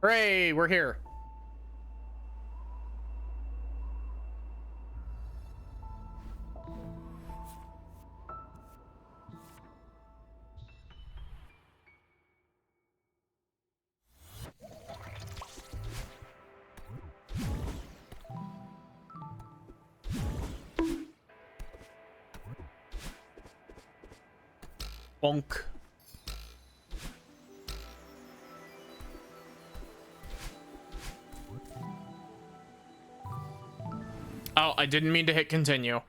Hooray, we're here. Bonk. Oh, I didn't mean to hit continue.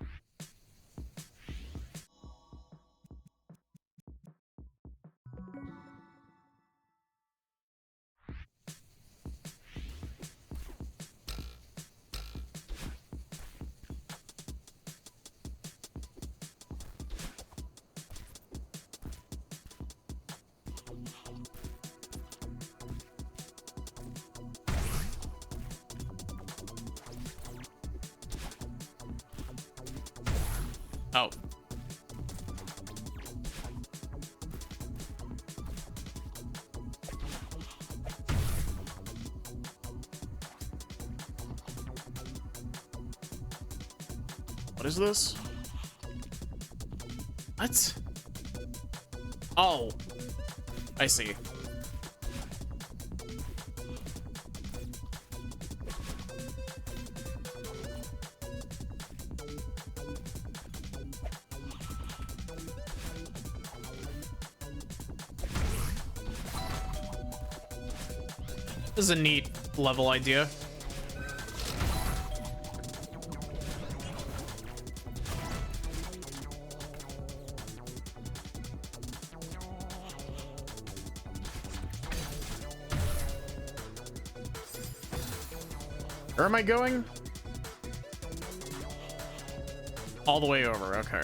Oh. What is this? What? Oh. I see. This is a neat level idea. Where am I going? All the way over, okay.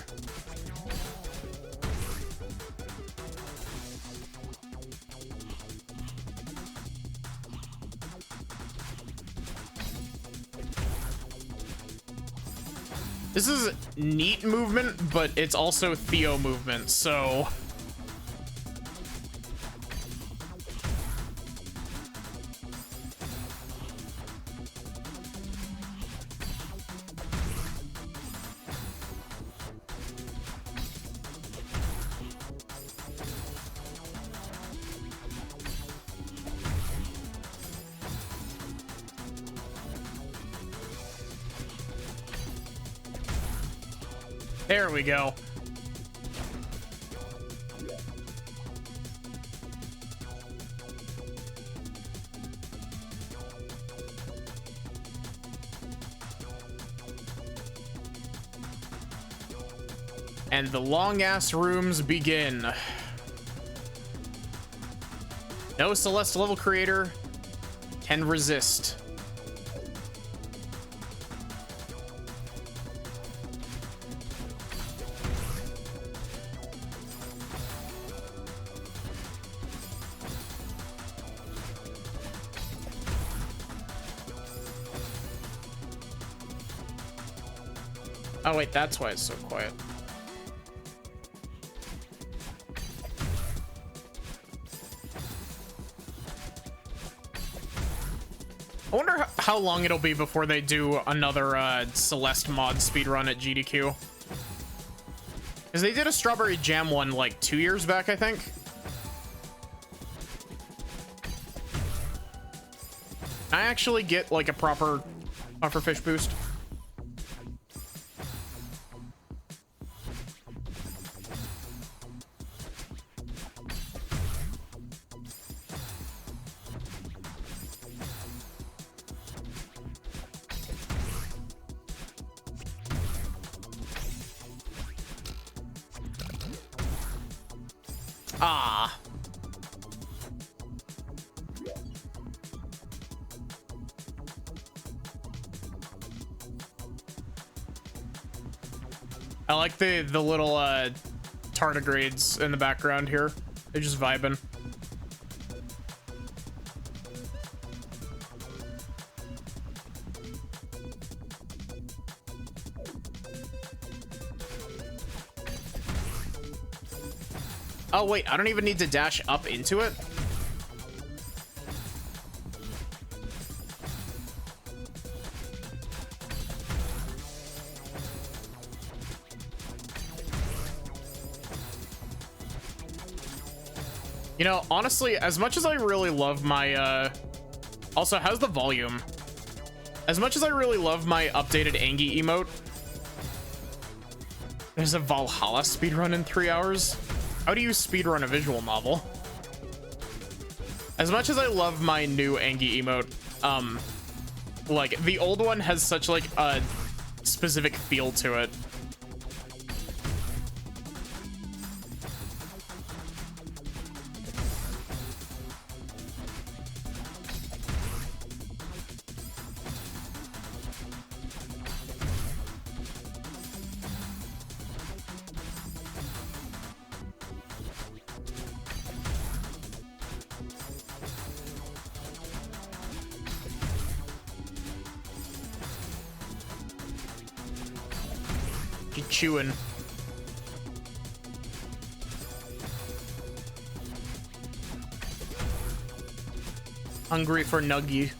This is neat movement, but it's also Theo movement, so... There we go. And the long-ass rooms begin. No Celeste level creator can resist. Oh wait, that's why it's so quiet. I wonder how long it'll be before they do another Celeste mod speedrun at GDQ. Because they did a Strawberry Jam one like 2 years back, I think. Can I actually get like a proper Pufferfish boost? Ah. I like the little tardigrades in the background here. They're just vibing. Oh wait, I don't even need to dash up into it. You know, honestly, as much as I really love my, also, how's the volume? As much as I really love my updated Angie emote, there's a Valhalla speedrun in 3 hours. How do you speedrun a visual novel? As much as I love my new Angie emote, like, the old one has such, like, a specific feel to it. Chewing. Hungry for nuggy.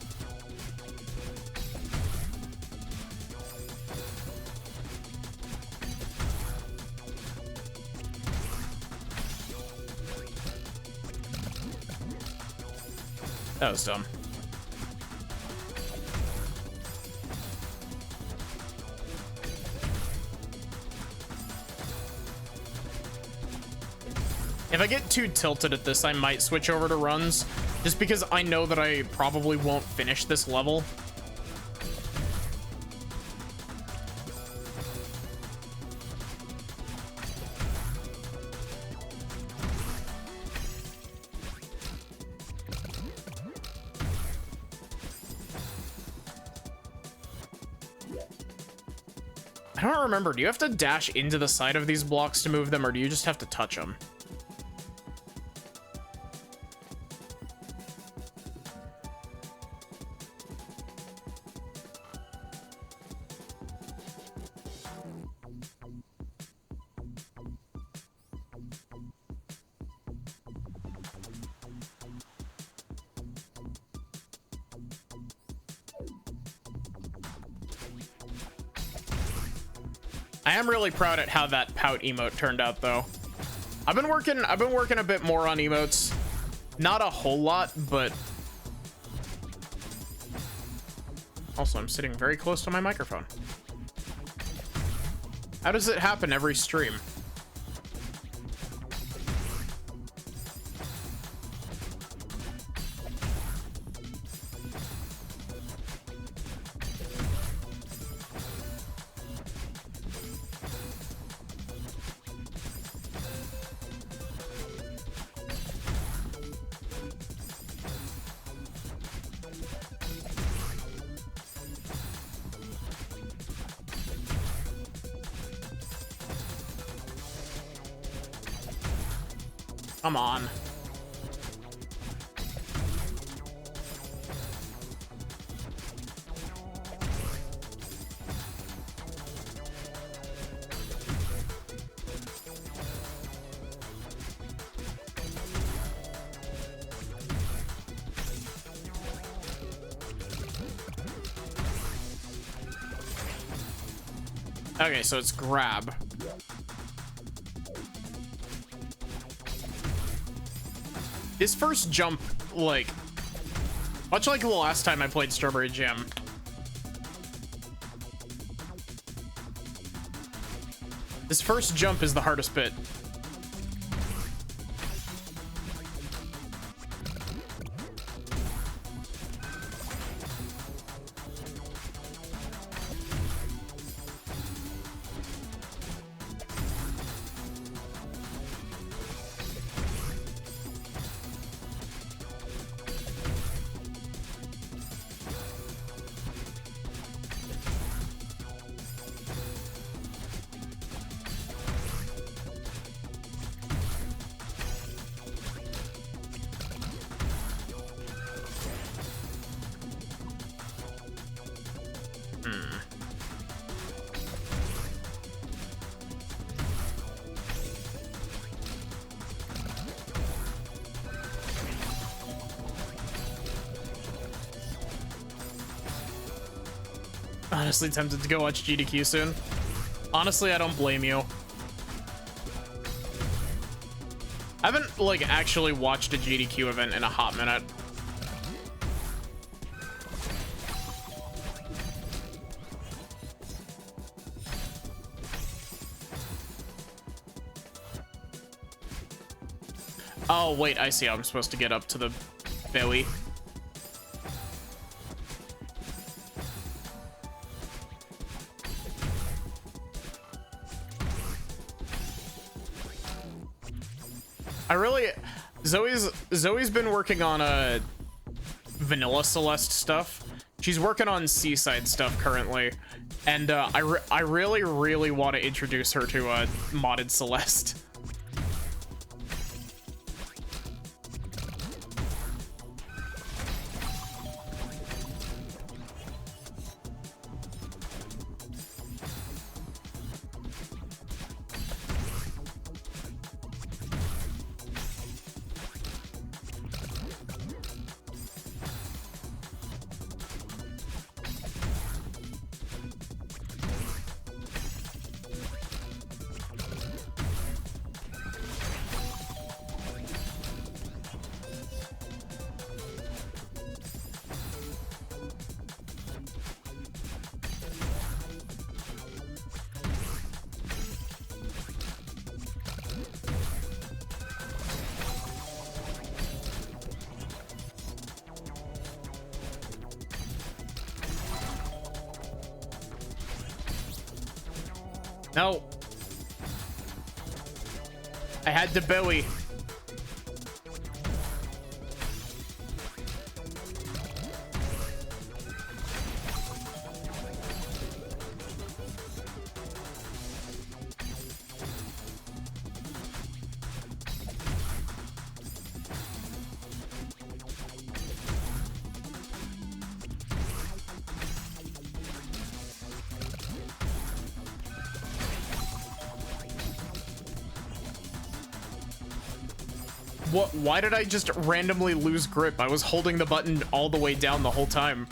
That was dumb. If I get too tilted at this, I might switch over to runs, just because I know that I probably won't finish this level. I don't remember. Do you have to dash into the side of these blocks to move them, or do you just have to touch them? I am really proud at how that pout emote turned out, though. I've been working a bit more on emotes. Not a whole lot, but also I'm sitting very close to my microphone. How does it happen every stream? Come on. Okay, so it's grab. This first jump, like, much like the last time I played Strawberry Jam, this first jump is the hardest bit. Honestly tempted to go watch GDQ soon. Honestly, I don't blame you. I haven't like actually watched a GDQ event in a hot minute. Oh, wait, I see how I'm supposed to get up to the belly. Zoe's been working on a vanilla Celeste stuff. She's working on Seaside stuff currently, and I really want to introduce her to modded Celeste. No. I had to buoy. What? Why did I just randomly lose grip? I was holding the button all the way down the whole time.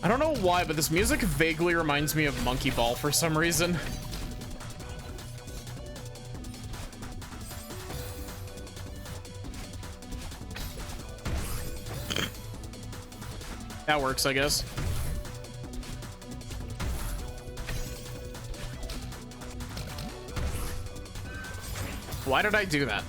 I don't know why, but this music vaguely reminds me of Monkey Ball for some reason. That works, I guess. Why did I do that?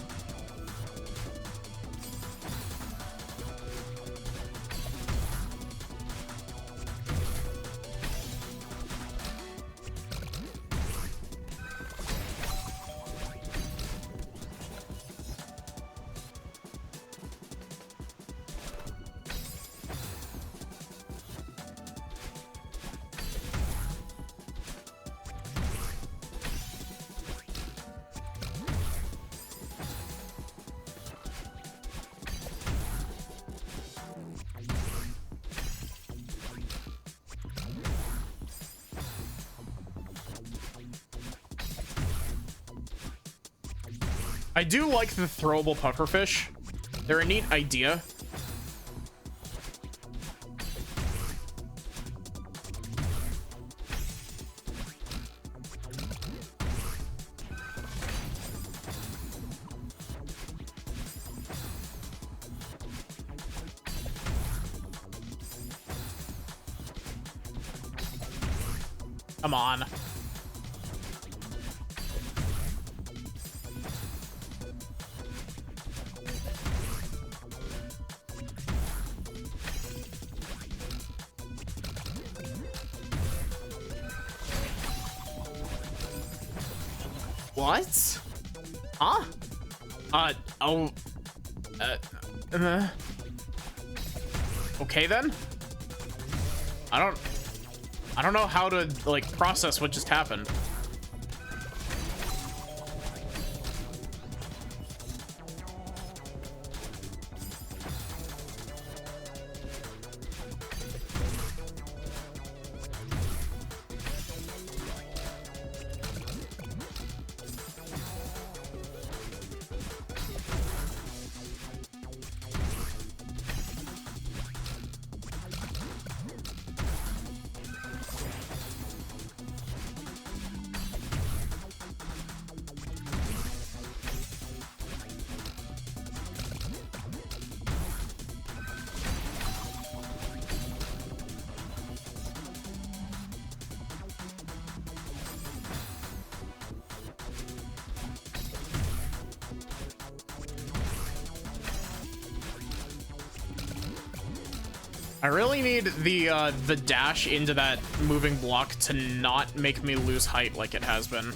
I do like the throwable pufferfish. They're a neat idea. Come on. What? Huh? Oh. Okay then. I don't know how to like process what just happened. I really need the dash into that moving block to not make me lose height like it has been.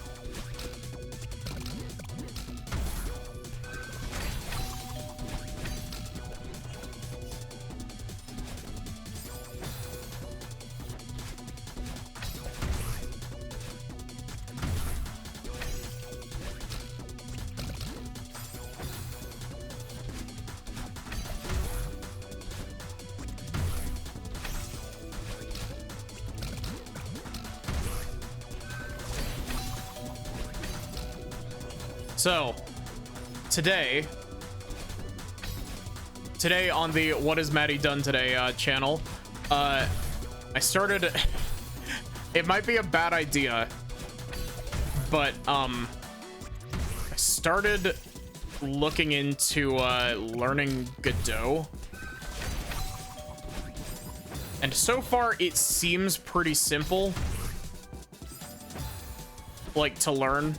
So, today on the What Has Maddie Done Today channel, I started, it might be a bad idea, but I started looking into learning Godot. And so far, it seems pretty simple, like, to learn.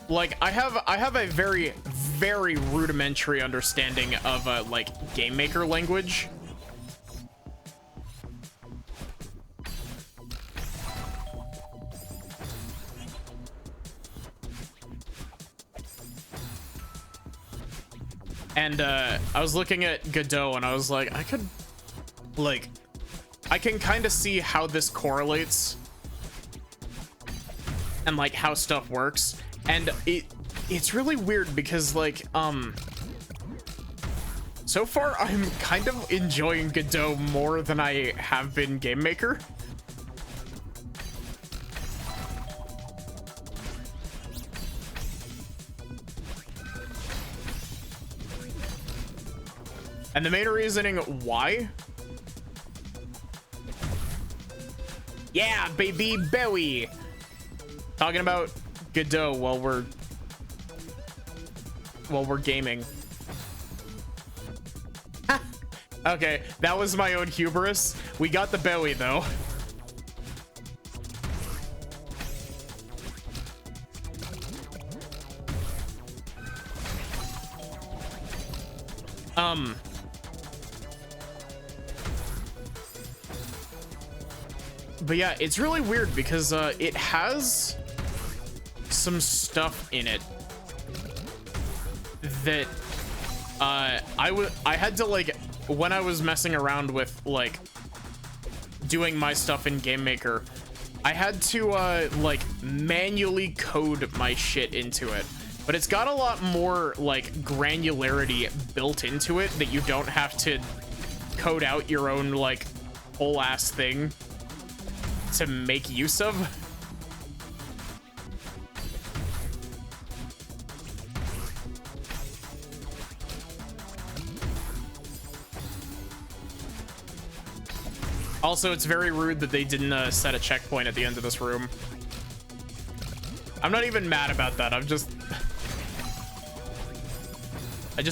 Like, I have a very, very rudimentary understanding of like game maker language. And I was looking at Godot and I was like, I can kind of see how this correlates and like how stuff works. And it's really weird because, like, so far I'm kind of enjoying Godot more than I have been Game Maker. And the main reasoning why? Yeah, baby, Bowie! Talking about Godot while we're gaming. Okay, that was my own hubris. We got the Bowie though. But yeah, it's really weird because it has some stuff in it that I had to, like, when I was messing around with like doing my stuff in Game Maker, I had to like manually code my shit into it. But it's got a lot more like granularity built into it that you don't have to code out your own like whole ass thing to make use of. Also, it's very rude that they didn't set a checkpoint at the end of this room. I'm not even mad about that. I just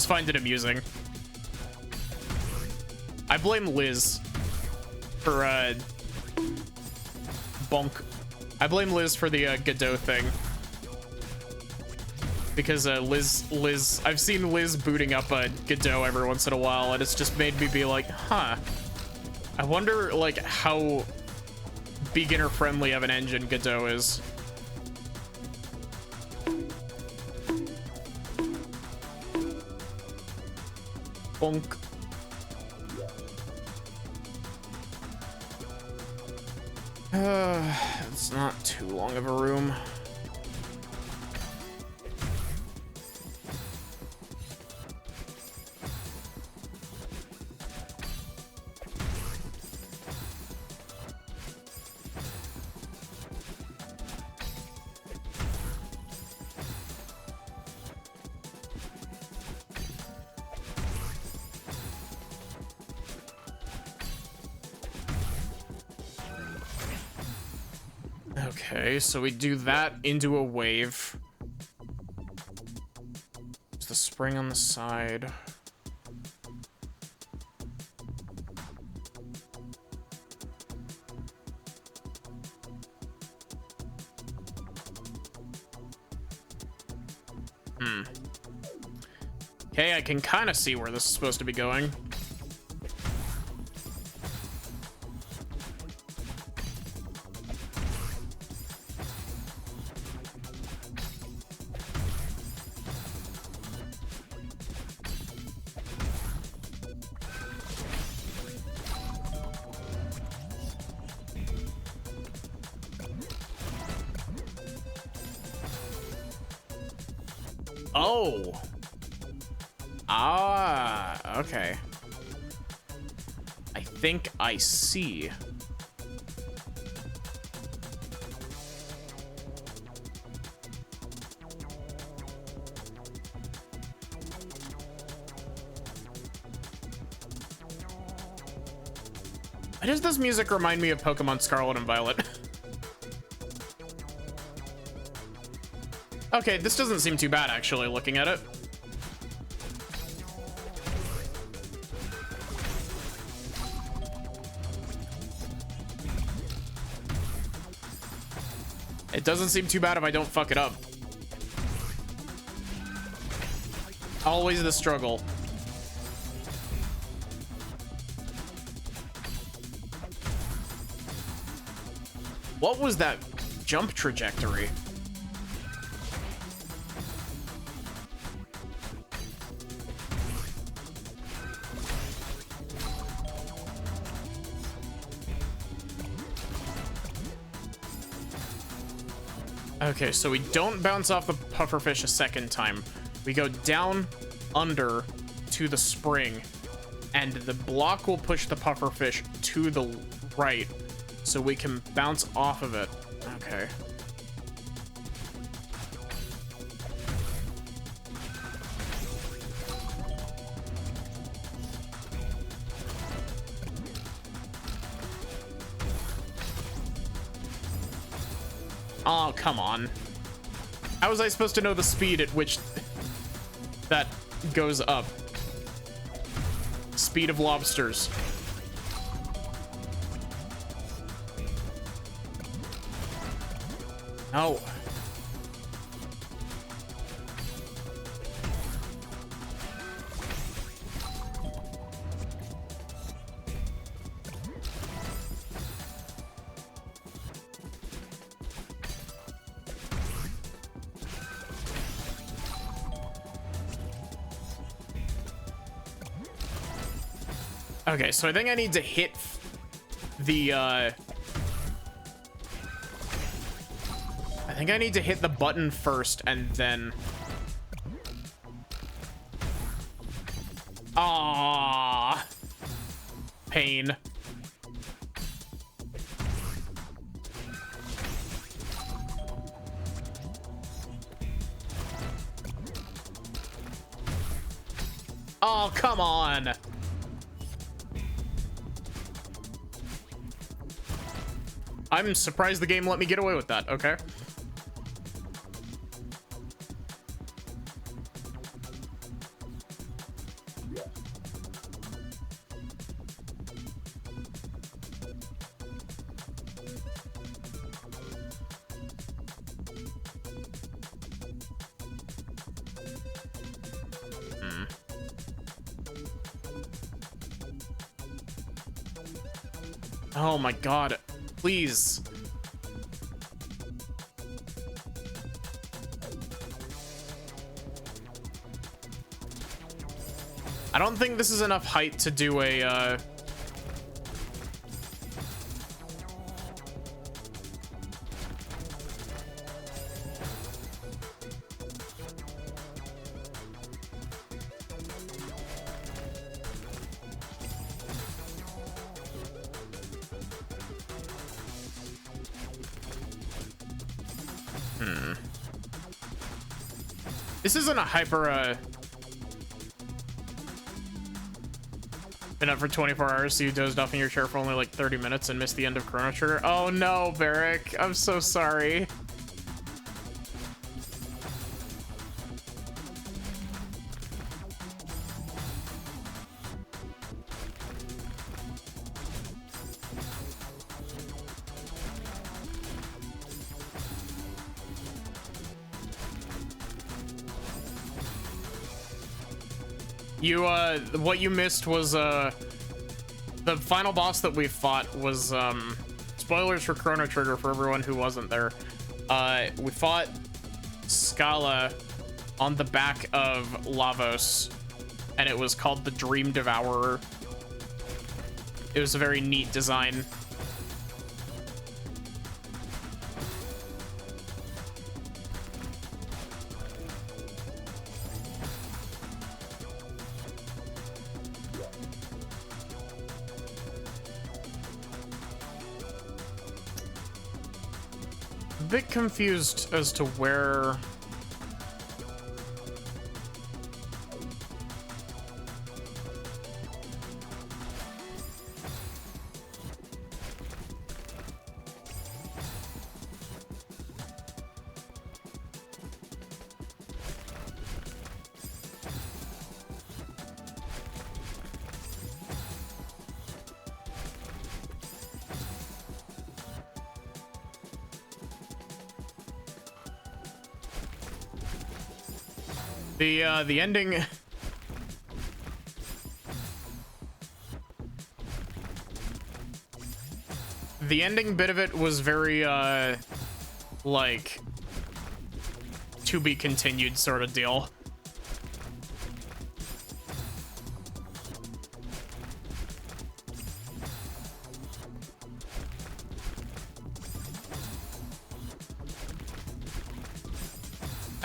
find it amusing. I blame Liz for bonk. I blame Liz for the Godot thing. Because Liz, I've seen Liz booting up Godot every once in a while, and it's just made me be like, huh. I wonder, like, how beginner-friendly of an engine Godot is. Bonk. It's not too long of a room. Okay, so we do that into a wave. There's the spring on the side. Okay, I can kind of see where this is supposed to be going. Oh. Ah, okay. I think I see. Why does this music remind me of Pokemon Scarlet and Violet? Okay, this doesn't seem too bad, actually, looking at it. It doesn't seem too bad if I don't fuck it up. Always the struggle. What was that jump trajectory? Okay, so we don't bounce off the pufferfish a second time. We go down under to the spring, and the block will push the pufferfish to the right, so we can bounce off of it. Okay. Oh, come on. How was I supposed to know the speed at which that goes up? Speed of lobsters. No. Okay, so I think I need to hit the, I think I need to hit the button first and then... Ah, pain. Oh, come on. I'm surprised the game let me get away with that. Okay. Oh my god. Please. I don't think this is enough height to do a, This isn't a hyper, been up for 24 hours, so you dozed off in your chair for only like 30 minutes and missed the end of Chrono Trigger. Oh no, Barrick. I'm so sorry. You, what you missed was, the final boss that we fought was, spoilers for Chrono Trigger for everyone who wasn't there. We fought Scala on the back of Lavos, and it was called the Dream Devourer. It was a very neat design. A bit confused as to where... The ending... The ending bit of it was very, like, to be continued sort of deal.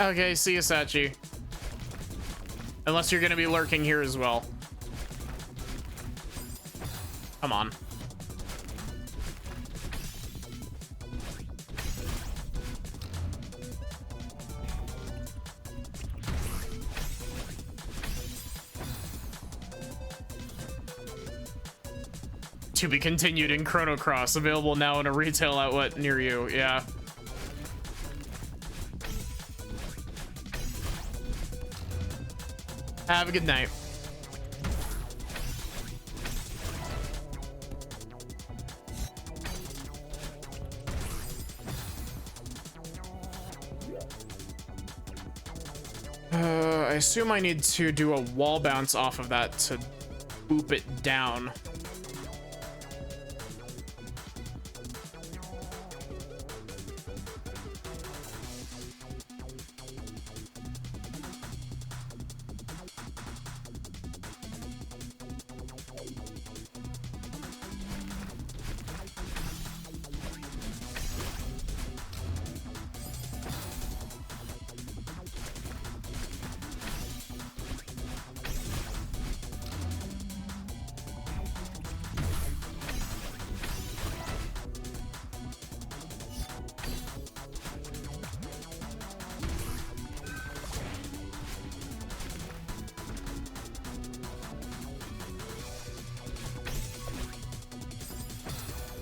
Okay, see you, Sachi. Unless you're gonna be lurking here as well. Come on. To be continued in Chrono Cross, available now in a retail outlet near you. Yeah. Have a good night. I assume I need to do a wall bounce off of that to boop it down.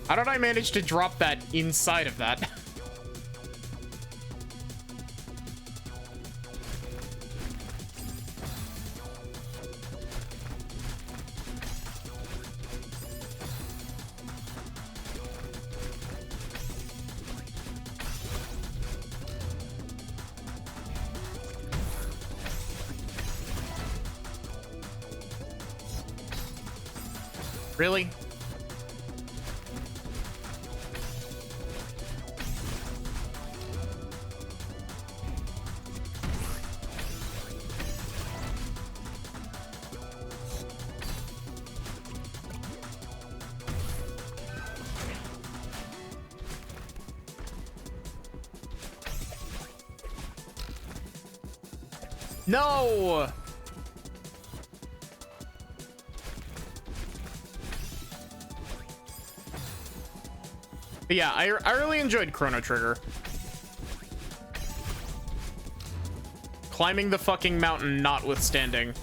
How did I manage to drop that inside of that? Really? No! But yeah, I really enjoyed Chrono Trigger. Climbing the fucking mountain notwithstanding.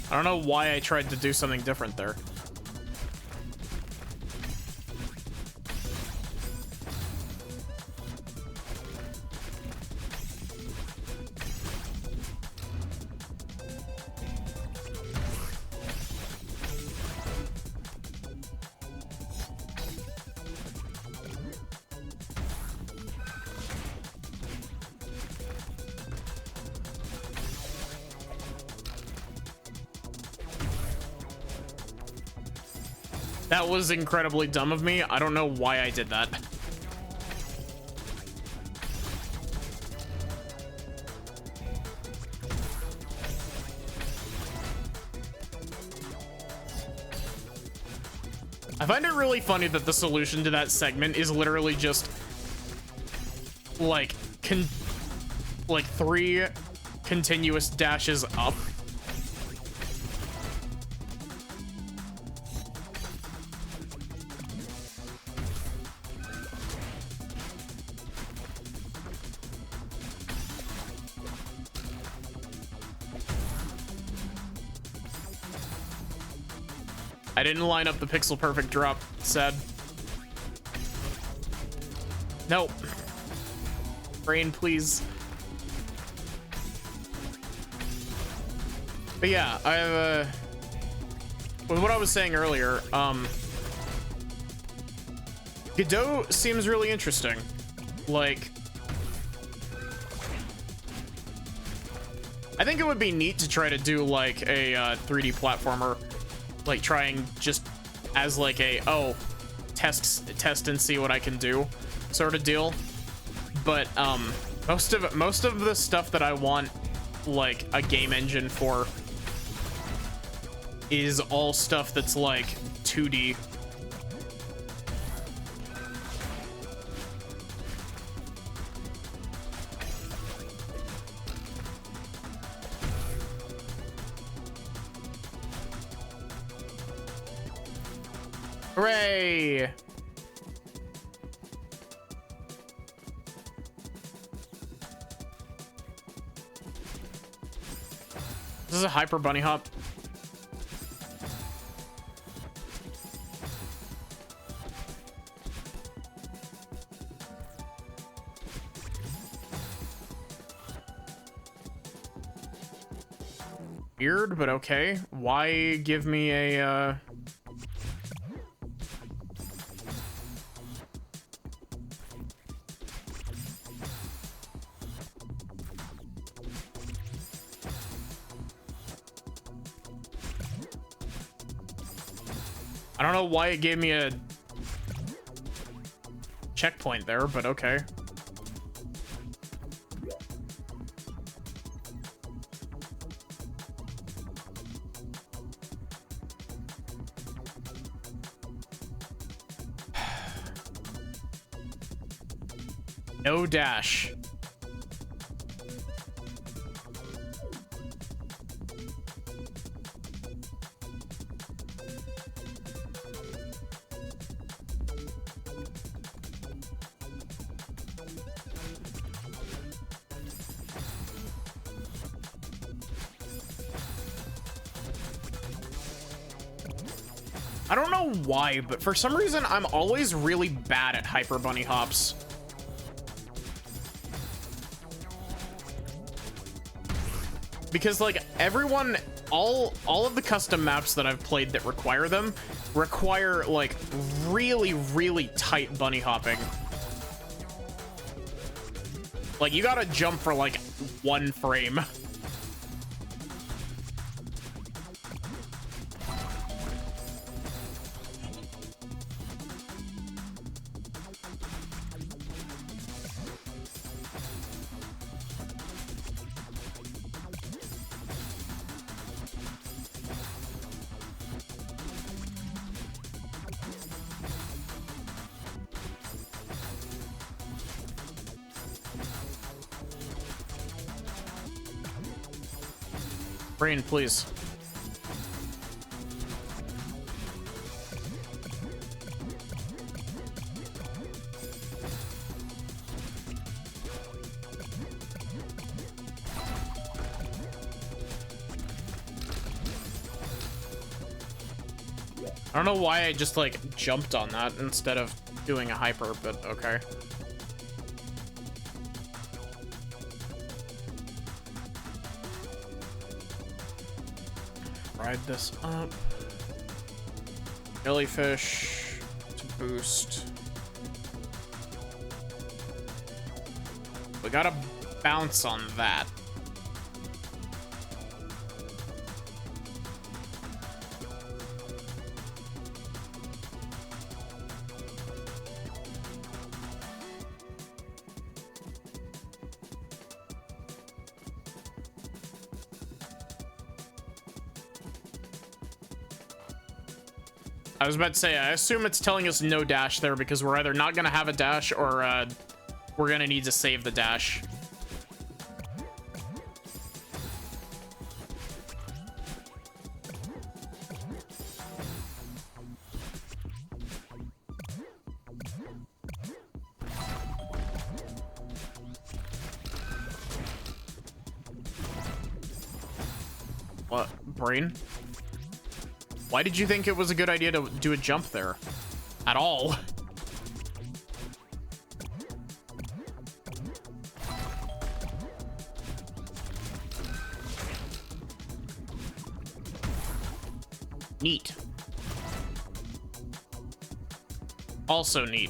I don't know why I tried to do something different there. That was incredibly dumb of me. I don't know why I did that. I find it really funny that the solution to that segment is literally just like 3 continuous dashes up. I didn't line up the pixel perfect drop. Sad. Nope. Brain, please. But yeah, I've with what I was saying earlier, Godot seems really interesting. Like, I think it would be neat to try to do like a 3D platformer, like trying just as like a test and see what I can do sort of deal. But most of the stuff that I want like a game engine for is all stuff that's like 2D. Hooray! This is a hyper bunny hop. Weird, but okay. Why give me a I don't know why it gave me a checkpoint there, but okay. No dash. I don't know why, but for some reason, I'm always really bad at hyper bunny hops. Because like everyone, all of the custom maps that I've played that require them require like really tight bunny hopping. Like you gotta jump for like 1 frame. Brain, please. I don't know why I just like jumped on that instead of doing a hyper, but okay. Ride this up. Jellyfish to boost. We gotta bounce on that. I was about to say, I assume it's telling us no dash there because we're either not gonna have a dash or we're gonna need to save the dash. What? Brain? Why did you think it was a good idea to do a jump there? At all? Neat. Also neat.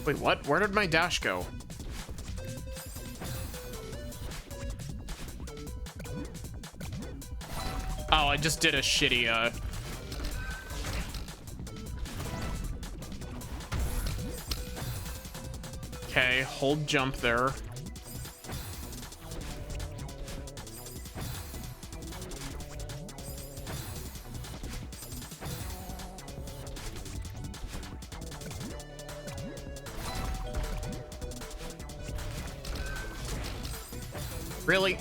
Wait, what? Where did my dash go? Oh, I just did a shitty, Okay, hold jump there. Really?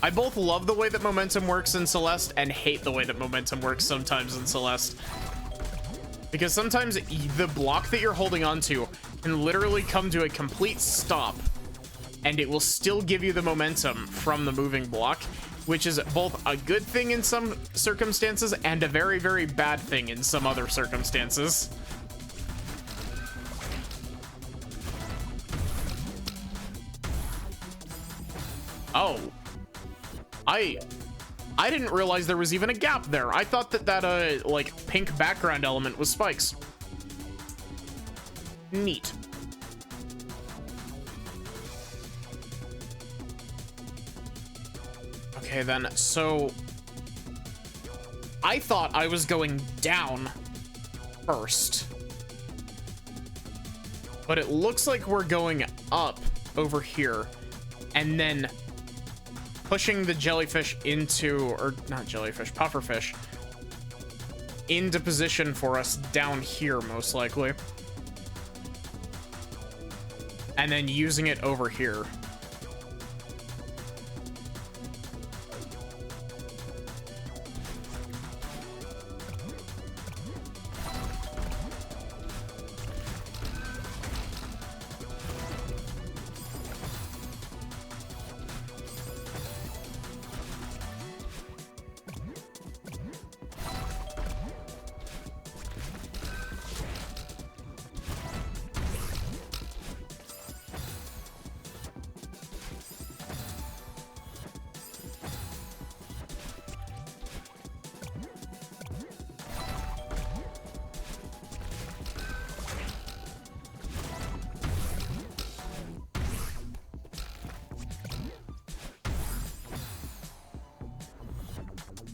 I both love the way that momentum works in Celeste and hate the way that momentum works sometimes in Celeste. Because sometimes the block that you're holding onto can literally come to a complete stop and it will still give you the momentum from the moving block, which is both a good thing in some circumstances and a very, very bad thing in some other circumstances. Oh, I didn't realize there was even a gap there. I thought that like pink background element was spikes. Neat. Okay then, so I thought I was going down first, but it looks like we're going up over here and then pushing the jellyfish into, or not jellyfish, pufferfish, into position for us down here, most likely. And then using it over here.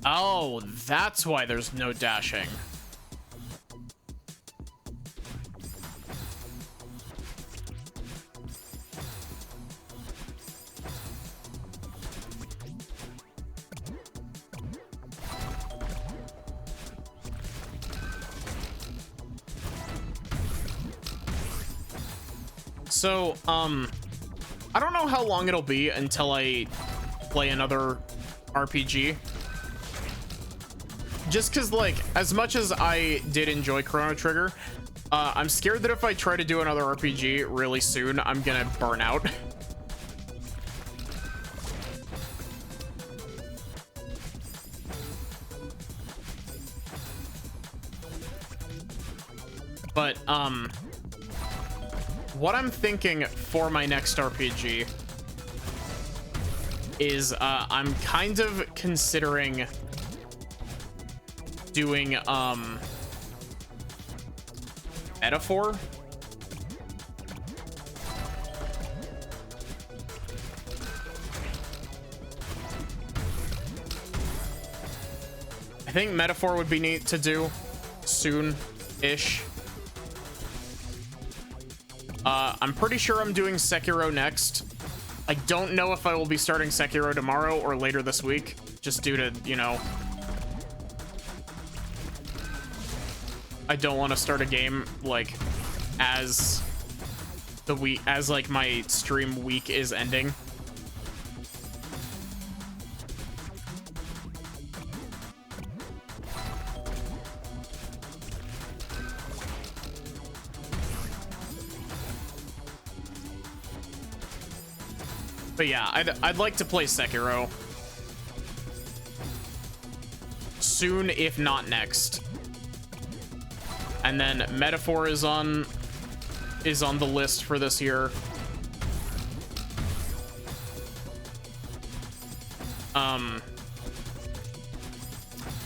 Oh, that's why there's no dashing. So, I don't know how long it'll be until I play another RPG. Just because, like, as much as I did enjoy Chrono Trigger, I'm scared that if I try to do another RPG really soon, I'm gonna burn out. But, what I'm thinking for my next RPG is, I'm kind of considering doing, Metaphor. I think Metaphor would be neat to do soon-ish. I'm pretty sure I'm doing Sekiro next. I don't know if I will be starting Sekiro tomorrow or later this week, just due to, you know, I don't want to start a game like as like my stream week is ending. But yeah, I'd like to play Sekiro soon, if not next. And then Metaphor is on the list for this year.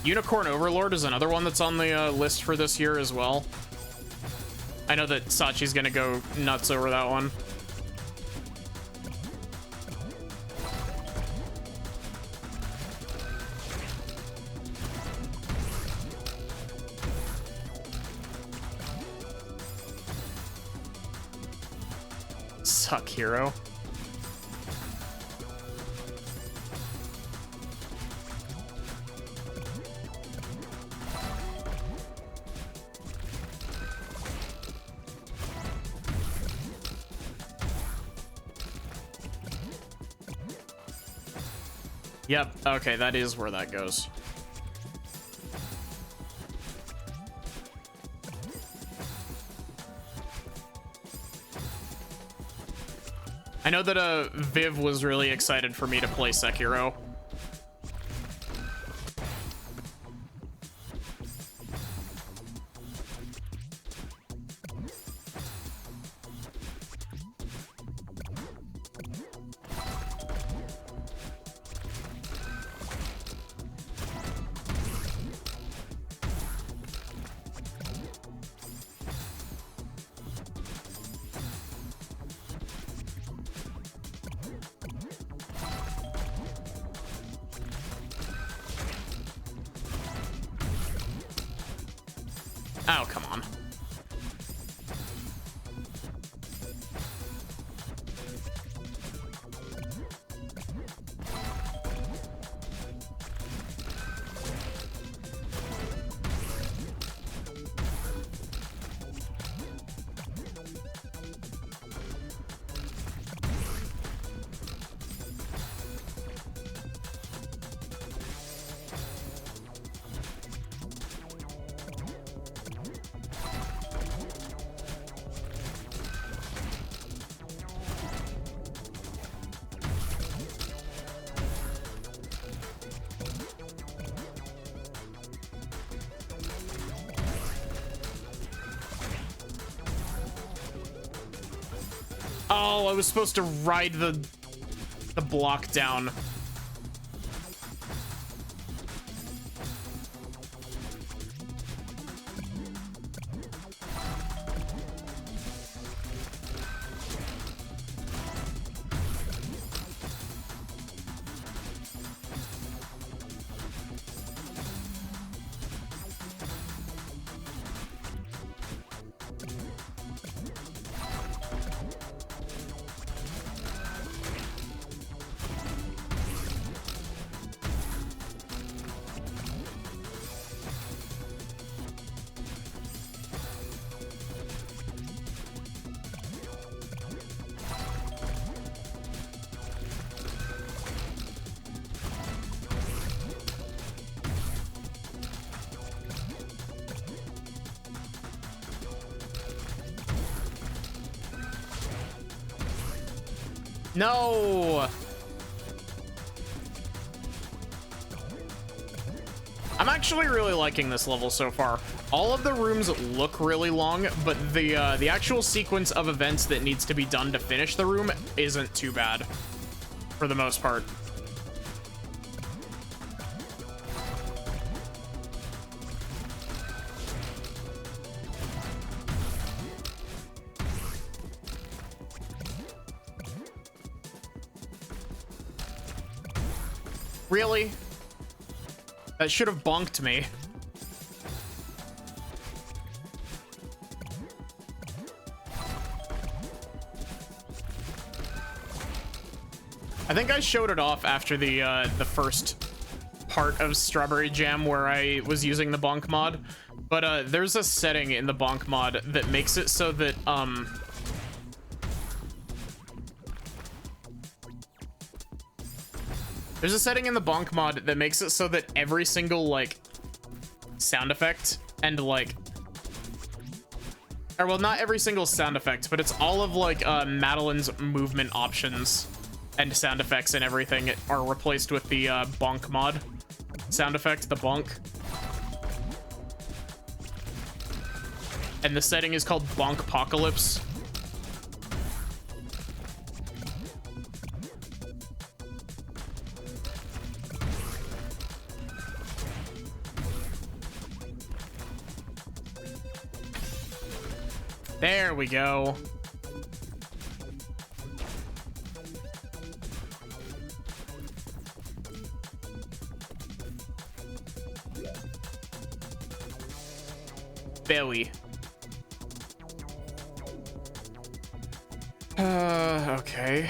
Unicorn Overlord is another one that's on the list for this year as well. I know that Sachi's gonna go nuts over that one. Suck, hero. Yep, okay, that is where that goes. I know that Viv was really excited for me to play Sekiro. Oh, come on. Oh, I was supposed to ride the block down. No! I'm actually really liking this level so far. All of the rooms look really long, but the actual sequence of events that needs to be done to finish the room isn't too bad, for the most part. Really? That should have bonked me. I think I showed it off after the first part of Strawberry Jam where I was using the bonk mod, but there's a setting in the bonk mod that makes it so that there's a setting in the bonk mod that makes it so that every single, like, sound effect and, like... Or, well, not every single sound effect, but it's all of, like, Madeline's movement options and sound effects and everything are replaced with the bonk mod sound effect, the bonk. And the setting is called Bonkpocalypse. There we go. Belly. Okay.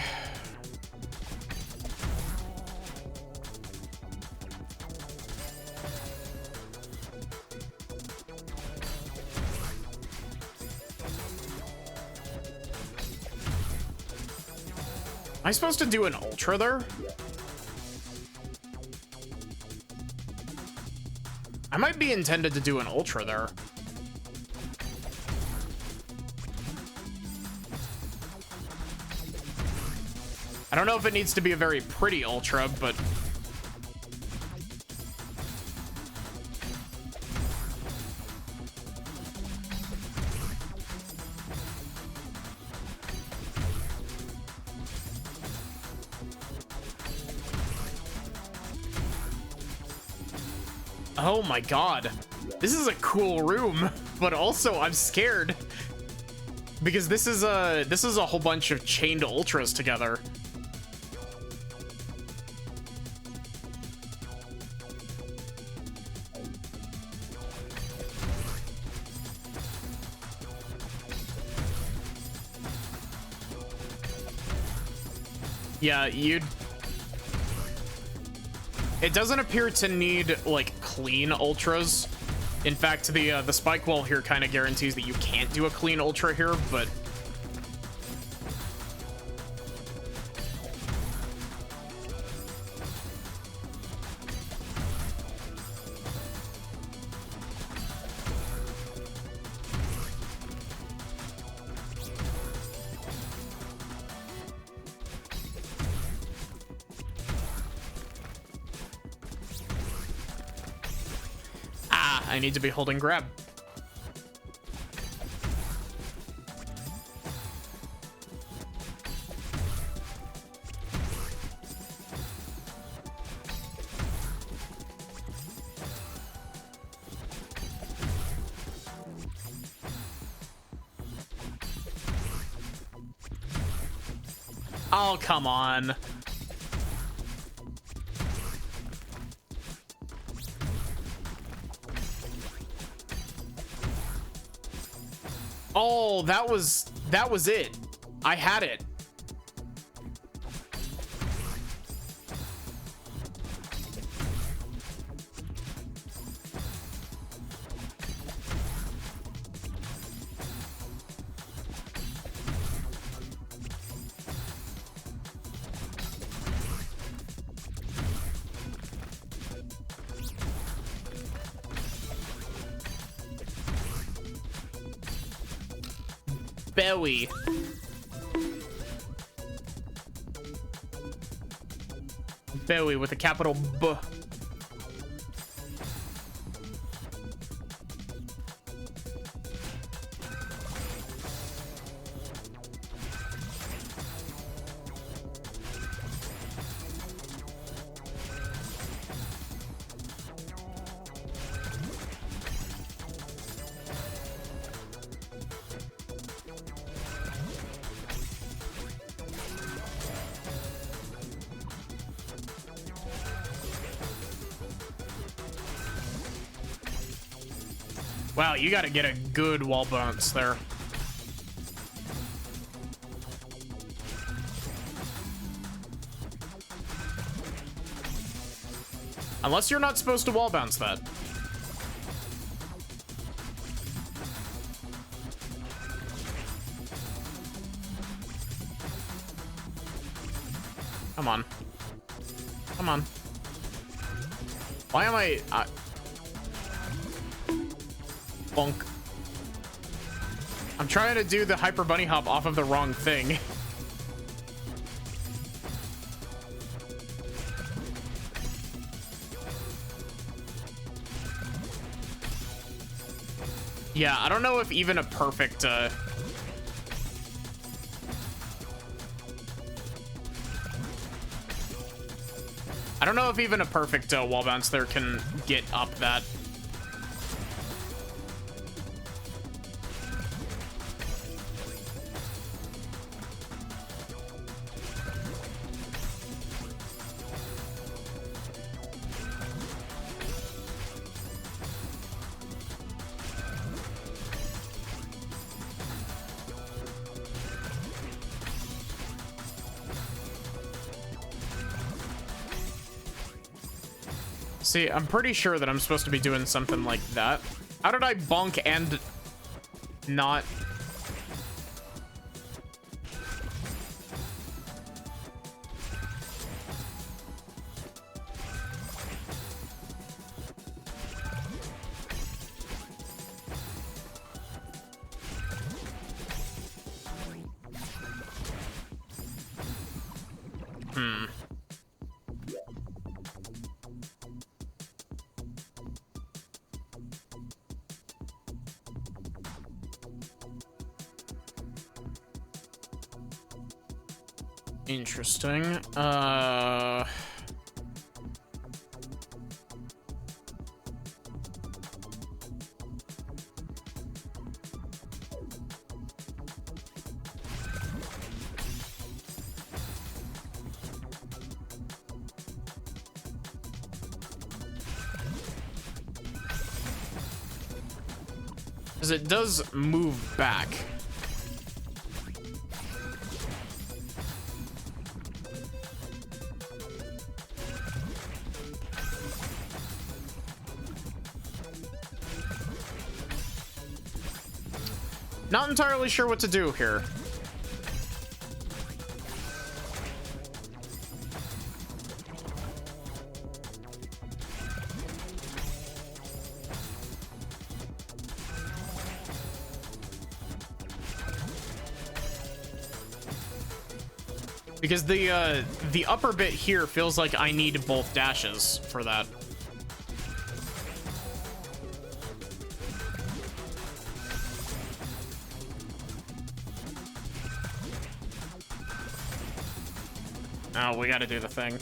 Am I supposed to do an ultra there? I might be intended to do an ultra there. I don't know if it needs to be a very pretty ultra, but... Oh my god. This is a cool room, but also I'm scared. Because this is a whole bunch of chained ultras together. Yeah, it doesn't appear to need, like, clean ultras. In fact, the spike wall here kind of guarantees that you can't do a clean ultra here, but... I need to be holding grab. Oh, come on. Oh, that was it. I had it. Belly. Bowie with a capital B. Wow, you gotta get a good wall bounce there. Unless you're not supposed to wall bounce that. Come on. Come on. Why am I... Bonk. I'm trying to do the hyper bunny hop off of the wrong thing. Yeah, I don't know if even a perfect, I don't know if even a perfect wall bounce there can get up that. See, I'm pretty sure that I'm supposed to be doing something like that. How did I bonk and not? Interesting. Because it does move back. Not entirely sure what to do here. Because the upper bit here feels like I need both dashes for that. Oh, we gotta do the thing.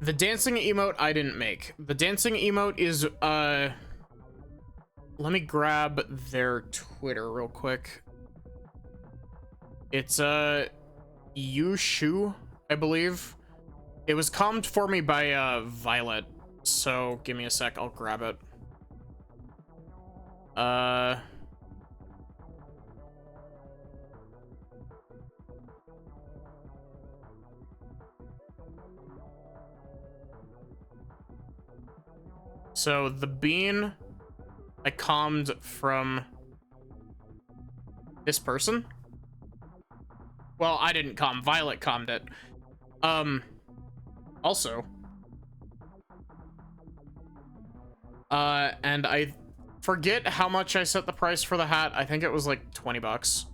The dancing emote I didn't make. The dancing emote is, let me grab their Twitter real quick. It's, Yushu, I believe. It was commed for me by, Violet. So, give me a sec, I'll grab it. So the bean I calmed from this person. Well, I didn't calm, Violet calmed it. Also, and I forget how much I set the price for the hat. I think it was like 20 bucks.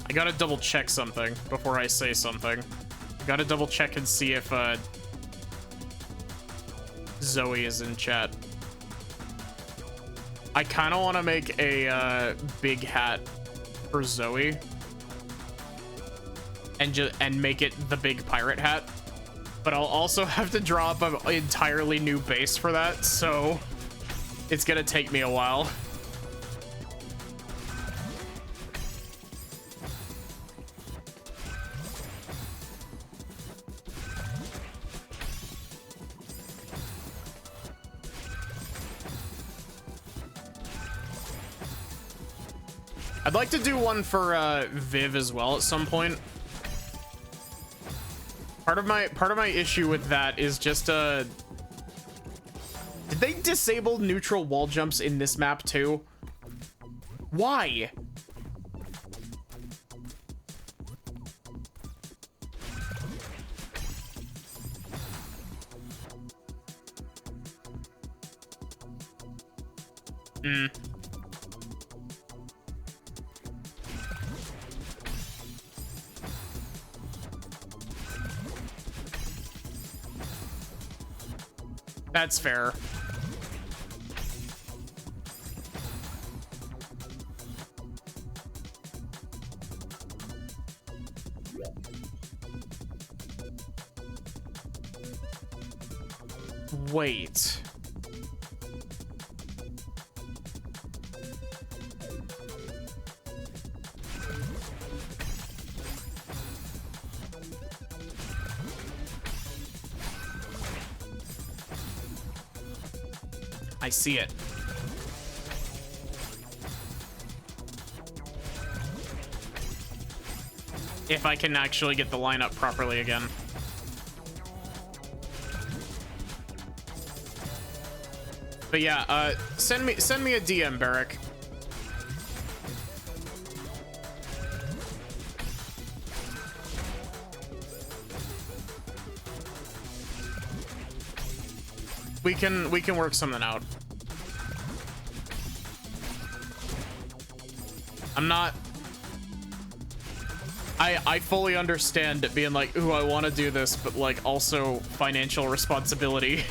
I gotta double check something before I say something. Gotta double check and see if Zoe is in chat. I kind of want to make a big hat for Zoe and make it the big pirate hat, but I'll also have to draw up an entirely new base for that, so it's gonna take me a while. I'd like to do one for Viv as well at some point. Part of my issue with that is just did they disable neutral wall jumps in this map too? Why? That's fair. Wait. I see it. If I can actually get the lineup properly again. But yeah, send me a DM, Barrick. We can work something out. I'm not. I fully understand it being like, ooh, I want to do this, but like also financial responsibility.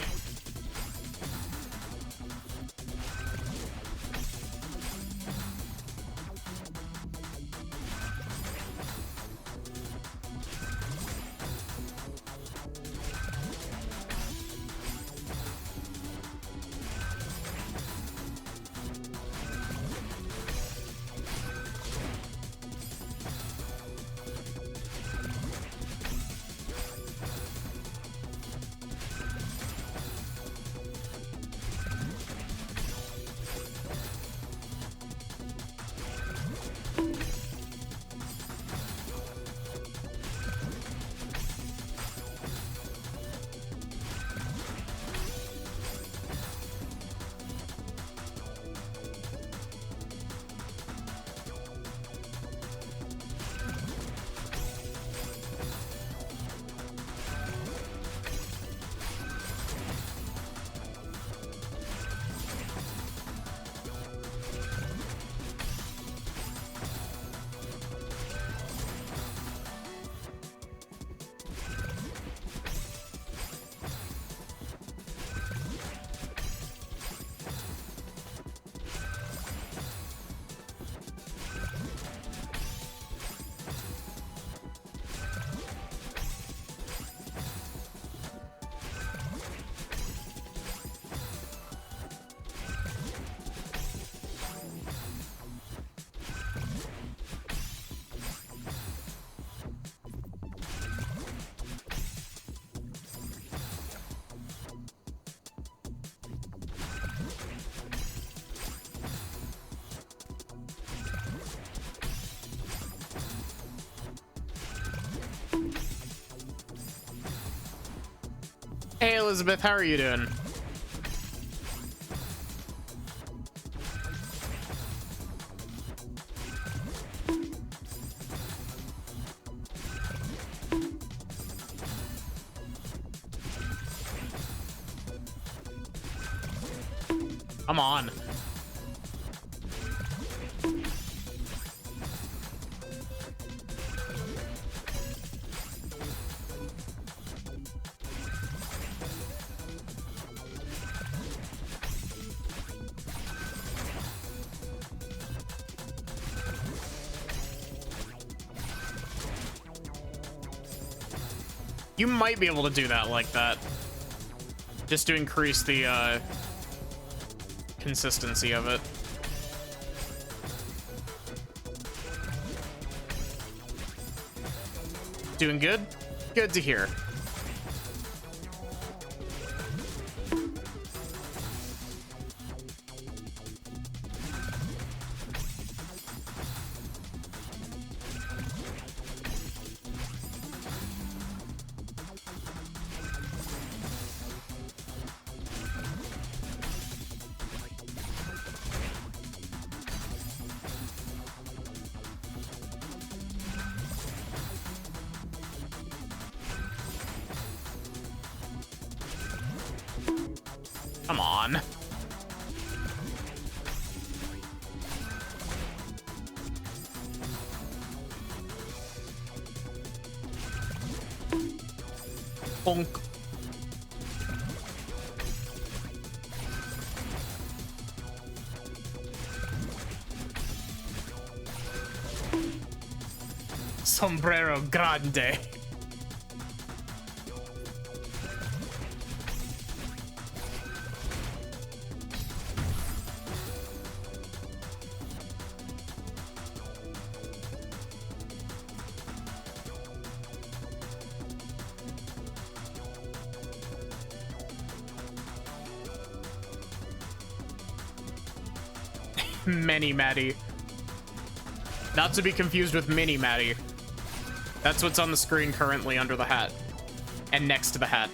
Elizabeth. How are you doing? Come on. You might be able to do that like that. Just to increase the consistency of it. Doing good? Good to hear. Come on. Bonk. Sombrero grande. Mini Maddie. Not to be confused with Mini Maddie. That's what's on the screen currently under the hat. And next to the hat.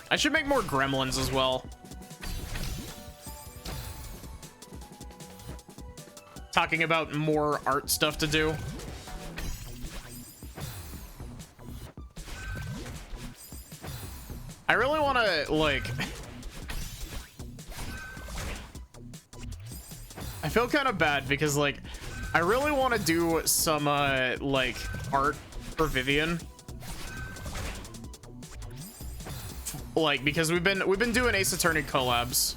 I should make more gremlins as well. Talking about more art stuff to do. I really want to, like... I feel kind of bad because, like, I really want to do some, like, art for Vivian. Like, because we've been doing Ace Attorney collabs.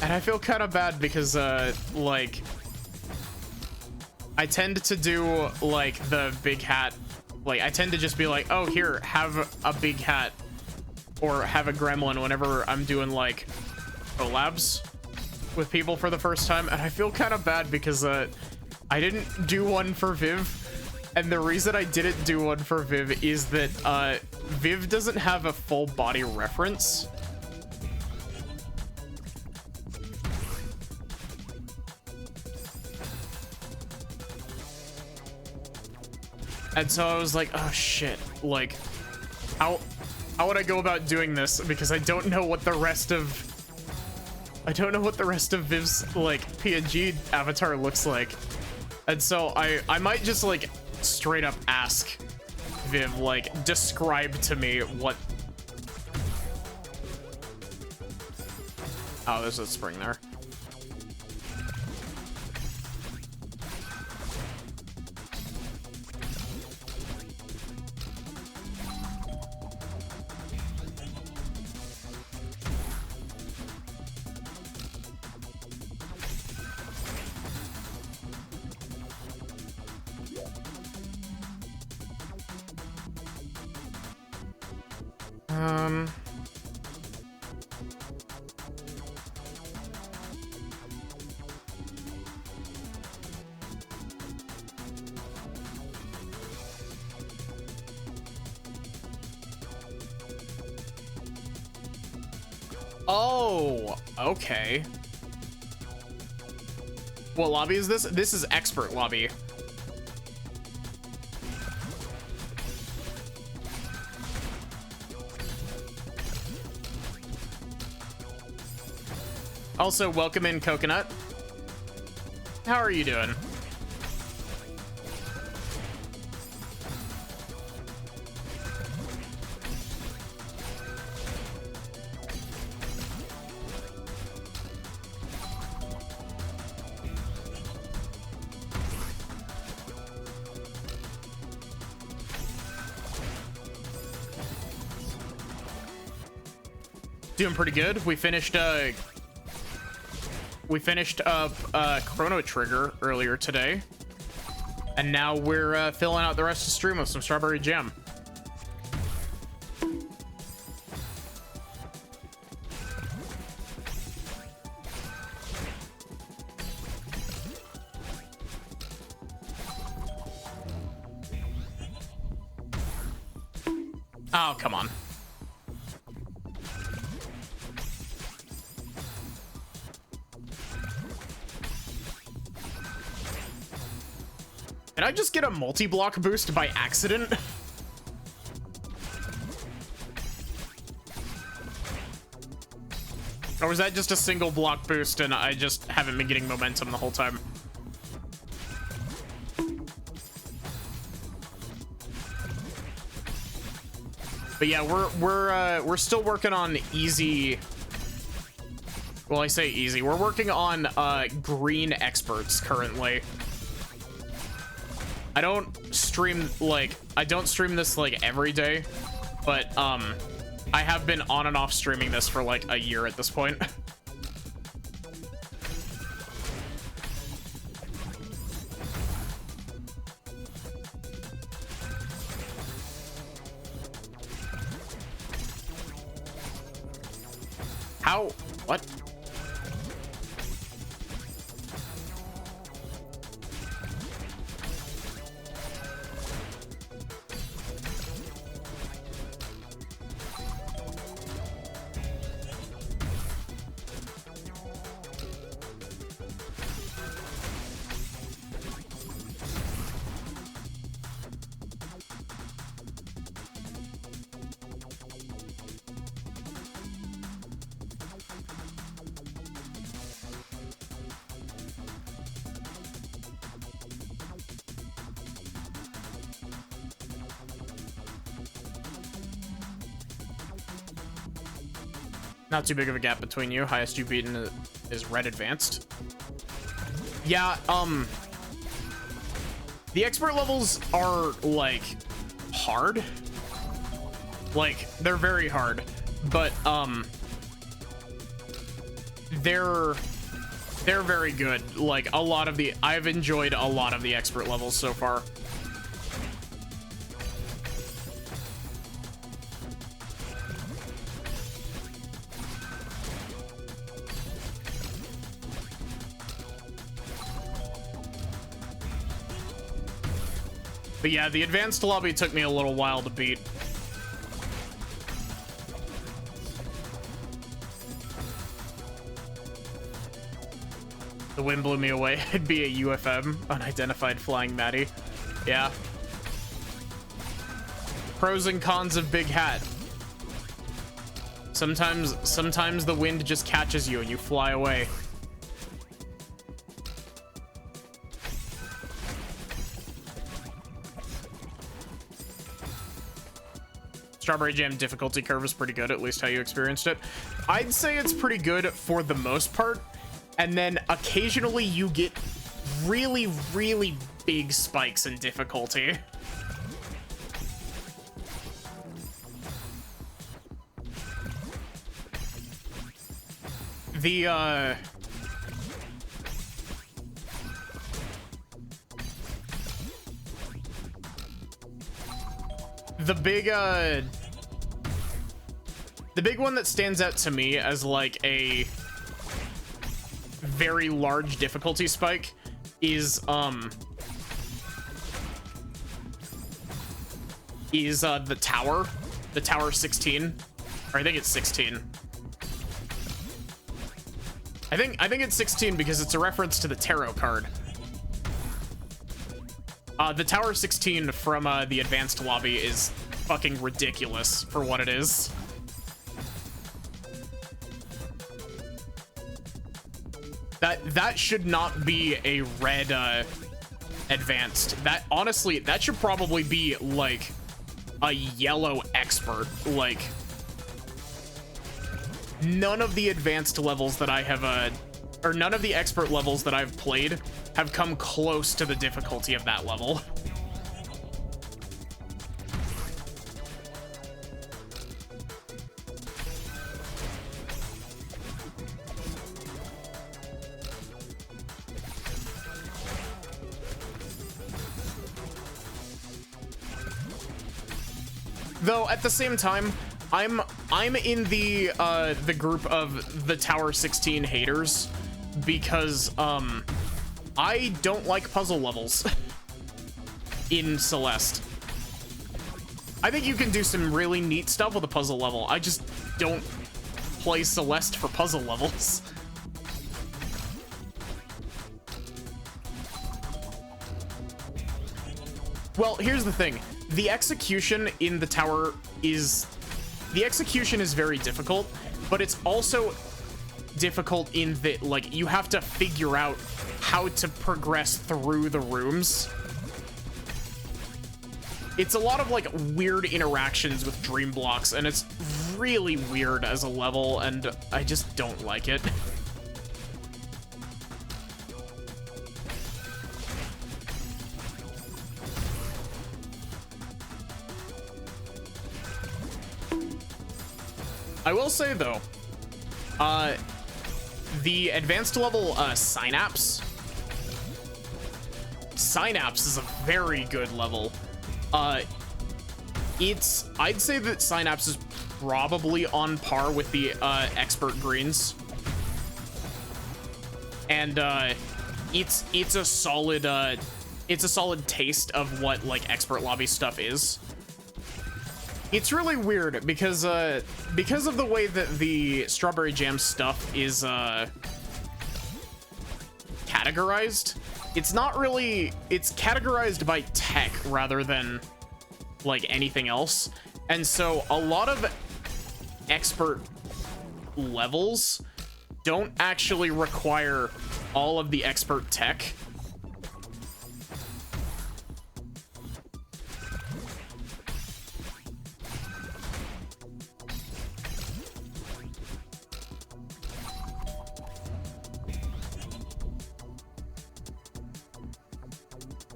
And I feel kind of bad because, like, I tend to do, like, the big hat. Like, I tend to just be like, oh, here, have a big hat. Or have a gremlin whenever I'm doing, like, collabs with people for the first time. And I feel kind of bad because, I didn't do one for Viv. And the reason I didn't do one for Viv is that, Viv doesn't have a full body reference. And so I was like, oh shit, like, how would I go about doing this? Because I don't know what the rest of Viv's, like, PNG avatar looks like. And so I might just, like, straight up ask Viv, like, describe to me what... Oh, there's a spring there. Oh, okay. What lobby is this? This is expert lobby. Also, welcome in, Coconut. How are you doing? Doing pretty good. We finished Chrono Trigger earlier today, and now we're filling out the rest of the stream with some strawberry jam. Oh, come on. Did I just get a multi-block boost by accident? Or was that just a single block boost and I just haven't been getting momentum the whole time? But yeah, we're still working on easy. Well, I say easy. We're working on green experts currently. I don't stream this like every day, but I have been on and off streaming this for like a year at this point. How? What? Not too big of a gap between you. Highest you've beaten is Red Advanced. Yeah, the expert levels are like hard. Like they're very hard, but they're very good. Like I've enjoyed a lot of the expert levels so far. But yeah, the advanced lobby took me a little while to beat. The wind blew me away. It'd be a UFM, unidentified flying Maddie. Yeah. Pros and cons of Big Hat. Sometimes the wind just catches you and you fly away. Strawberry Jam difficulty curve is pretty good, at least how you experienced it. I'd say it's pretty good for the most part, and then occasionally you get really, really big spikes in difficulty. The big one that stands out to me as like a very large difficulty spike is the tower 16, or I think it's 16. I think it's 16 because it's a reference to the tarot card. The Tower 16 from the advanced lobby is fucking ridiculous for what it is. That should not be a red advanced. That honestly, that should probably be like a yellow expert. Like, none of the advanced levels that I have or none of the expert levels that I've played have come close to the difficulty of that level. Though at the same time, I'm in the group of the Tower 16 haters because I don't like puzzle levels in Celeste. I think you can do some really neat stuff with a puzzle level. I just don't play Celeste for puzzle levels. Well, here's the thing. The execution in the tower is very difficult, but it's also difficult in that, like, you have to figure out how to progress through the rooms. It's a lot of, like, weird interactions with dream blocks, and it's really weird as a level, and I just don't like it. I will say, though, the advanced level Synapse is a very good level. I'd say that Synapse is probably on par with the expert greens, and it's a solid taste of what, like, expert lobby stuff is. It's really weird because of the way that the Strawberry Jam stuff is categorized. It's not really, it's categorized by tech rather than like anything else. And so a lot of expert levels don't actually require all of the expert tech.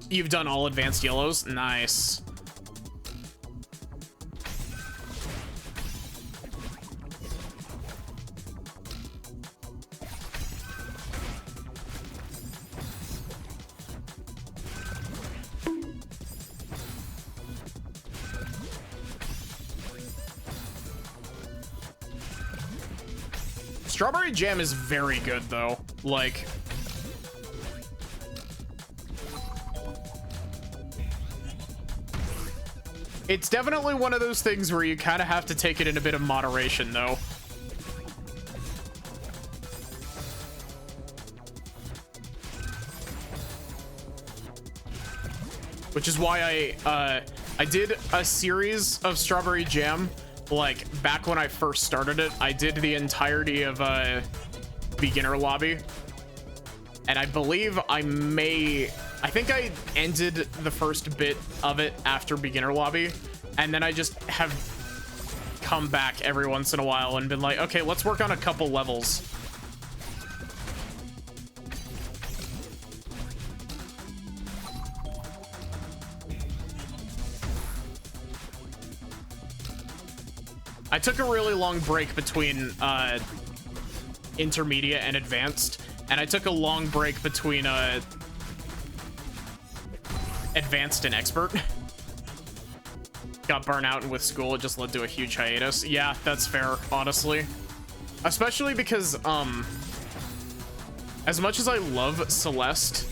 You've done all advanced yellows? Nice. Strawberry Jam is very good, though. Like, it's definitely one of those things where you kind of have to take it in a bit of moderation, though. Which is why I did a series of Strawberry Jam, like, back when I first started it. I did the entirety of Beginner Lobby. And I believe I think I ended the first bit of it after Beginner Lobby, and then I just have come back every once in a while and been like, okay, let's work on a couple levels. I took a really long break between intermediate and advanced, and I took a long break between advanced and expert. Got burnt out, and with school it just led to a huge hiatus. Yeah, that's fair, honestly. Especially because as much as I love Celeste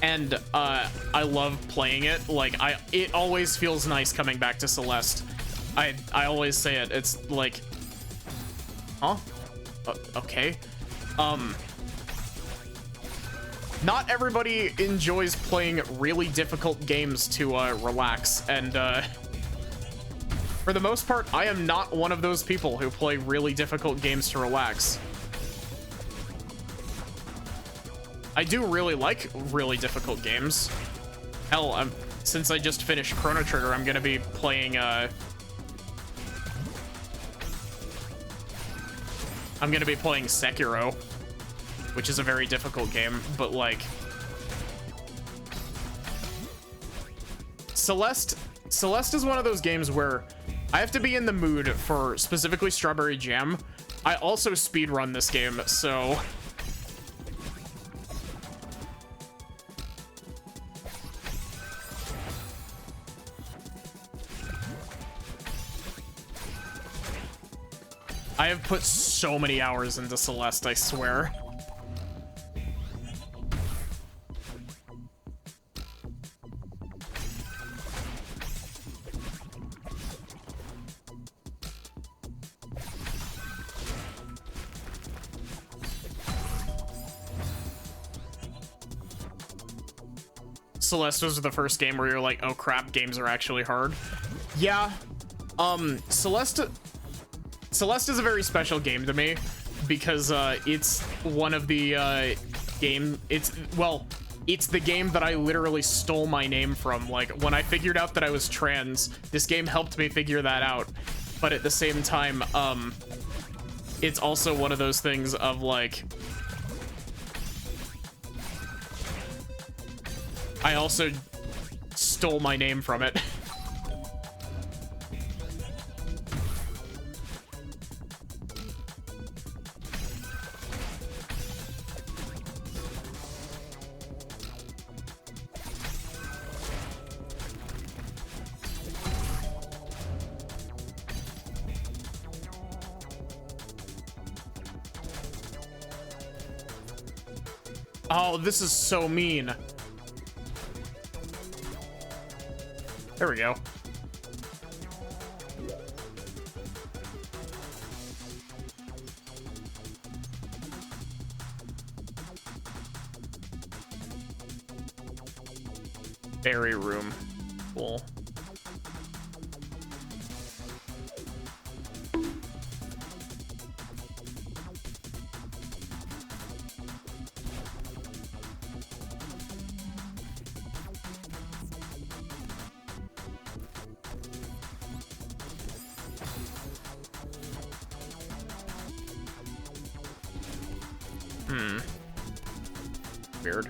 and I love playing it, like, it always feels nice coming back to Celeste. I always say it. It's like, huh? Okay. Not everybody enjoys playing really difficult games to relax, and for the most part, I am not one of those people who play really difficult games to relax. I do really like really difficult games. Hell, since I just finished Chrono Trigger, I'm gonna be playing Sekiro, which is a very difficult game, but like Celeste is one of those games where I have to be in the mood for specifically Strawberry Jam. I also speedrun this game, so I have put so many hours into Celeste, I swear. Celeste was the first game where you're like, oh crap, games are actually hard. Yeah, Celeste is a very special game to me because it's one of the it's the game that I literally stole my name from. Like, when I figured out that I was trans, this game helped me figure that out. But at the same time, it's also one of those things of like, I also stole my name from it. Oh, this is so mean. There we go. Berry room. Cool. Weird.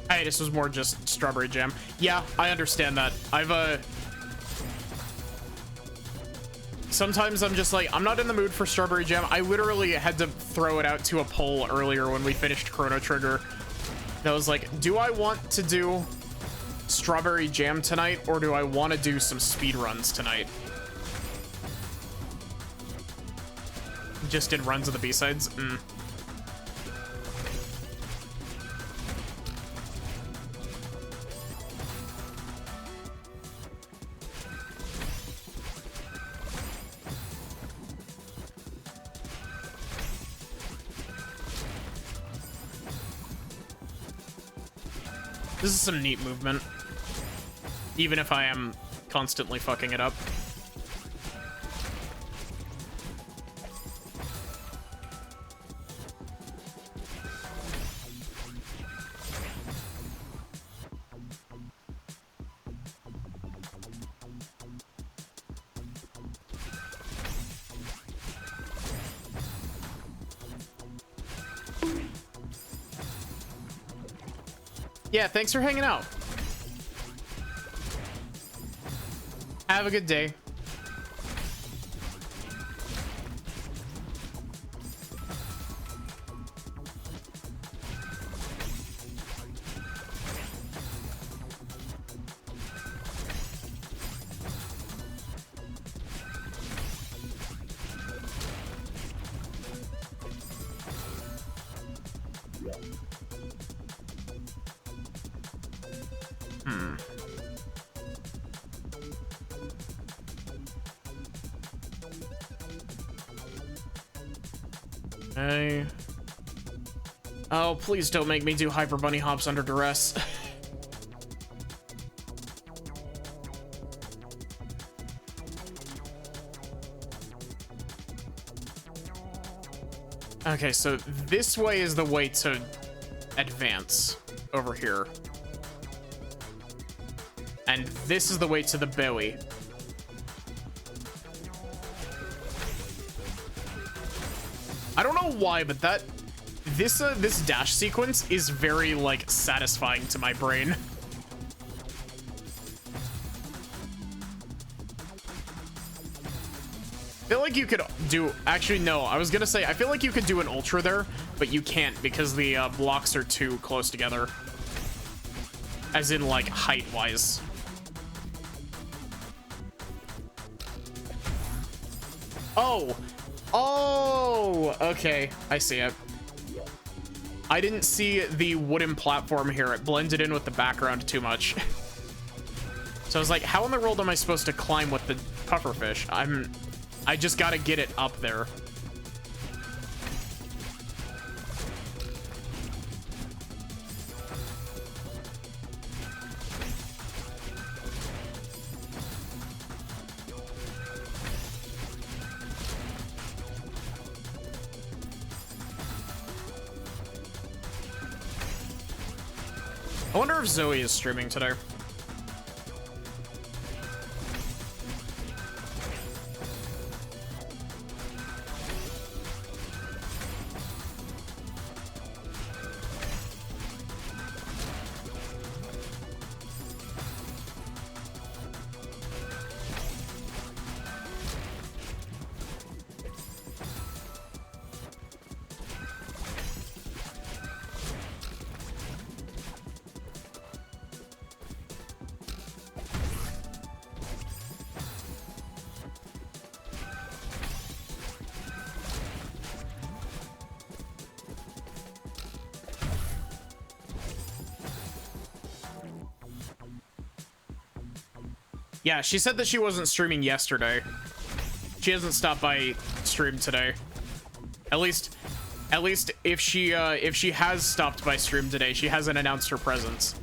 Hey, this was more just Strawberry Jam. Yeah, I understand that. Sometimes I'm just like, I'm not in the mood for Strawberry Jam. I literally had to throw it out to a poll earlier when we finished Chrono Trigger. That was like, do I want to do Strawberry Jam tonight, or do I want to do some speedruns tonight? Just did runs of the B-sides? This is some neat movement, even if I am constantly fucking it up. Yeah, thanks for hanging out. Have a good day. Okay. Oh, please don't make me do hyper bunny hops under duress. Okay, so this way is the way to advance over here. And this is the way to the buoy. I don't know why, but this dash sequence is very, like, satisfying to my brain. I feel like you could do... Actually, no. I was gonna say, I feel like you could do an ultra there, but you can't because the blocks are too close together. As in, like, height-wise. Oh! Oh! Okay, I see it. I didn't see the wooden platform here. It blended in with the background too much. So I was like, how in the world am I supposed to climb with the pufferfish? I just gotta get it up there. I wonder if Zoe is streaming today. Yeah, she said that she wasn't streaming yesterday. She hasn't stopped by stream today. At least if she has stopped by stream today, she hasn't announced her presence.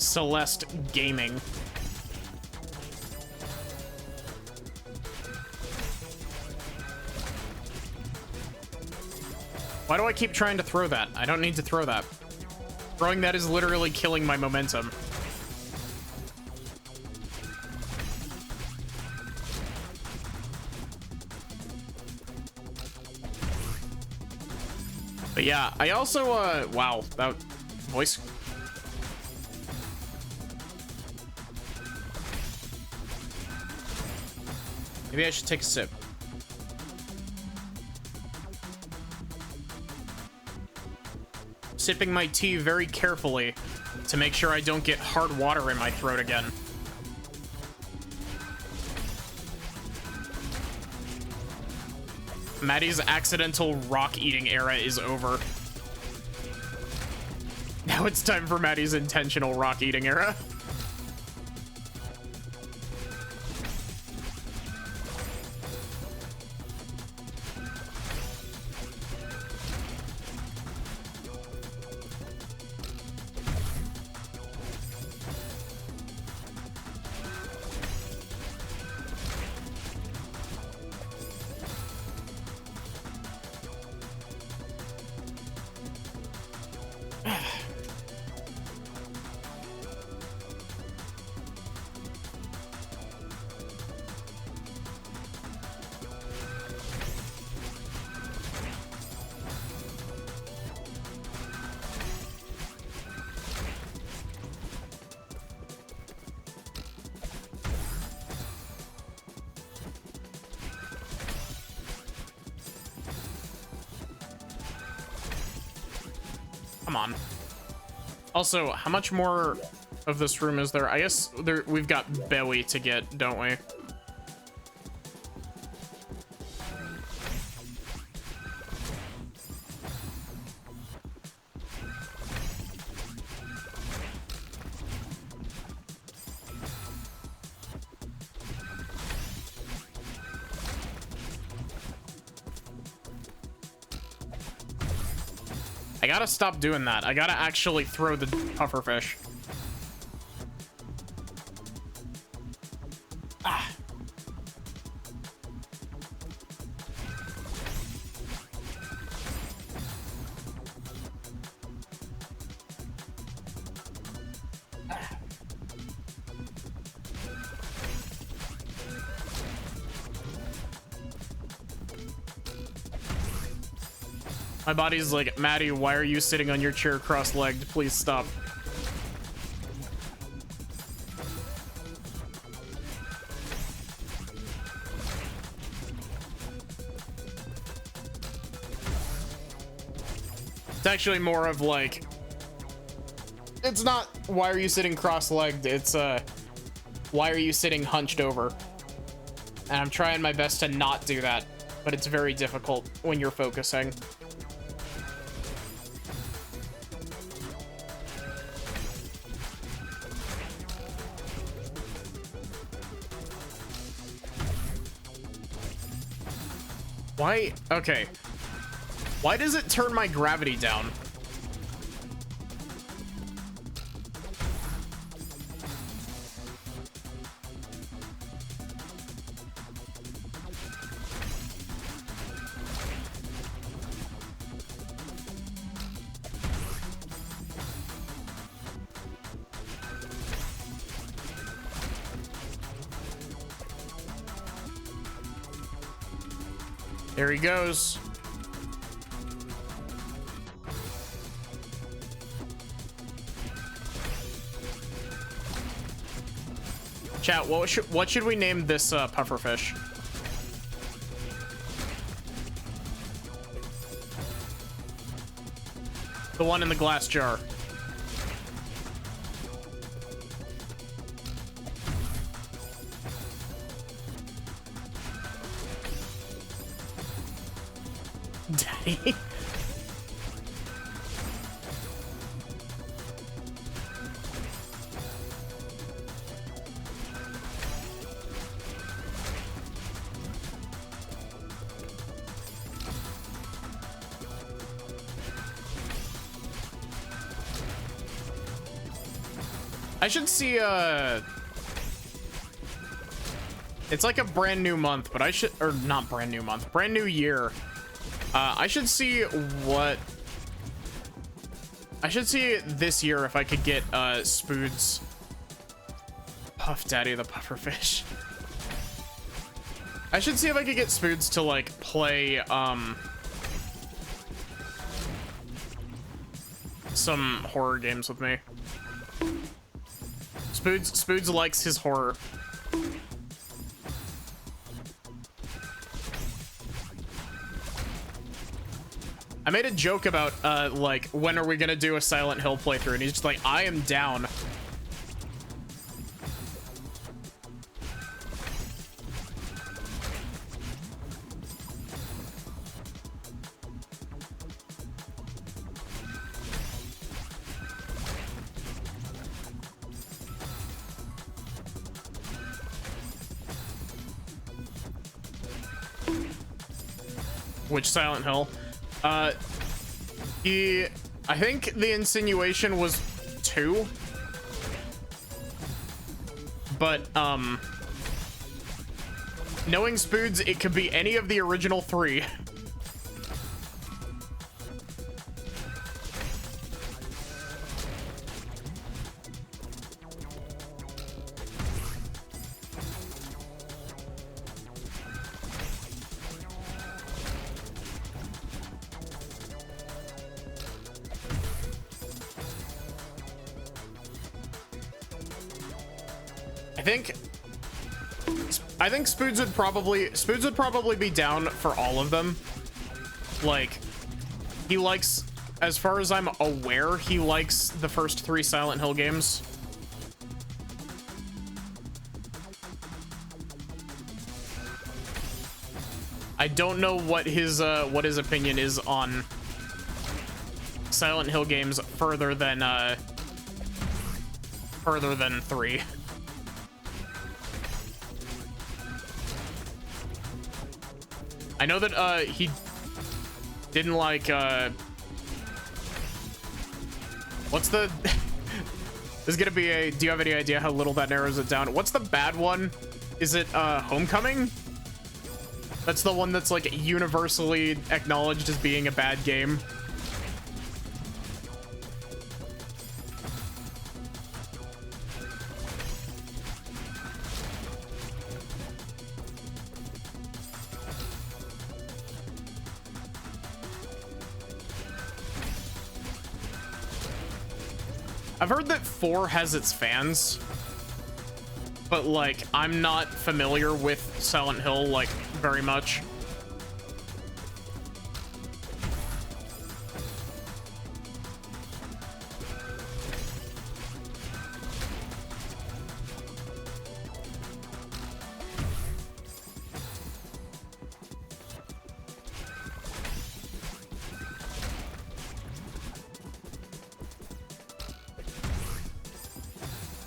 Celeste Gaming. Why do I keep trying to throw that? I don't need to throw that. Throwing that is literally killing my momentum. But yeah, I also, wow, that voice... Maybe I should take a sip. Sipping my tea very carefully to make sure I don't get hard water in my throat again. Maddie's accidental rock eating era is over. Now it's time for Maddie's intentional rock eating era. Come on. Also, how much more of this room is there? I guess we've got Bowie to get, don't we? I gotta stop doing that. I gotta actually throw the pufferfish. Ah. My body's like, Maddie, why are you sitting on your chair cross-legged? Please stop. It's actually more of like, it's not why are you sitting cross-legged, it's why are you sitting hunched over? And I'm trying my best to not do that, but it's very difficult when you're focusing. Why? Okay. Why does it turn my gravity down? There he goes. Chat, what should we name this pufferfish? The one in the glass jar. Daddy. I should see it's like a brand new month, but I should, or not brand new month, brand new year. I should see what I should see this year if I could get Spood's Puff Daddy the Pufferfish. I should see if I could get Spood's to like play some horror games with me. Spood's likes his horror. I made a joke about like, when are we gonna do a Silent Hill playthrough, and he's just like, I am down. Which Silent Hill? I think the insinuation was 2. But, knowing Spoods, it could be any of the original 3. think Spoods would probably be down for all of them. Like, he likes, as far as I'm aware, he likes the first 3 Silent Hill games. I don't know what his opinion is on Silent Hill games further than 3. I know that he didn't like what's the this is gonna be a, do you have any idea how little that narrows it down? What's the bad one? Is it Homecoming? That's the one that's like universally acknowledged as being a bad game. I've heard that 4 has its fans, but like I'm not familiar with Silent Hill like very much.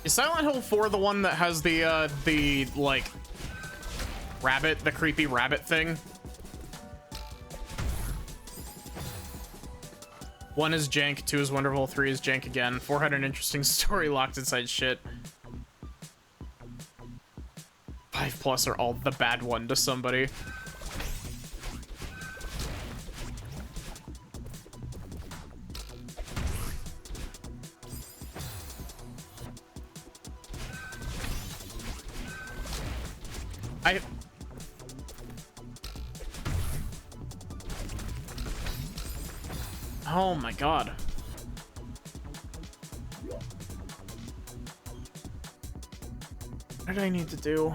Is Silent Hill 4 the one that has the like rabbit, the creepy rabbit thing? 1 is jank, 2 is wonderful, 3 is jank again. 4 had an interesting story locked inside shit. 5+ are all the bad one to somebody. Oh my god. What did I need to do?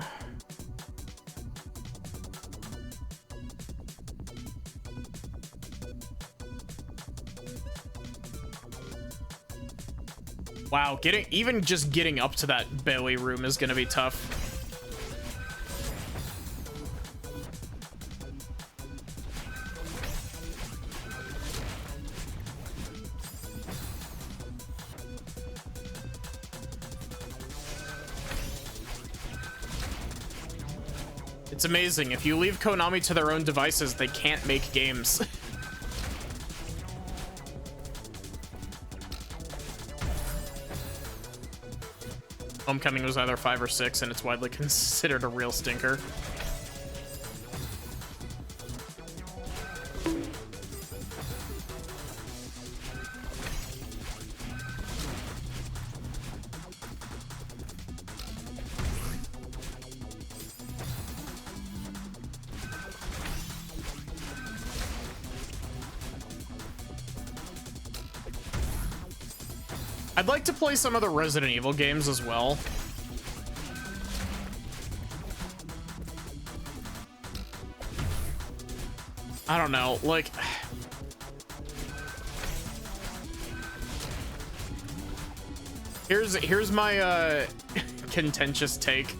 Wow, even just getting up to that belly room is gonna be tough. It's amazing. If you leave Konami to their own devices, they can't make games. Homecoming was either 5 or 6, and it's widely considered a real stinker. I'd like to play some of the Resident Evil games as well. I don't know, like... Here's my, contentious take.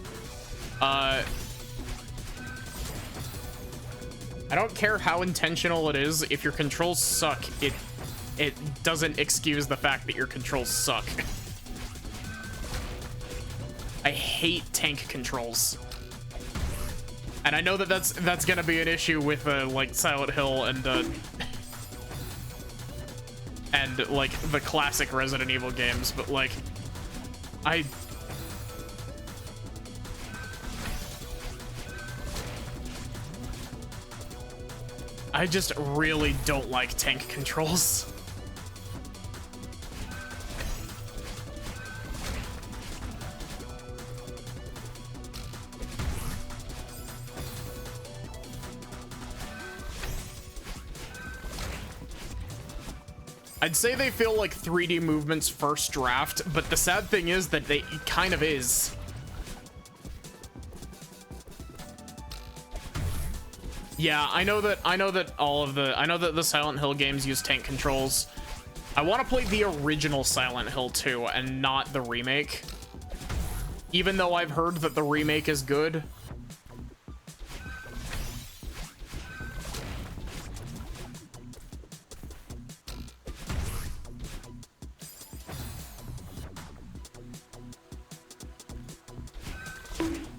I don't care how intentional it is, if your controls suck, it doesn't excuse the fact that your controls suck. I hate tank controls. And I know that that's gonna be an issue with like Silent Hill and like the classic Resident Evil games, but like I just really don't like tank controls. I'd say they feel like 3D movements first draft, but the sad thing is that it kind of is. Yeah, I know that the Silent Hill games use tank controls. I want to play the original Silent Hill 2 and not the remake. Even though I've heard that the remake is good.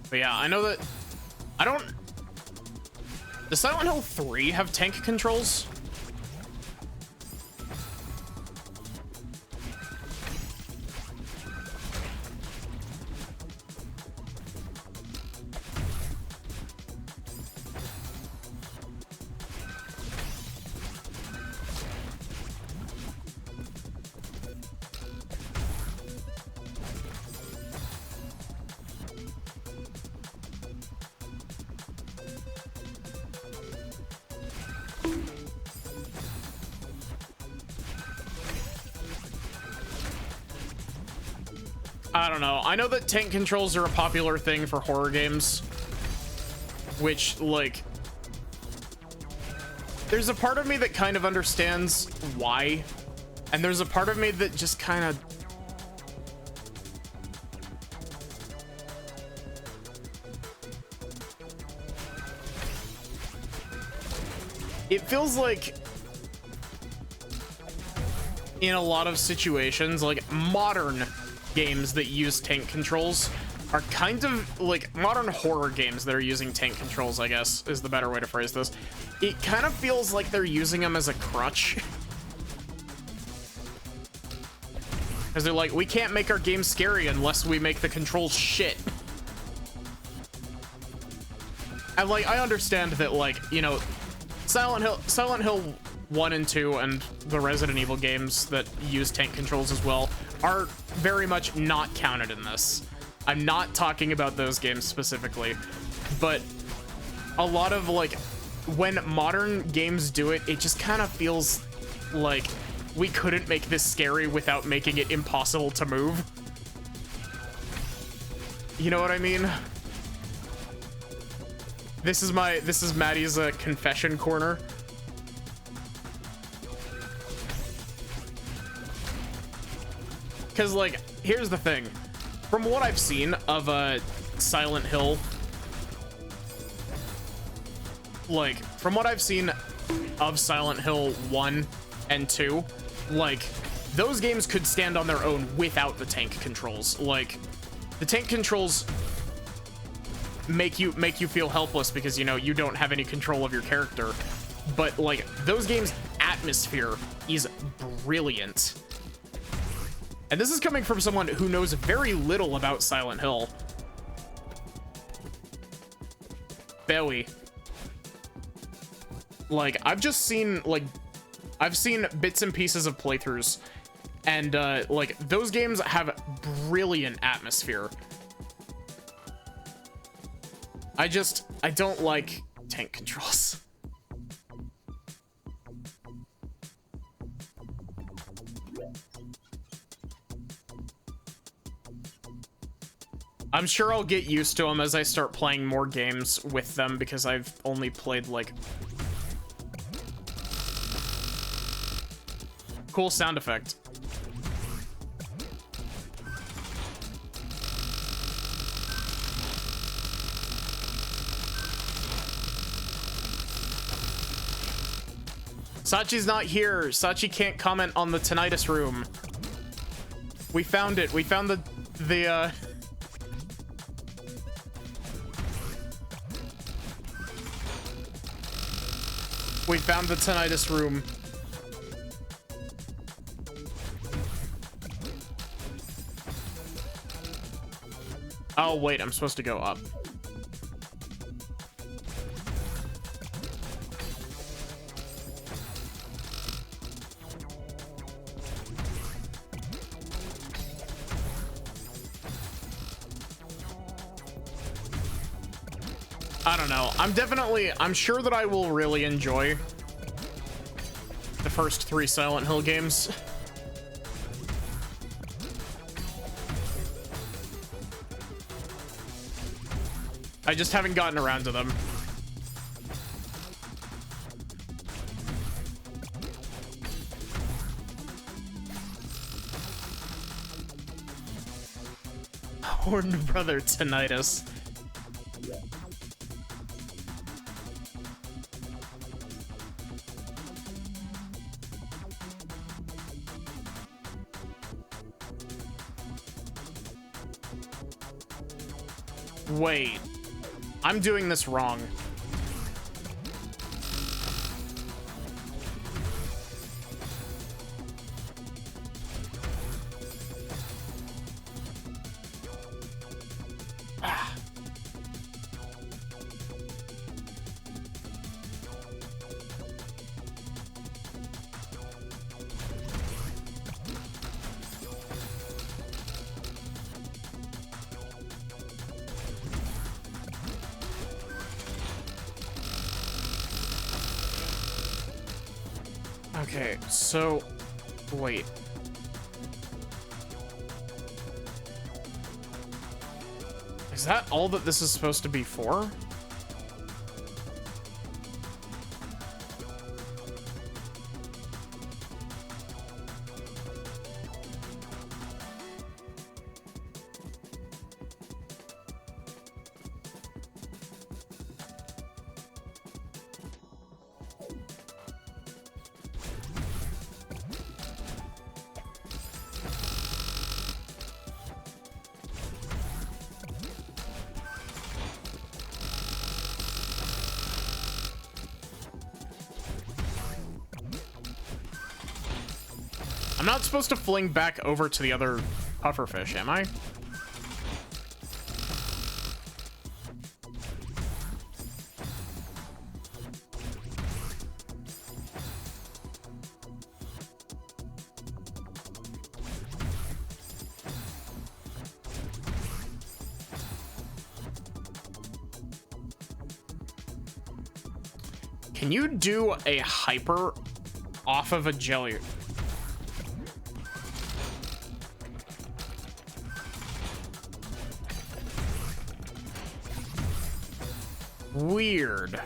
But yeah, I know that does Silent Hill 3 have tank controls? I don't know. I know that tank controls are a popular thing for horror games, which, like, there's a part of me that kind of understands why, and there's a part of me that just kind of it feels like in a lot of situations, like modern games that use tank controls are kind of like modern horror games that are using tank controls, I guess is the better way to phrase this. It kind of feels like they're using them as a crutch. Because they're like, we can't make our game scary unless we make the controls shit. And like, I understand that, like, you know, Silent Hill 1 and 2 and the Resident Evil games that use tank controls as well are very much not counted in this. I'm not talking about those games specifically, but a lot of, like, when modern games do it, it just kind of feels like we couldn't make this scary without making it impossible to move. You know what I mean? This is Maddie's confession corner. Because, like, here's the thing. From what I've seen of Silent Hill, like, from what I've seen of Silent Hill 1 and 2, like, those games could stand on their own without the tank controls. Like, the tank controls make you feel helpless because, you know, you don't have any control of your character. But, like, those games' atmosphere is brilliant. And this is coming from someone who knows very little about Silent Hill. Bowie. Like, I've just seen, like, I've seen bits and pieces of playthroughs, and, like, those games have brilliant atmosphere. I don't like tank controls. I'm sure I'll get used to them as I start playing more games with them, because I've only played, like... Cool sound effect. Sachi's not here. Sachi can't comment on the tinnitus room. We found it. We found the we found the tinnitus room. Oh, wait, I'm supposed to go up. I don't know. I'm sure that I will really enjoy the first 3 Silent Hill games. I just haven't gotten around to them. Horned brother tinnitus. Wait, I'm doing this wrong. Okay, so wait. Is that all that this is supposed to be for? I'm not supposed to fling back over to the other pufferfish, am I? Can you do a hyper off of a jelly? Weird.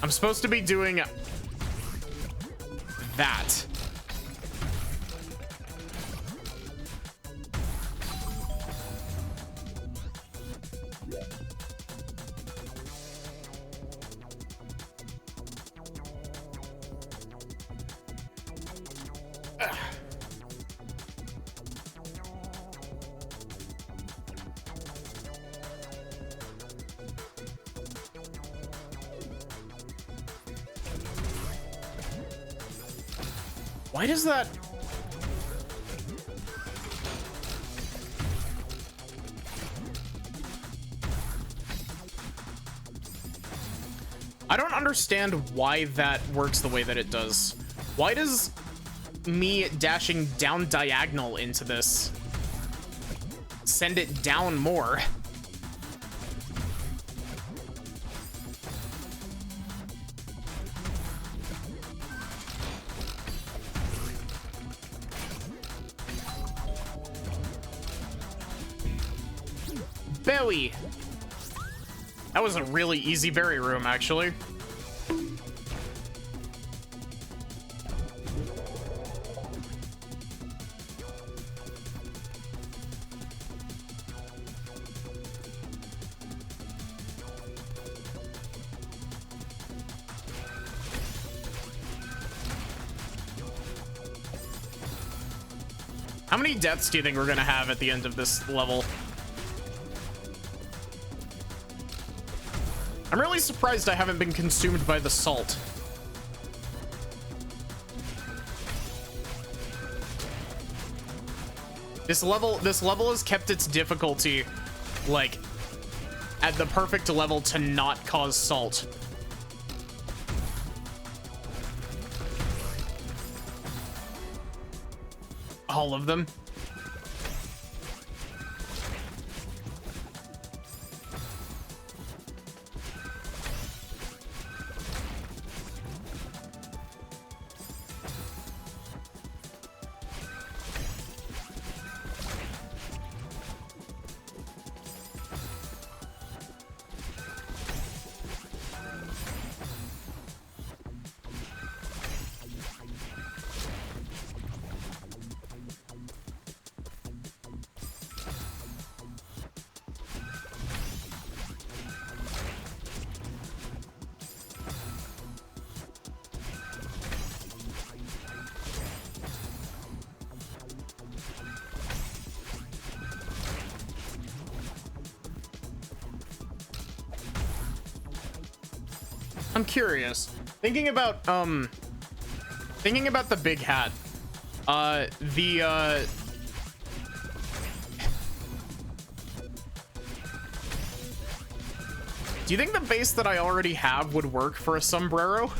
I'm supposed to be doing that. Why does that... I don't understand why that works the way that it does. Why does me dashing down diagonal into this send it down more? Bowie. That was a really easy berry room, actually. How many deaths do you think we're gonna have at the end of this level? I'm really surprised I haven't been consumed by the salt. This level has kept its difficulty, like, at the perfect level to not cause salt. All of them. I'm curious. Thinking about the big hat. Do you think the base that I already have would work for a sombrero?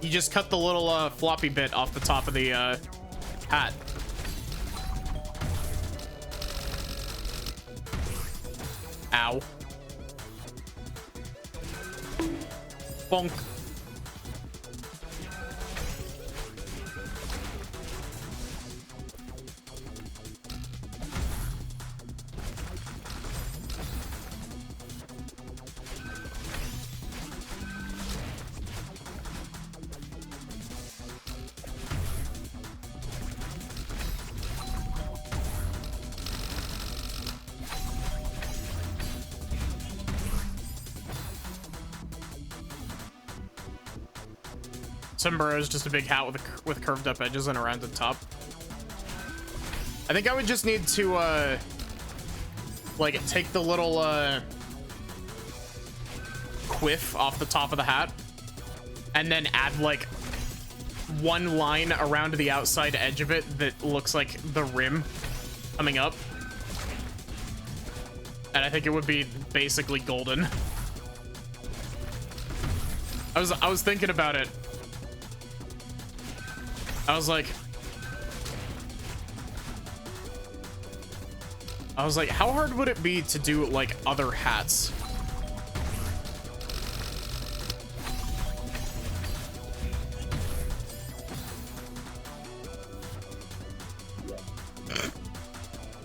You just cut the little floppy bit off the top of the hat. Ow. Bonk. Sombrero is just a big hat with curved up edges and a rounded top. I think I would just need to like take the little quiff off the top of the hat and then add like one line around the outside edge of it that looks like the rim coming up. And I think it would be basically golden. I was thinking about it. I was like, how hard would it be to do like other hats?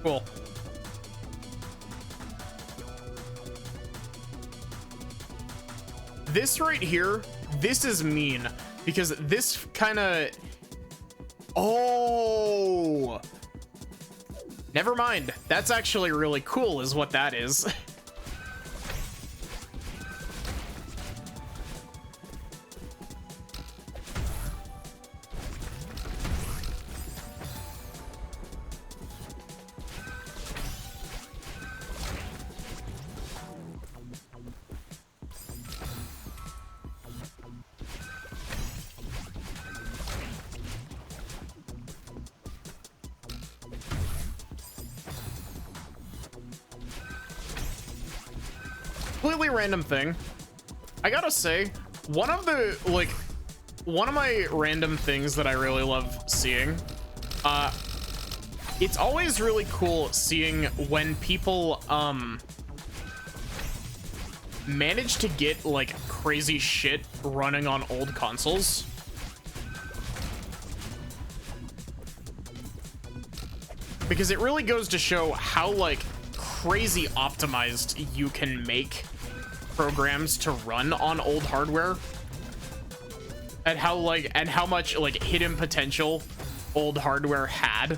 Cool. This right here, this is mean because this kind of... Oh, never mind. That's actually really cool is what that is. Completely random thing. I gotta say, one of my random things that I really love seeing, it's always really cool seeing when people manage to get like crazy shit running on old consoles. Because it really goes to show how like crazy optimized you can make programs to run on old hardware, and how much like hidden potential old hardware had.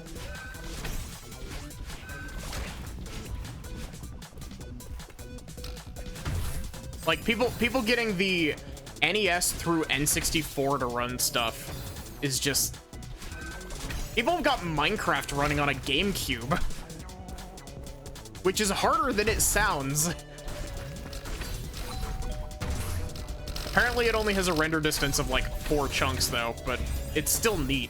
Like people getting the NES through N64 to run stuff is just... People have got Minecraft running on a GameCube, which is harder than it sounds. Apparently it only has a render distance of like 4 chunks though, but it's still neat.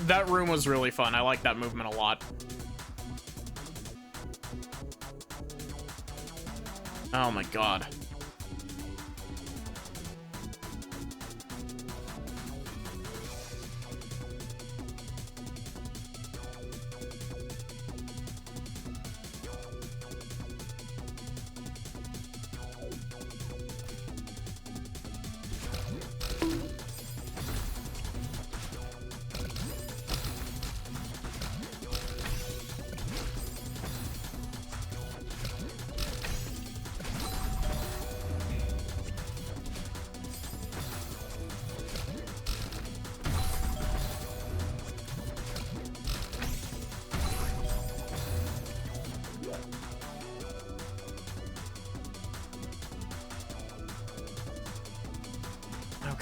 That room was really fun. I like that movement a lot. Oh my god.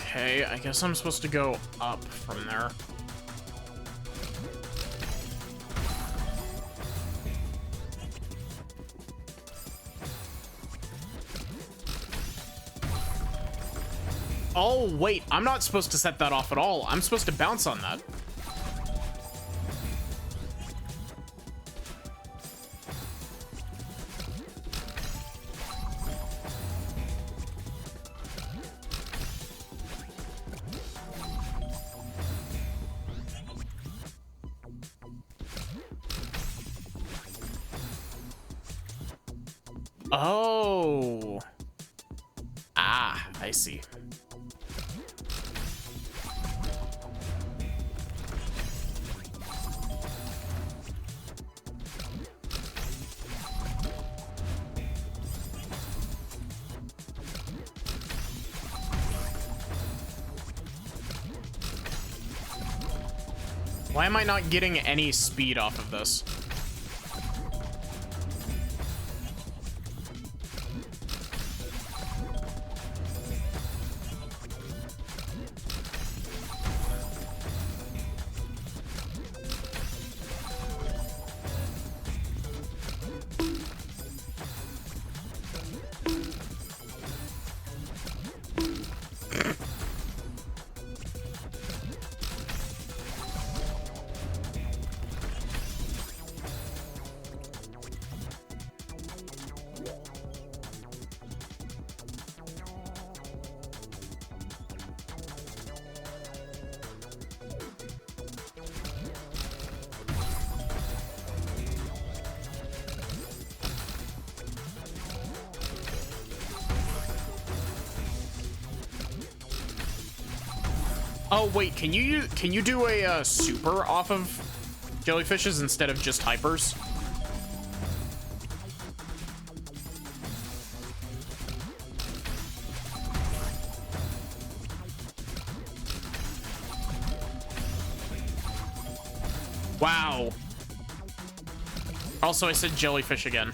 Okay, I guess I'm supposed to go up from there. Oh, wait, I'm not supposed to set that off at all. I'm supposed to bounce on that. Oh. Ah, I see. Why am I not getting any speed off of this? Oh wait, can you do a super off of jellyfishes instead of just hypers? Wow. Also, I said jellyfish again.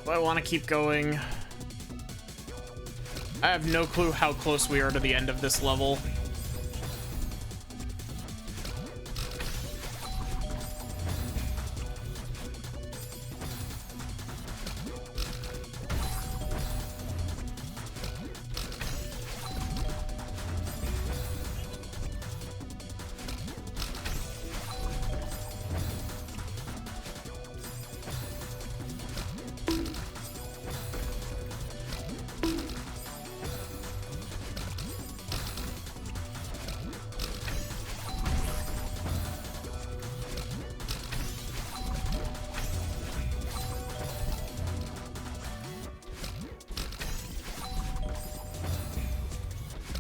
Do I want to keep going? I have no clue how close we are to the end of this level.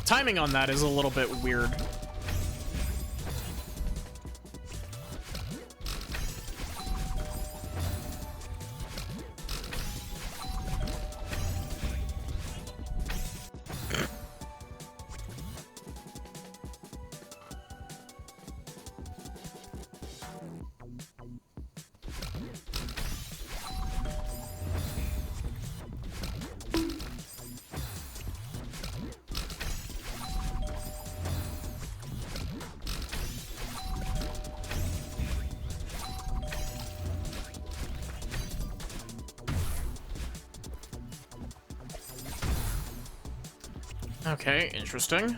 Timing on that is a little bit weird. Okay, interesting.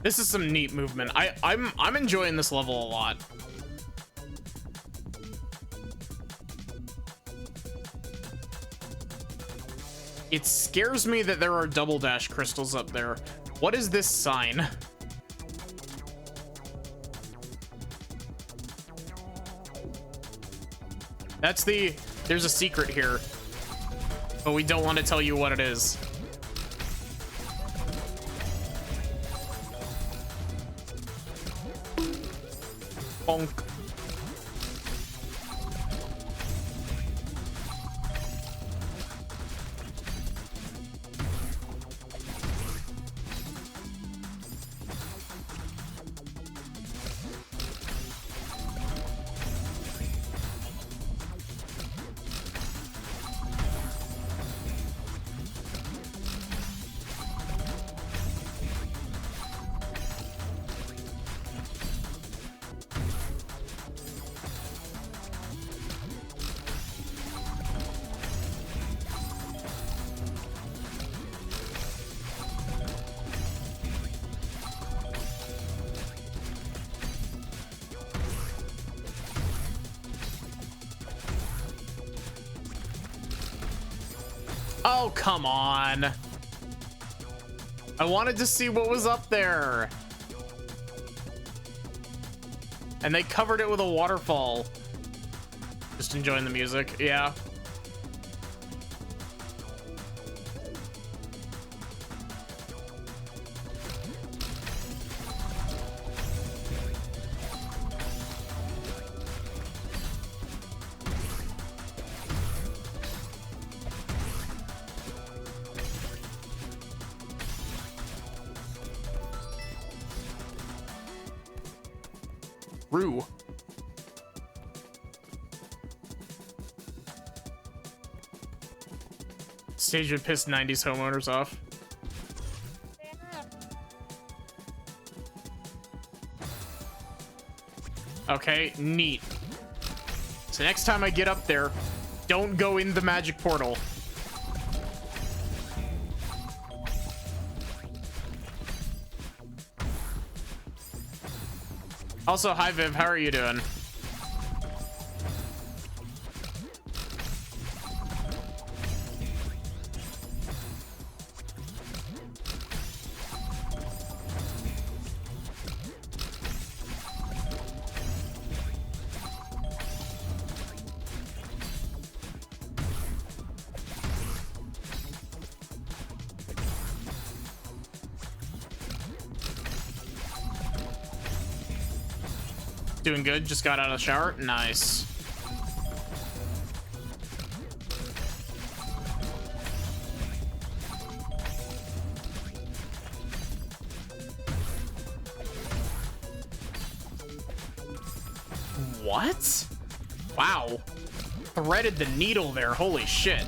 This is some neat movement. I'm enjoying this level a lot. It scares me that there are double dash crystals up there. What is this sign? That's the... There's a secret here. But we don't want to tell you what it is. Bonk. Oh, come on. I wanted to see what was up there. And they covered it with a waterfall. Just enjoying the music. Yeah. Rue. Stage would piss 90s homeowners off. Okay, neat. So next time I get up there, don't go in the magic portal. Also, hi Viv, how are you doing? Doing good, just got out of the shower. Nice. What? Wow. Threaded the needle there, holy shit.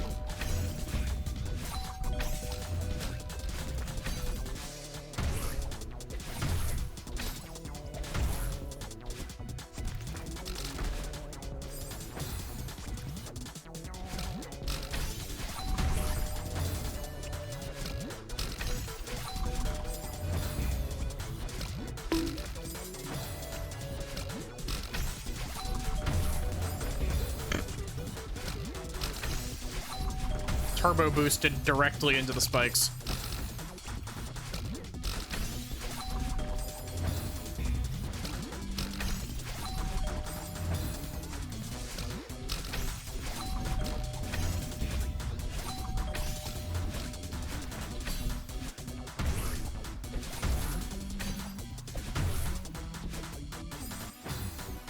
Turbo boosted directly into the spikes.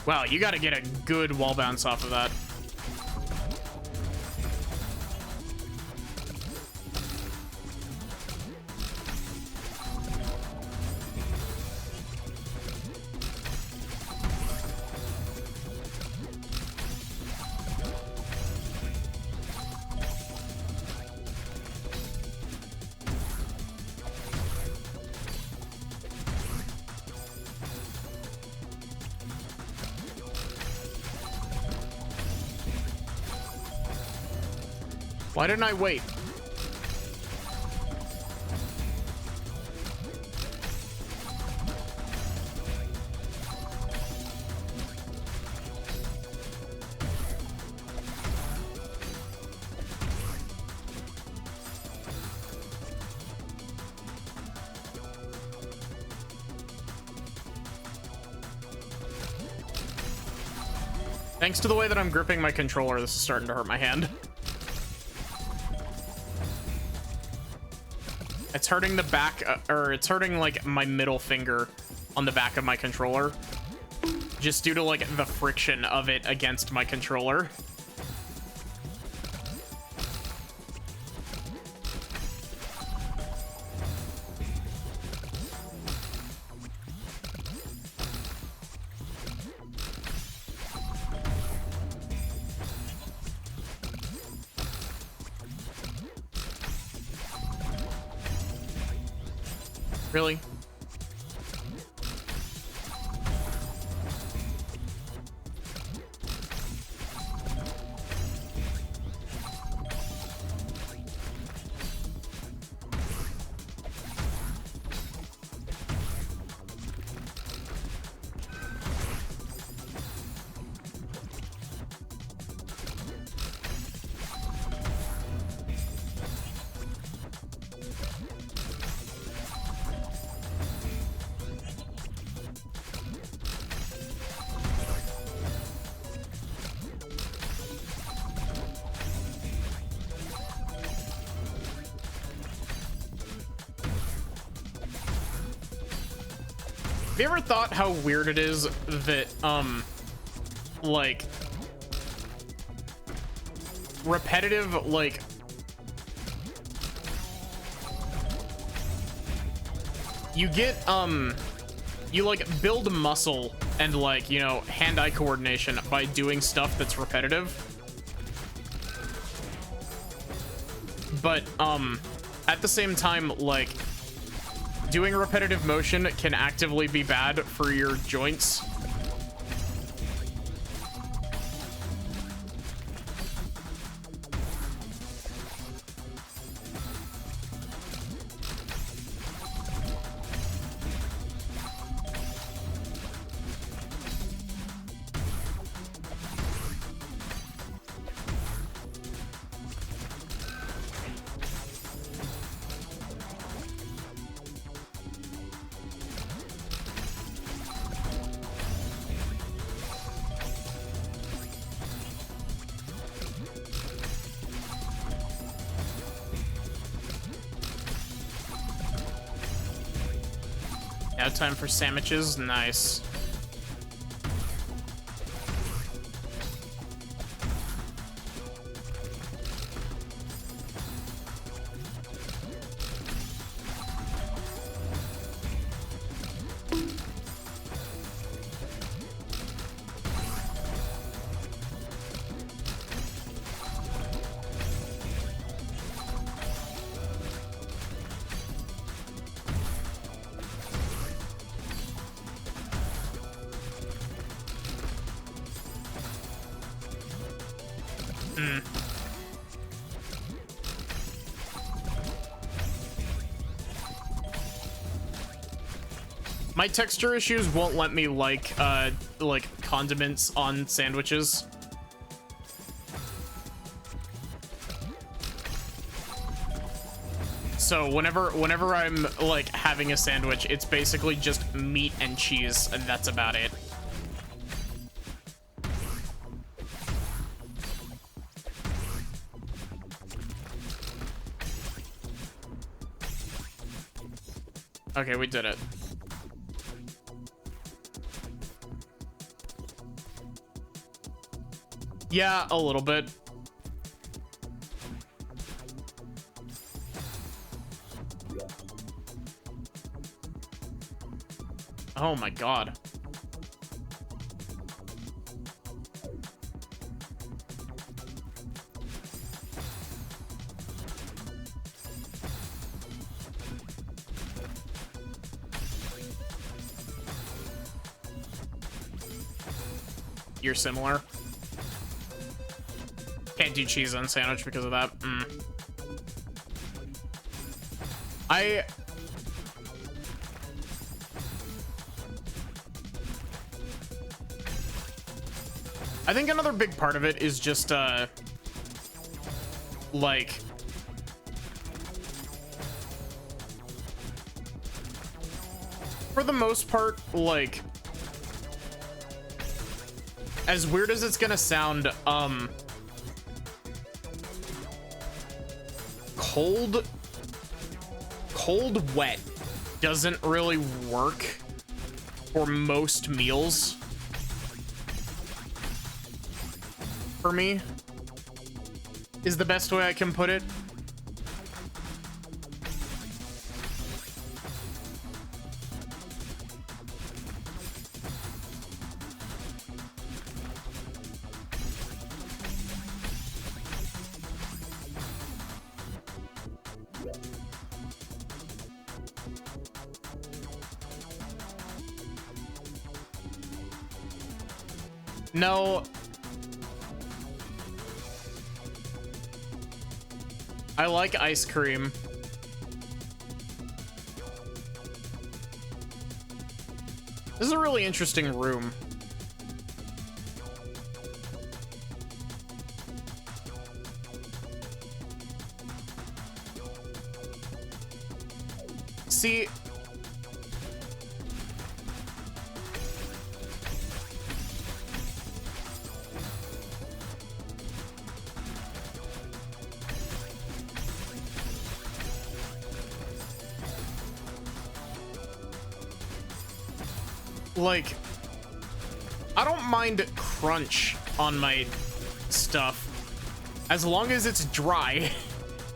Wow, you gotta get a good wall bounce off of that. Why didn't I wait? Thanks to the way that I'm gripping my controller, this is starting to hurt my hand. It's hurting the back, or it's hurting like my middle finger on the back of my controller, just due to like the friction of it against my controller. Really? Have you ever thought how weird it is that, like, repetitive, like, you get, you, like, build muscle and, like, you know, hand-eye coordination by doing stuff that's repetitive. But, at the same time, like, doing repetitive motion can actively be bad for your joints. Now time for sandwiches. Nice. My texture issues won't let me like condiments on sandwiches. So whenever I'm like having a sandwich, it's basically just meat and cheese, and that's about it. Okay, we did it. Yeah, a little bit. Oh my god. You're similar. Can't do cheese on sandwich because of that. I think another big part of it is just like for the most part, like as weird as it's gonna sound, cold wet doesn't really work for most meals for me, is the best way I can put it. No. I like ice cream. This is a really interesting room. See, like, I don't mind crunch on my stuff as long as it's dry.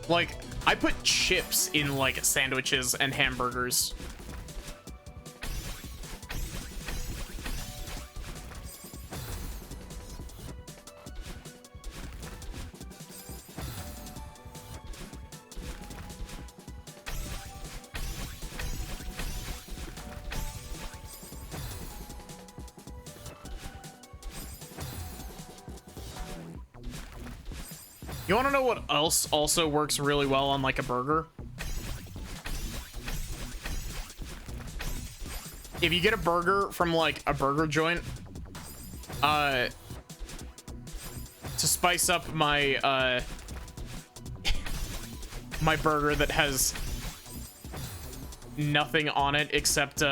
Like, I put chips in like sandwiches and hamburgers. You want to know what else also works really well on like a burger? If you get a burger from like a burger joint, to spice up my my burger that has nothing on it except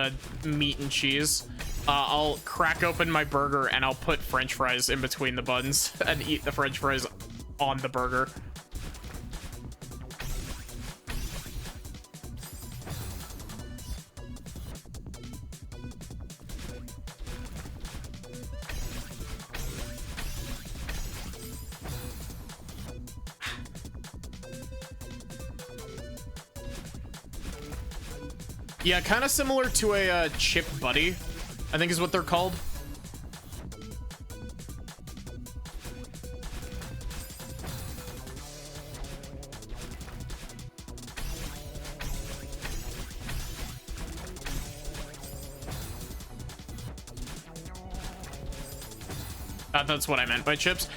meat and cheese, I'll crack open my burger and I'll put French fries in between the buns and eat the French fries on the burger. Yeah, kind of similar to a chip buddy, I think is what they're called. That's what I meant by chips.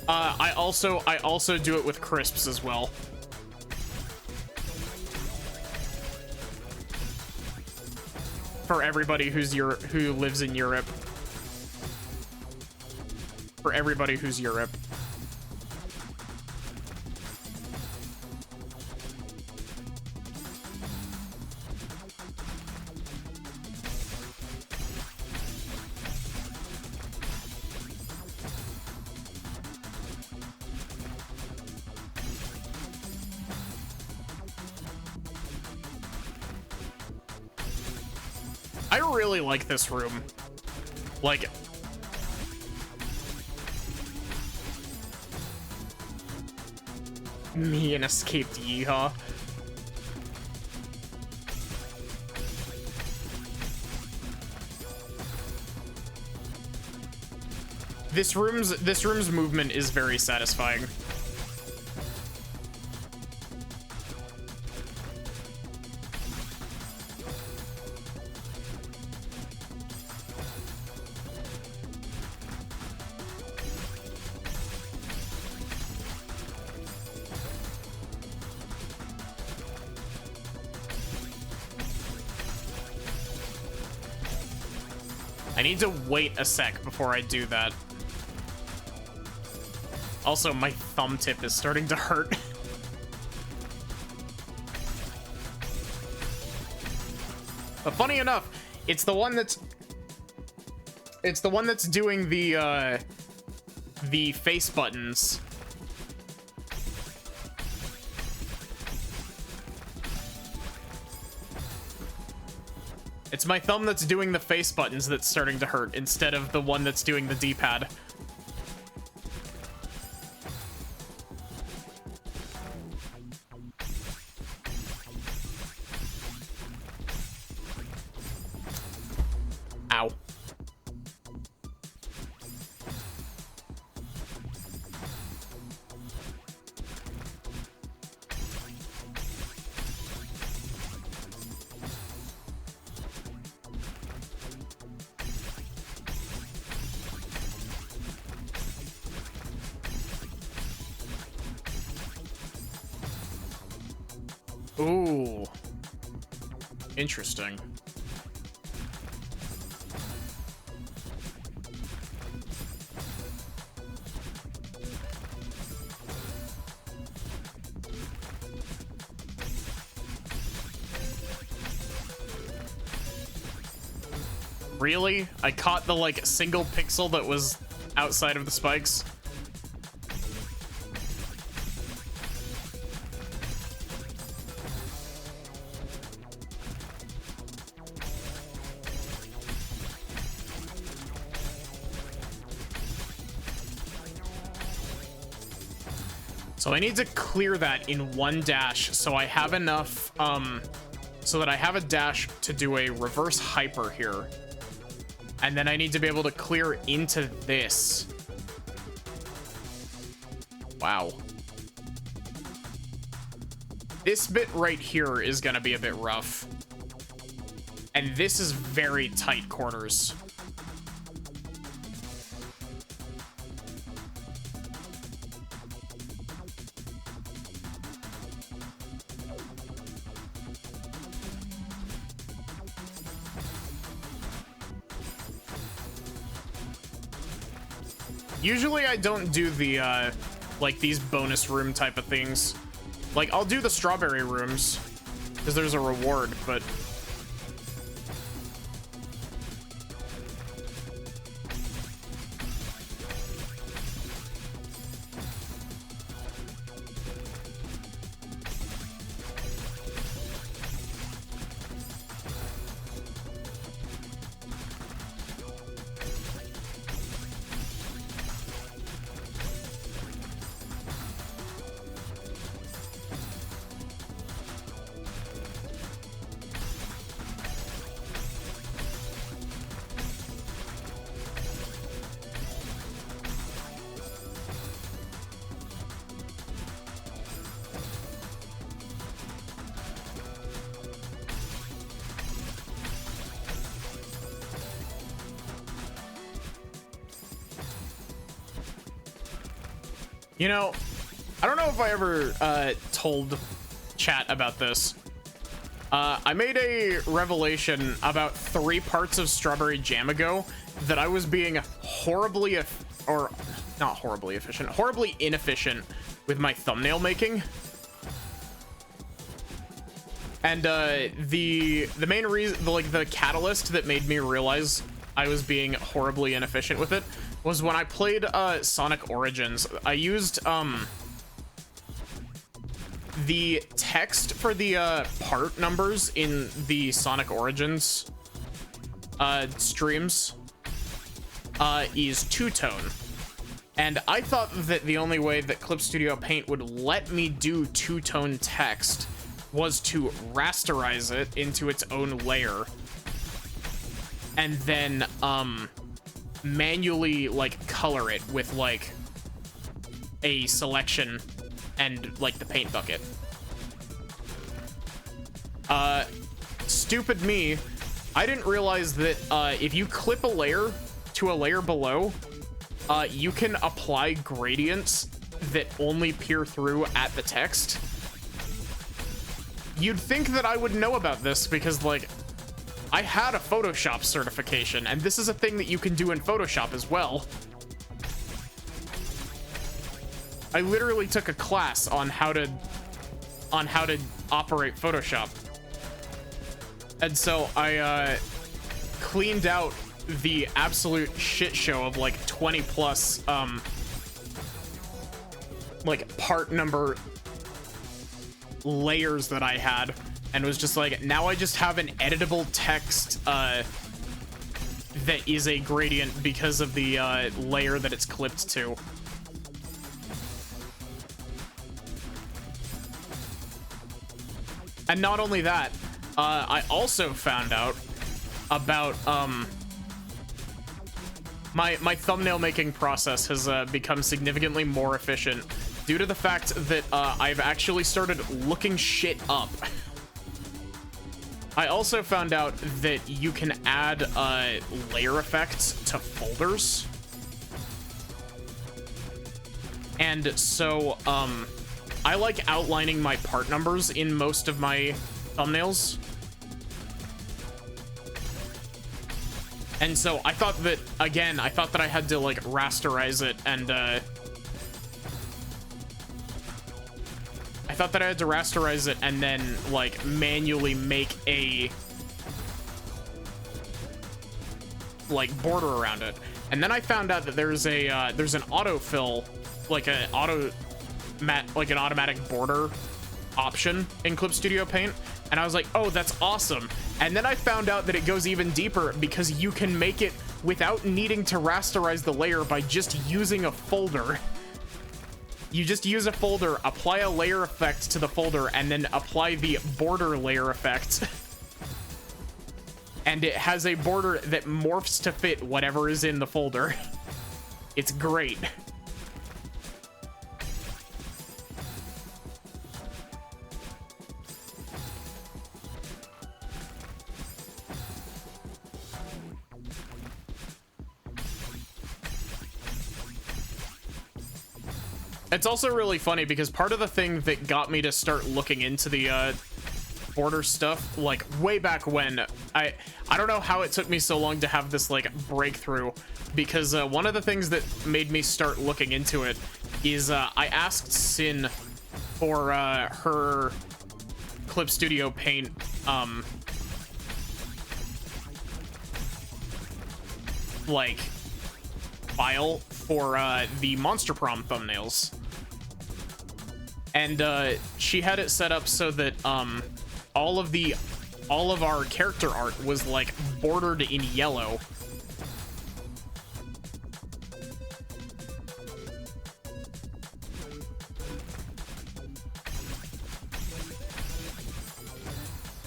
I also do it with crisps as well. For everybody who lives in Europe. For everybody who's Europe. I really like this room. Like, me and escaped yeehaw. This room's movement is very satisfying. I need to wait a sec before I do that. Also, my thumb tip is starting to hurt. But funny enough, it's the one It's the one that's doing the face buttons. It's my thumb that's doing the face buttons that's starting to hurt instead of the one that's doing the D-pad. Ow. Ooh. Interesting. Really? I caught the, like, single pixel that was outside of the spikes. So I need to clear that in one dash so I have enough, so that I have a dash to do a reverse hyper here. And then I need to be able to clear into this. Wow. This bit right here is gonna be a bit rough. And this is very tight quarters. Usually I don't do the, like, these bonus room type of things. Like, I'll do the strawberry rooms, because there's a reward, but... You know, I don't know if I ever told chat about this. I made a revelation about 3 parts of Strawberry Jam ago that I was being horribly, or not horribly efficient, horribly inefficient with my thumbnail making. And the main reason, like the catalyst that made me realize I was being horribly inefficient with it was when I played Sonic Origins. I used the text for the part numbers in the Sonic Origins streams is two-tone. And I thought that the only way that Clip Studio Paint would let me do two-tone text was to rasterize it into its own layer and then manually like color it with like a selection and like the paint bucket. Stupid me, I didn't realize that if you clip a layer to a layer below, you can apply gradients that only peer through at the text. You'd think that I would know about this because, like, I had a Photoshop certification, and this is a thing that you can do in Photoshop as well. I literally took a class on how to operate Photoshop. And so I cleaned out the absolute shit show of like 20 plus like part number layers that I had, and was just like, now I just have an editable text that is a gradient because of the layer that it's clipped to. And not only that, I also found out about my thumbnail making process has become significantly more efficient due to the fact that I've actually started looking shit up. I also found out that you can add layer effects to folders. And so I like outlining my part numbers in most of my thumbnails. And so I thought that, again, I thought that I had to like rasterize it, and I thought that I had to rasterize it and then like manually make a like border around it. And then I found out that there's a there's an autofill, like an automatic border option in Clip Studio Paint, and I was like, oh, that's awesome. And then I found out that it goes even deeper because you can make it without needing to rasterize the layer by just using a folder. You just use a folder, apply a layer effect to the folder, and then apply the border layer effect. And it has a border that morphs to fit whatever is in the folder. It's great. It's also really funny because part of the thing that got me to start looking into the border stuff, like way back when, I don't know how it took me so long to have this like breakthrough, because one of the things that made me start looking into it is I asked Sin for her Clip Studio Paint like file for the Monster Prom thumbnails, and she had it set up so that all of our character art was like bordered in yellow.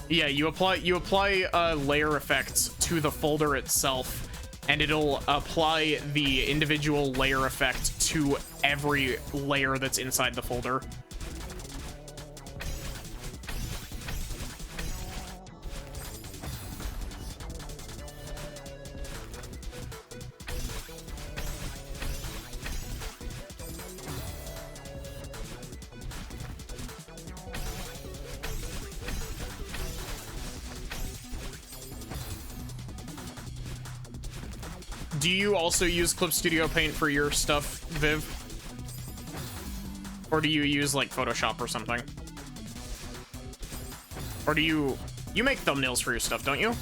Yeah, you apply layer effects to the folder itself, and it'll apply the individual layer effect to every layer that's inside the folder. Do you also use Clip Studio Paint for your stuff, Viv? Or do you use like Photoshop or something? Or do you make thumbnails for your stuff, don't you?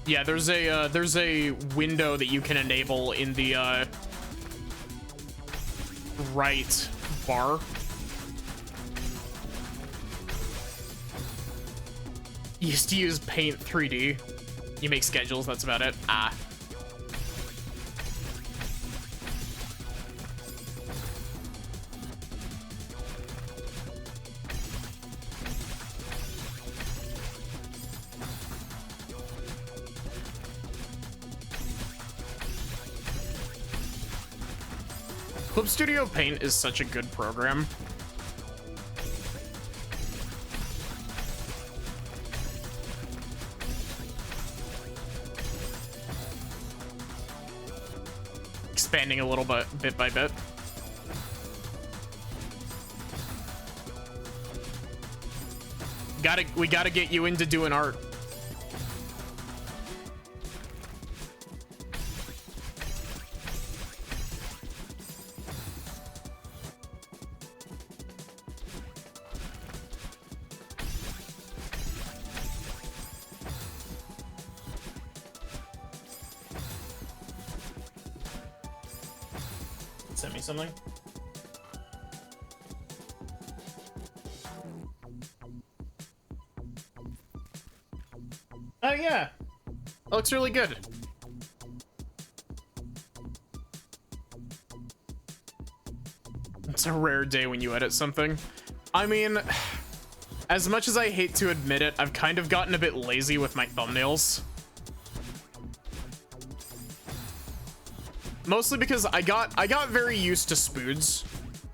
Yeah, there's a window that you can enable in the right bar. Used to use Paint 3D. You make schedules, that's about it. Ah. Clip Studio Paint is such a good program. Expanding a little bit by bit. We gotta get you into doing art. sent me something. Oh yeah, that looks really good. It's a rare day when you edit something. I mean, as much as I hate to admit it, I've kind of gotten a bit lazy with my thumbnails. Mostly because I got very used to Spoods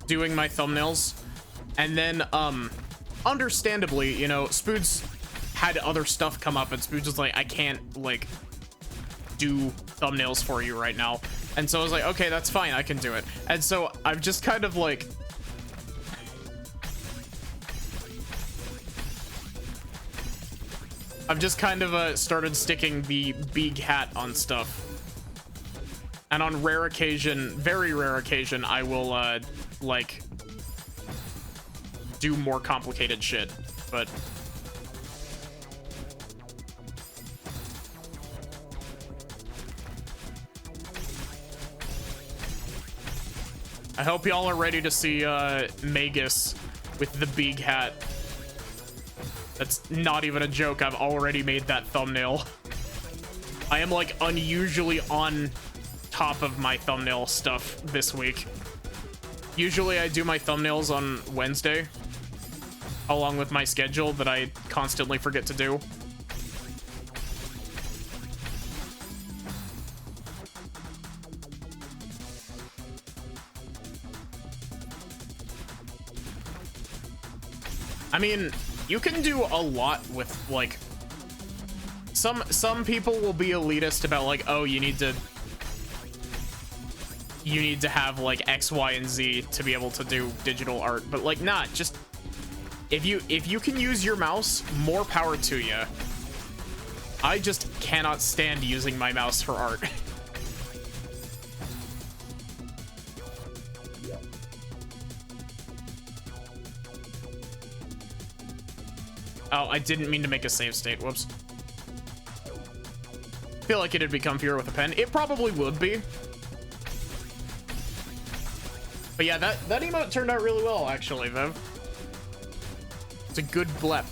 doing my thumbnails, and then understandably, you know, Spoods had other stuff come up, and Spoods was like, I can't like do thumbnails for you right now. And so I was like, okay, that's fine, I can do it. And so I've just kind of like started sticking the big hat on stuff. And on rare occasion, very rare occasion, I will like do more complicated shit. But I hope y'all are ready to see Magus with the big hat. That's not even a joke. I've already made that thumbnail. I am like unusually on top of my thumbnail stuff this week. Usually I do my thumbnails on Wednesday, along with my schedule that I constantly forget to do. I mean, you can do a lot with like some people will be elitist about like, oh, you need to have like X, Y, and Z to be able to do digital art, but like, nah, just if you can use your mouse, more power to you. I just cannot stand using my mouse for art. Oh, I didn't mean to make a save state. Whoops. Feel like it'd be comfier with a pen. It probably would be. But yeah, that emote turned out really well, actually, Viv. It's a good blep.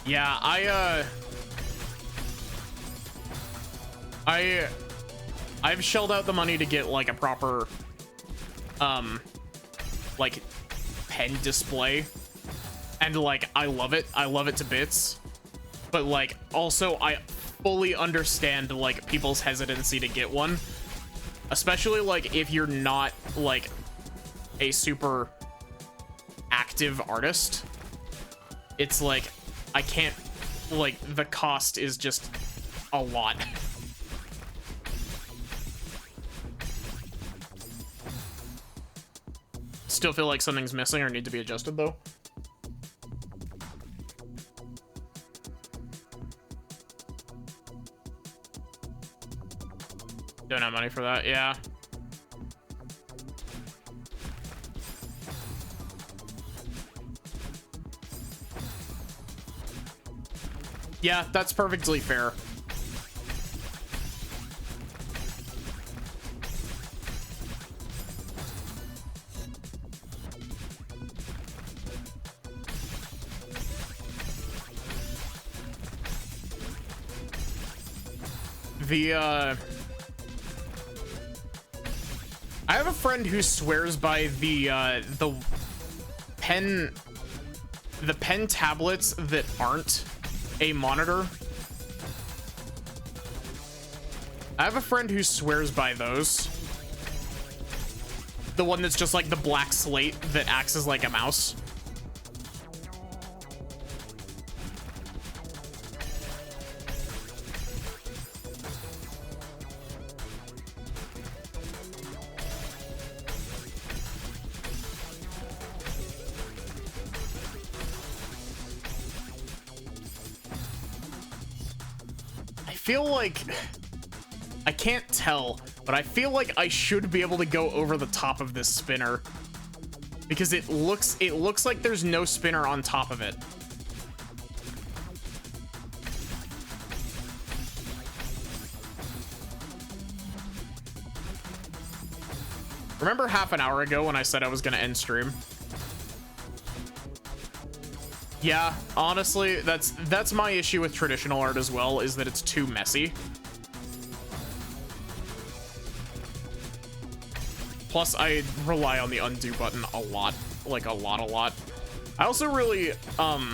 Yeah, I've shelled out the money to get like a proper like pen display, and like I love it to bits, but like also I fully understand like people's hesitancy to get one, especially like if you're not like a super active artist. It's like I can't, like, the cost is just a lot. Still feel like something's missing or need to be adjusted, though. Don't have money for that, yeah. Yeah, that's perfectly fair. I have a friend who swears by the pen tablets that aren't a monitor. I have a friend who swears by those. The one that's just like the black slate that acts as like a mouse. I can't tell, but I feel like I should be able to go over the top of this spinner because it looks like there's no spinner on top of it. Remember half an hour ago when I said I was gonna end stream? Yeah, honestly, that's my issue with traditional art as well, is that it's too messy. Plus, I rely on the undo button a lot, like a lot. I also really, I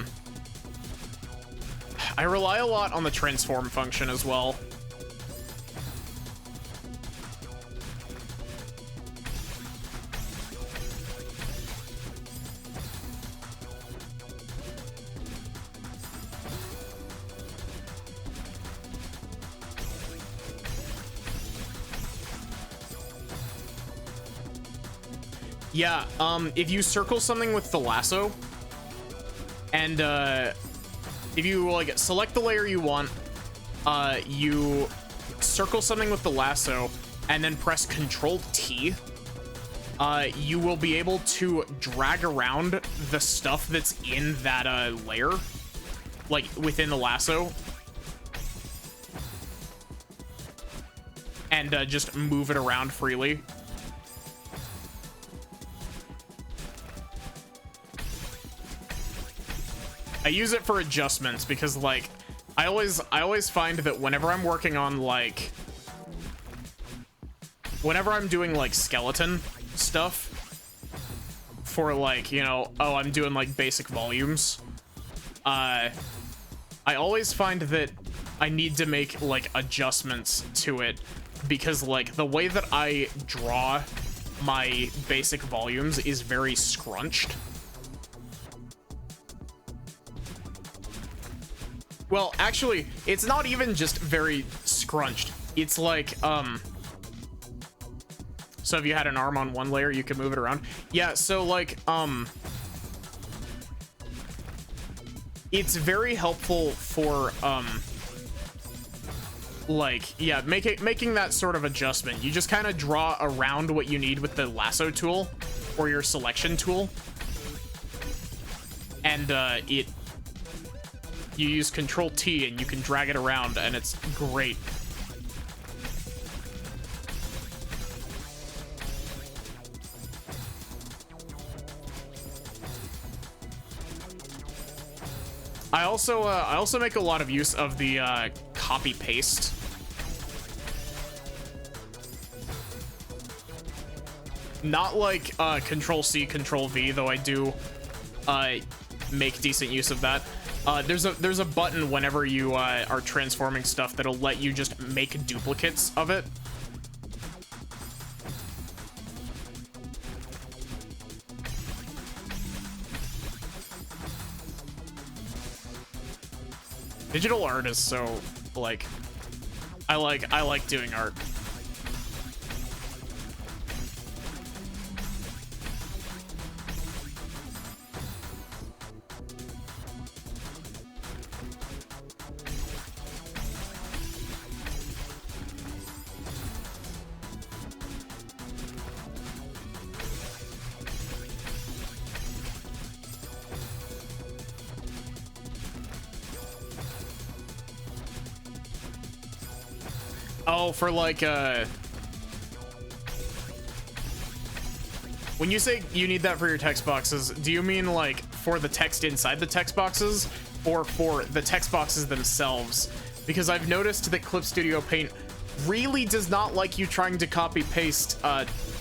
rely a lot on the transform function as well. Yeah, if you circle something with the lasso, and if you like select the layer you want, you circle something with the lasso, and then press Control T, you will be able to drag around the stuff that's in that layer, like within the lasso, and just move it around freely. I use it for adjustments because, like, I always find that whenever I'm working on, like, whenever I'm doing, like, skeleton stuff for, like, you know, oh, I'm doing, like, basic volumes, I always find that I need to make, like, adjustments to it because, like, the way that I draw my basic volumes is very scrunched. Well, actually, it's not even just very scrunched. It's like, so if you had an arm on one layer, you could move it around. Yeah, so like, it's very helpful for, like, yeah, making that sort of adjustment. You just kind of draw around what you need with the lasso tool or your selection tool. And, you use Control T and you can drag it around, and it's great. I also make a lot of use of the copy paste. Not like Control C, Control V, though I do make decent use of that. There's a button whenever you are transforming stuff that'll let you just make duplicates of it. Digital art is so, like, I like doing art. Oh, for like, when you say you need that for your text boxes, do you mean like for the text inside the text boxes or for the text boxes themselves? Because I've noticed that Clip Studio Paint really does not like you trying to copy paste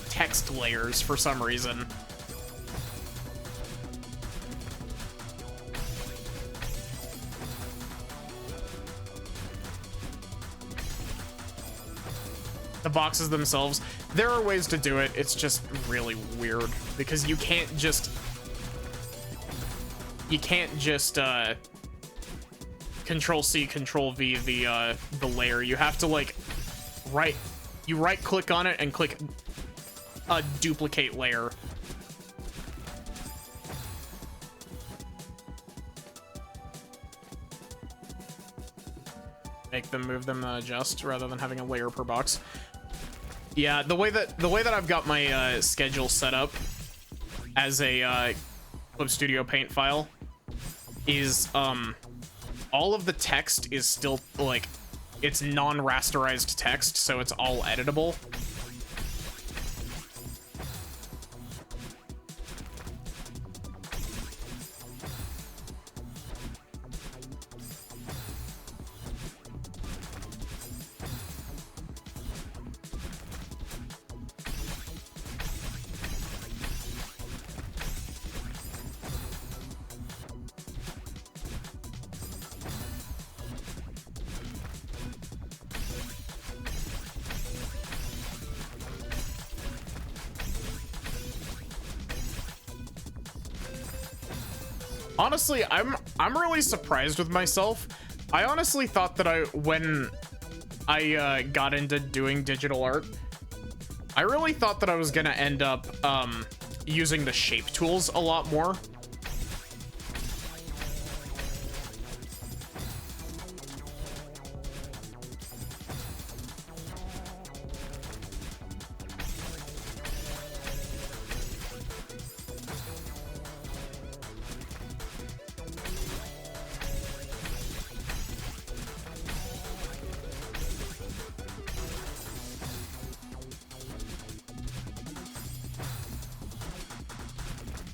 text layers for some reason. The boxes themselves, there are ways to do it. It's just really weird because you can't just Control C, Control V the layer. You have to like right click on it and click a duplicate layer. make them, move them, adjust, rather than having a layer per box. Yeah, the way that I've got my schedule set up as a Clip Studio Paint file is all of the text is still like, it's non-rasterized text, so it's all editable. Honestly, I'm really surprised with myself. I honestly thought that when I got into doing digital art, I really thought that I was gonna end up using the shape tools a lot more.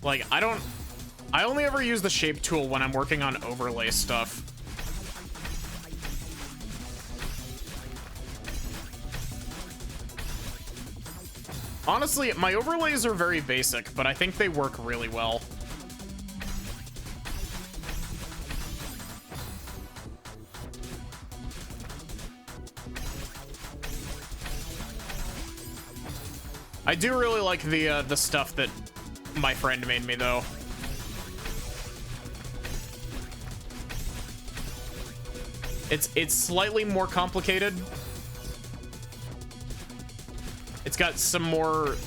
Like, I only ever use the shape tool when I'm working on overlay stuff. Honestly, my overlays are very basic, but I think they work really well. I do really like the stuff that my friend made me, though. It's slightly more complicated. It's got some more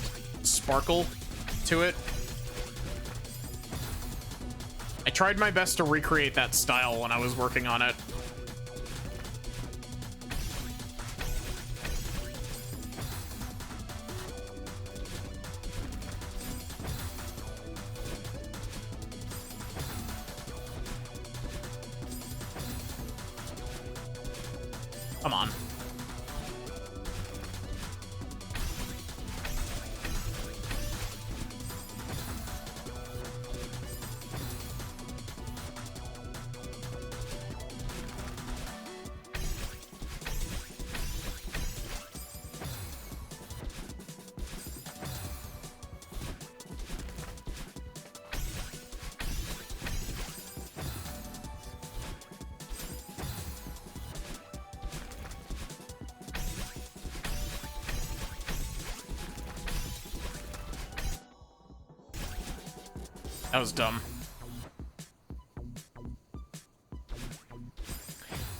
sparkle to it. I tried my best to recreate that style when I was working on it. Come on. That was dumb.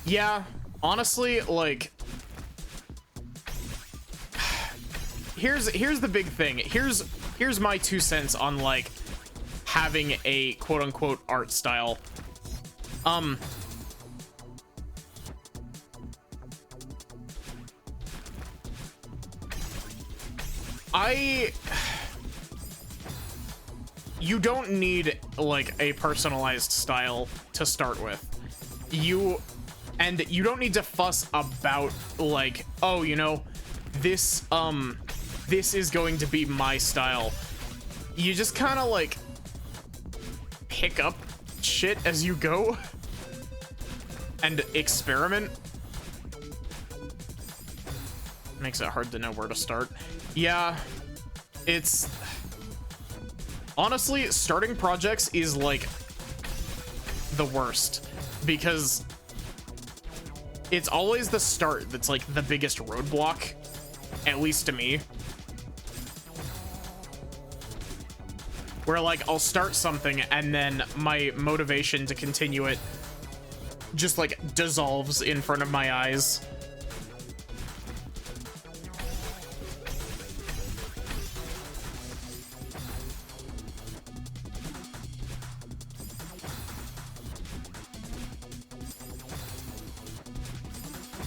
Yeah, honestly, like, here's the big thing. Here's my 2 cents on like having a quote unquote art style. You don't need like a personalized style to start with. You don't need to fuss about like, oh, you know, this is going to be my style. You just kind of like pick up shit as you go and experiment. Makes it hard to know where to start. Yeah, it's honestly, starting projects is like the worst because it's always the start that's like the biggest roadblock, at least to me. Where like I'll start something and then my motivation to continue it just like dissolves in front of my eyes.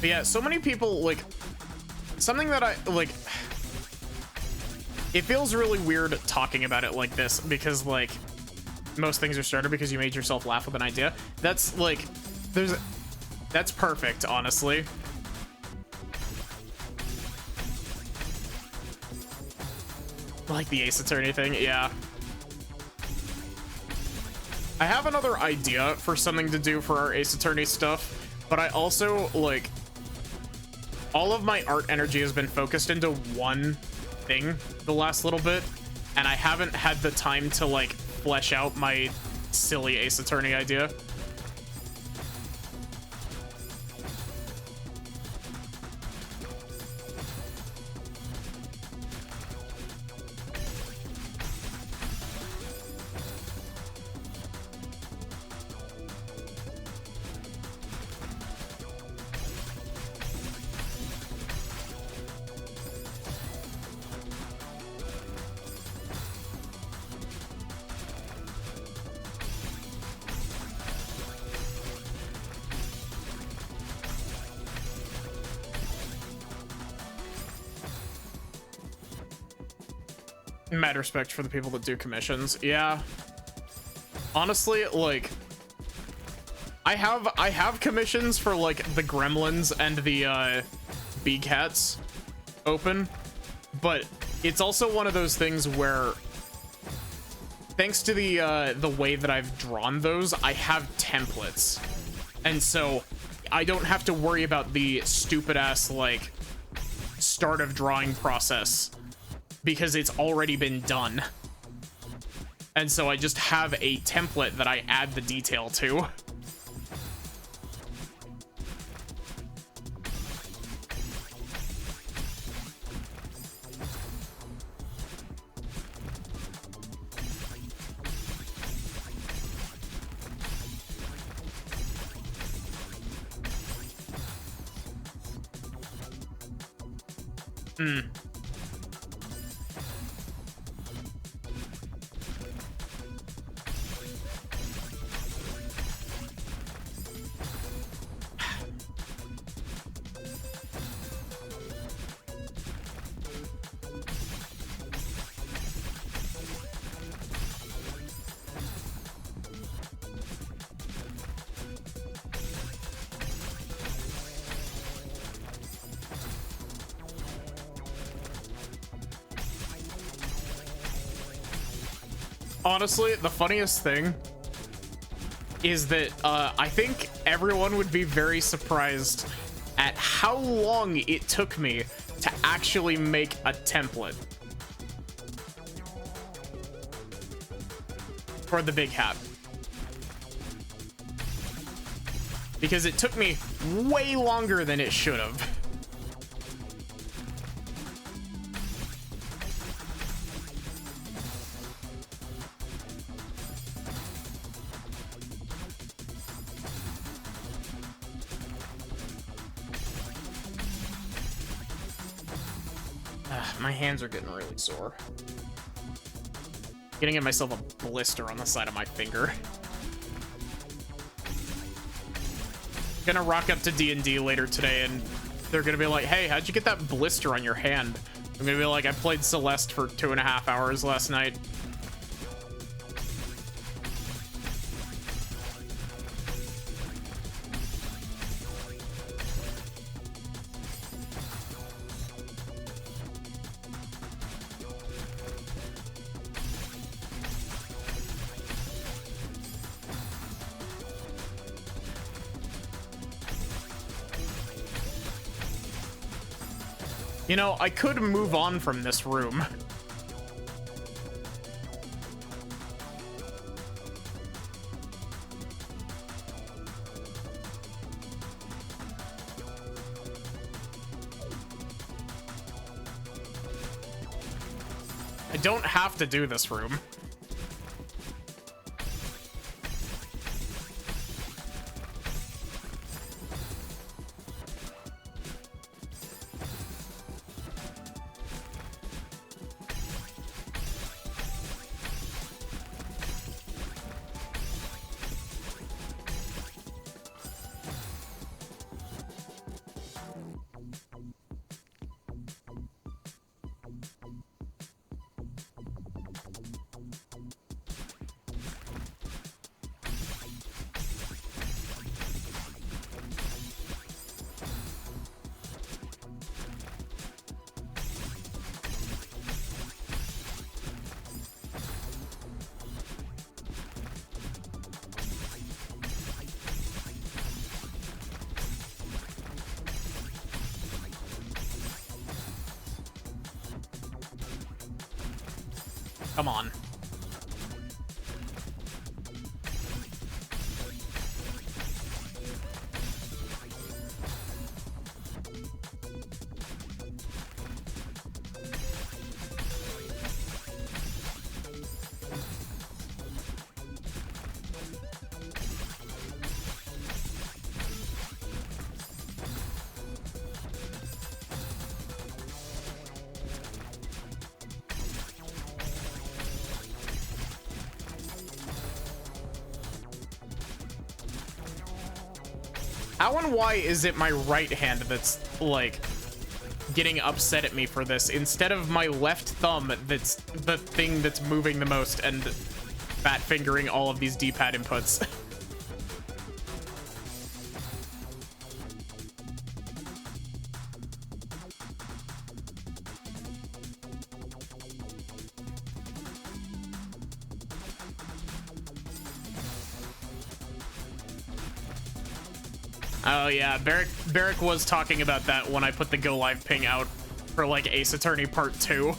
But yeah, so many people, like, something that I, like, it feels really weird talking about it like this because, like, most things are started because you made yourself laugh with an idea. That's, like, that's perfect, honestly. Like the Ace Attorney thing, yeah. I have another idea for something to do for our Ace Attorney stuff, but I also, like, all of my art energy has been focused into one thing the last little bit, and I haven't had the time to, like, flesh out my silly Ace Attorney idea. Mad respect for the people that do commissions. Yeah, honestly, like, I have commissions for, like, the Gremlins and the Bee Cats open, but it's also one of those things where, thanks to the way that I've drawn those, I have templates, and so I don't have to worry about the stupid ass, like, start of drawing process because it's already been done. And so I just have a template that I add the detail to. Honestly, the funniest thing is that I think everyone would be very surprised at how long it took me to actually make a template for the big hat. Because it took me way longer than it should have. My hands are getting really sore. Gonna get myself a blister on the side of my finger. Gonna rock up to D&D later today and they're gonna be like, hey, how'd you get that blister on your hand? I'm gonna be like, I played Celeste for 2.5 hours last night. You know, I could move on from this room. I don't have to do this room. Come on. How and why is it my right hand that's, like, getting upset at me for this, instead of my left thumb that's the thing that's moving the most and fat fingering all of these D-pad inputs? Oh yeah, Barrick was talking about that when I put the go live ping out for like Ace Attorney Part 2.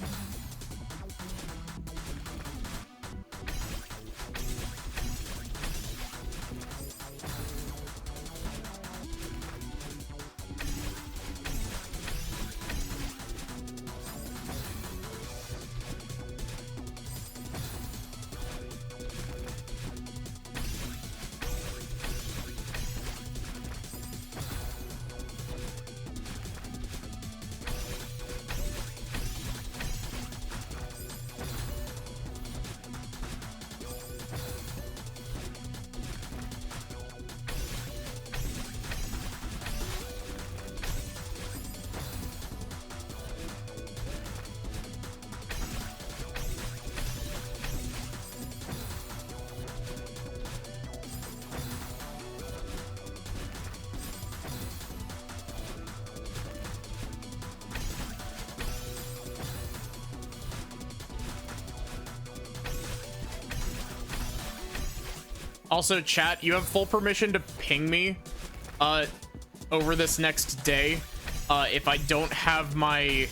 Also, chat, you have full permission to ping me over this next day if I don't have my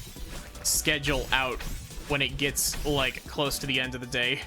schedule out when it gets, like, close to the end of the day.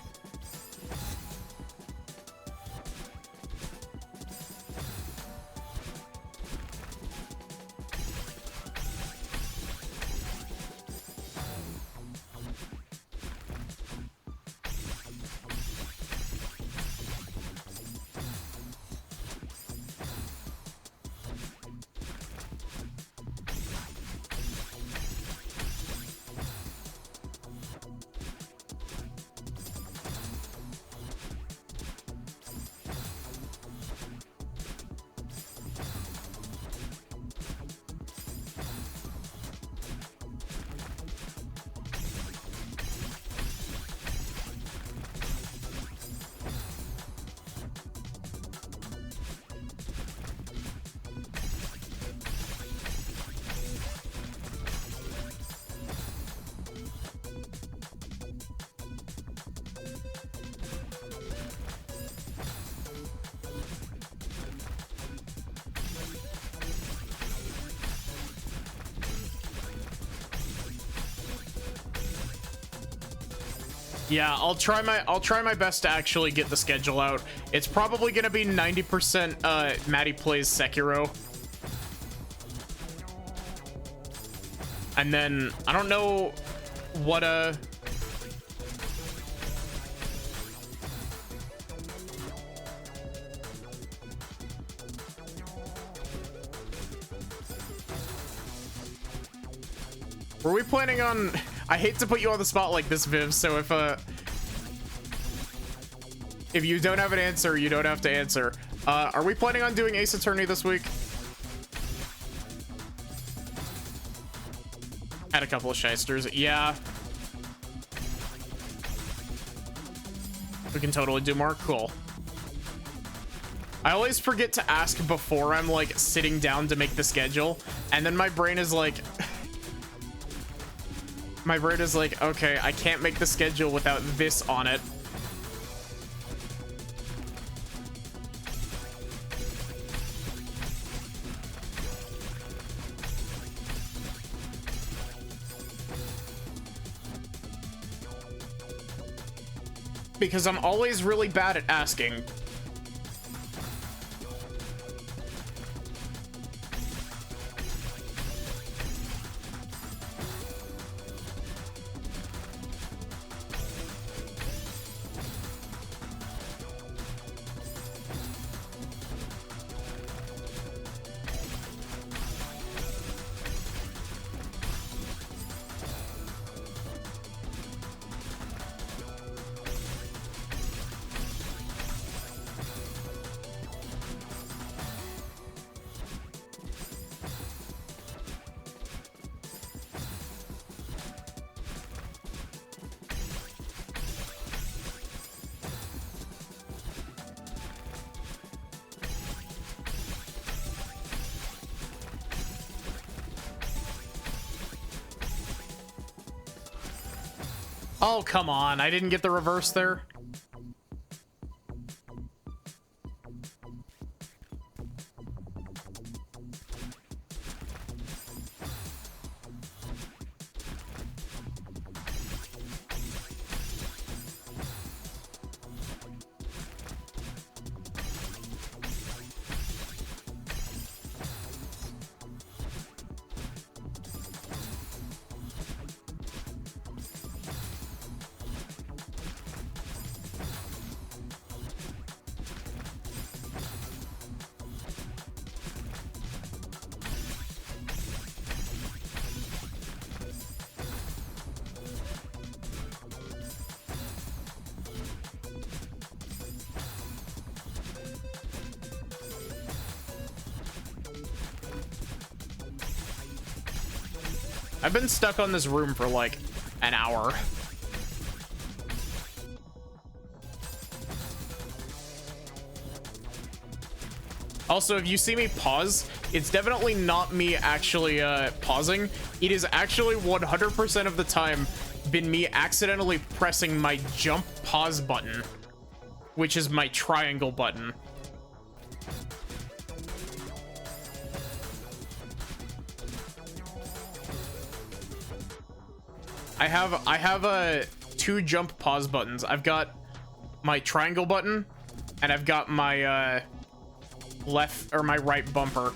Yeah, I'll try my best to actually get the schedule out. It's probably gonna be 90% Maddie plays Sekiro. And then I don't know what were we planning on? I hate to put you on the spot like this, Viv, so if you don't have an answer, you don't have to answer. Are we planning on doing Ace Attorney this week? Had a couple of shysters. Yeah. We can totally do more. Cool. I always forget to ask before I'm, like, sitting down to make the schedule, and then my brain is like... My brain is like, okay, I can't make the schedule without this on it. because I'm always really bad at asking. Oh, come on. I didn't get the reverse there. I've been stuck on this room for like an hour. Also, if you see me pause, it's definitely not me actually pausing. It is actually 100% of the time been me accidentally pressing my jump pause button, which is my triangle button. I have two jump pause buttons. I've got my triangle button and I've got my left or my right bumper.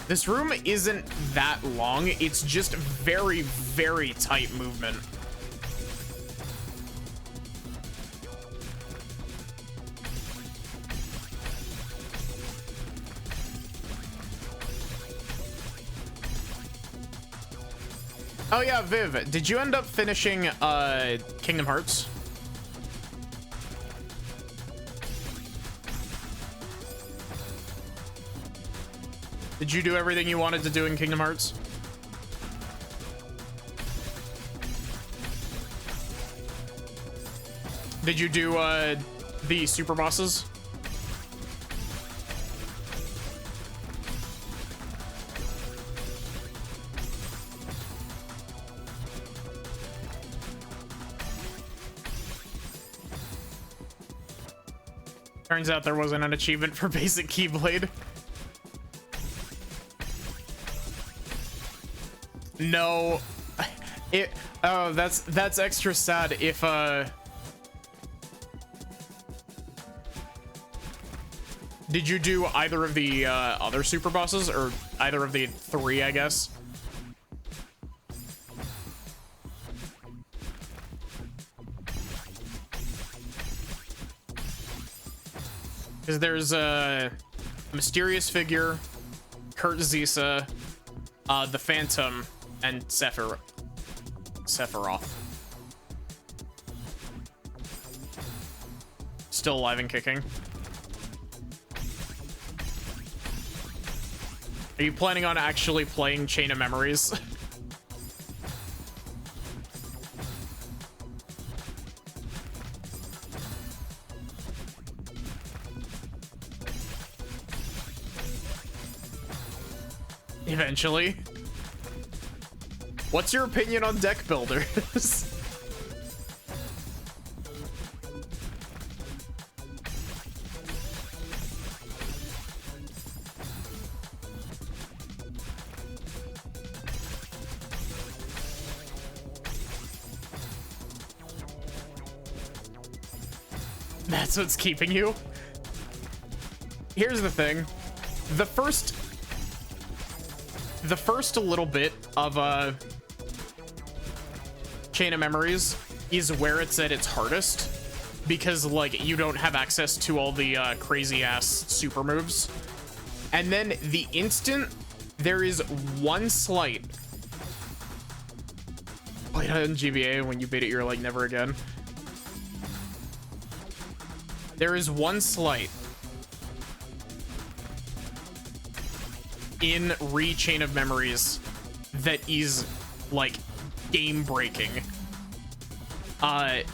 This room isn't that long. It's just very, very tight movement. Oh yeah, Viv, did you end up finishing Kingdom Hearts? Did you do everything you wanted to do in Kingdom Hearts? Did you do the super bosses? Turns out there wasn't an achievement for basic Keyblade. No, oh, that's extra sad if did you do either of the other super bosses or either of the three, I guess? Because there's a mysterious figure, Kurt Zisa, the Phantom, and Sephiroth. Still alive and kicking. Are you planning on actually playing Chain of Memories? eventually. What's your opinion on deck builders? That's what's keeping you. Here's the thing. The first little bit of Chain of Memories is where it's at its hardest, because like you don't have access to all the crazy ass super moves. And then the instant there is one slight, played on GBA, when you beat it you're like never again. There is one slight in Chain of Memories that is like game breaking.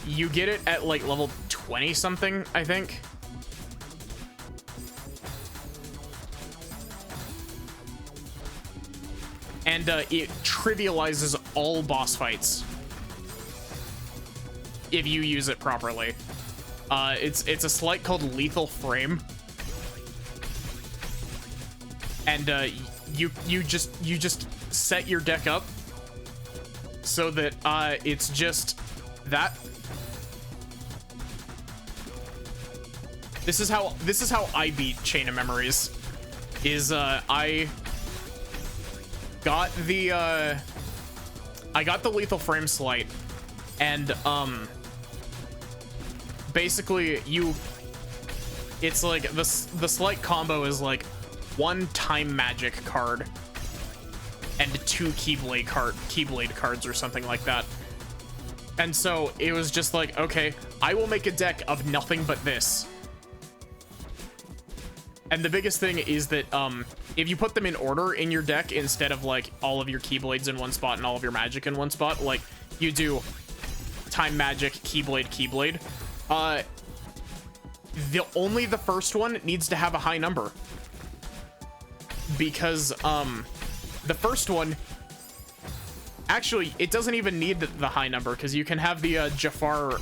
You get it at like level 20 something, I think. And it trivializes all boss fights if you use it properly. It's a sleight called Lethal Frame, and you just set your deck up so that it's just that. This is how I beat Chain of Memories. Is I got the Lethal Frame sleight, and basically it's like the sleight combo is like 1 time magic card and 2 Keyblade cards or something like that. And so it was just like, okay, I will make a deck of nothing but this. And the biggest thing is that if you put them in order in your deck instead of like all of your Keyblades in one spot and all of your magic in one spot, like you do time magic, Keyblade, only the first one needs to have a high number, because the first one actually, it doesn't even need the high number, because you can have the Jafar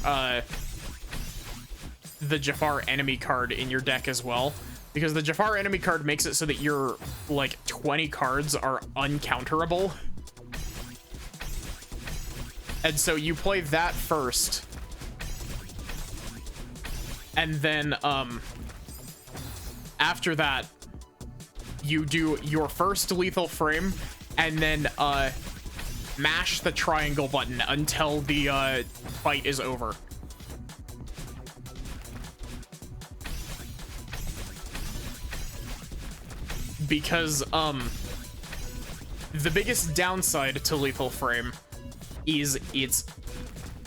enemy card in your deck as well, because the Jafar enemy card makes it so that your like 20 cards are uncounterable. And so you play that first, and then after that you do your first Lethal Frame, and then mash the triangle button until the fight is over. Because the biggest downside to Lethal Frame is its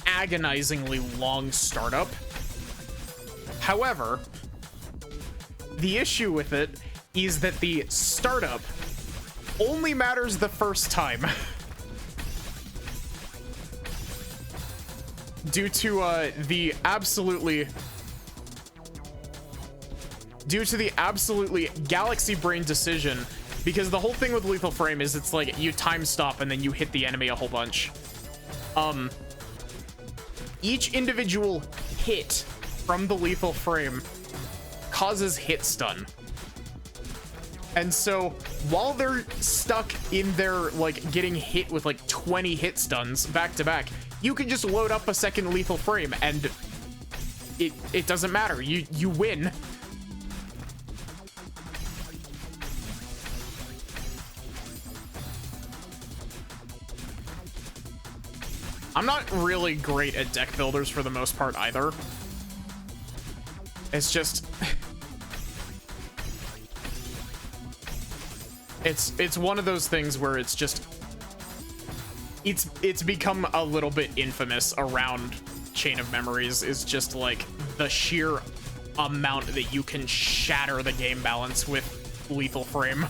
agonizingly long startup. However, the issue with it is that the startup only matters the first time. Due to the absolutely galaxy brain decision, because the whole thing with Lethal Frame is it's like you time stop and then you hit the enemy a whole bunch. Each individual hit from the Lethal Frame causes hit stun. And so while they're stuck in their like getting hit with like 20 hit stuns back to back, you can just load up a second Lethal Frame and it doesn't matter. You win. I'm not really great at deck builders for the most part either. It's just it's one of those things where it's just it's become a little bit infamous around Chain of Memories, is just like the sheer amount that you can shatter the game balance with Lethal Frame.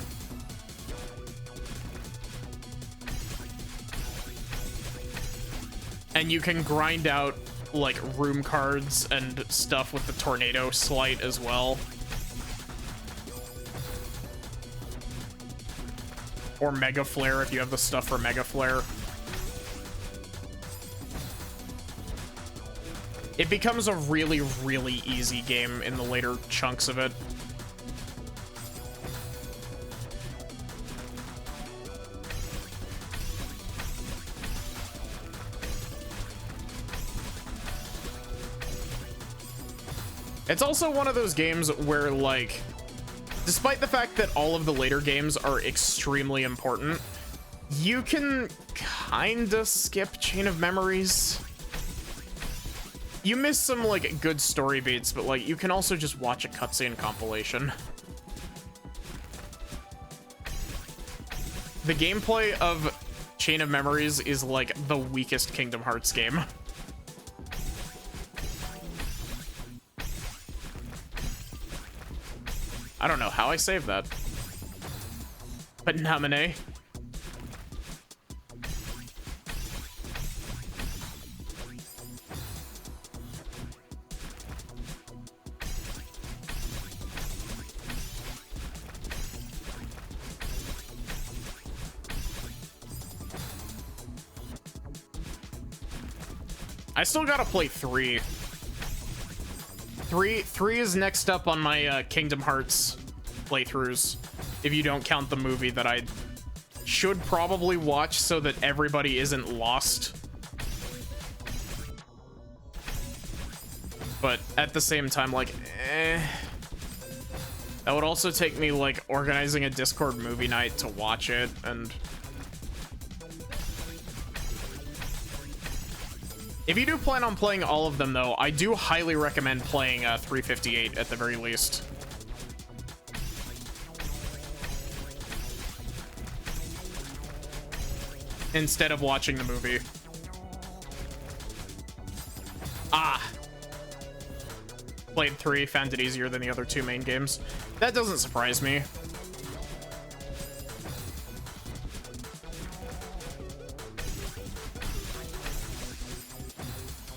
And you can grind out like room cards and stuff with the Tornado Sleight as well. Or Mega Flare if you have the stuff for Mega Flare. It becomes a really, really easy game in the later chunks of it. It's also one of those games where, like, despite the fact that all of the later games are extremely important, you can kinda skip Chain of Memories. You miss some, like, good story beats, but, like, you can also just watch a cutscene compilation. The gameplay of Chain of Memories is, like, the weakest Kingdom Hearts game. I don't know how I saved that. But Namine. I still gotta play 3. 3 is next up on my Kingdom Hearts playthroughs, if you don't count the movie that I should probably watch so that everybody isn't lost. But at the same time, like, that would also take me, like, organizing a Discord movie night to watch it, and if you do plan on playing all of them, though, I do highly recommend playing 358 at the very least. Instead of watching the movie. Played 3, found it easier than the other 2 main games. That doesn't surprise me.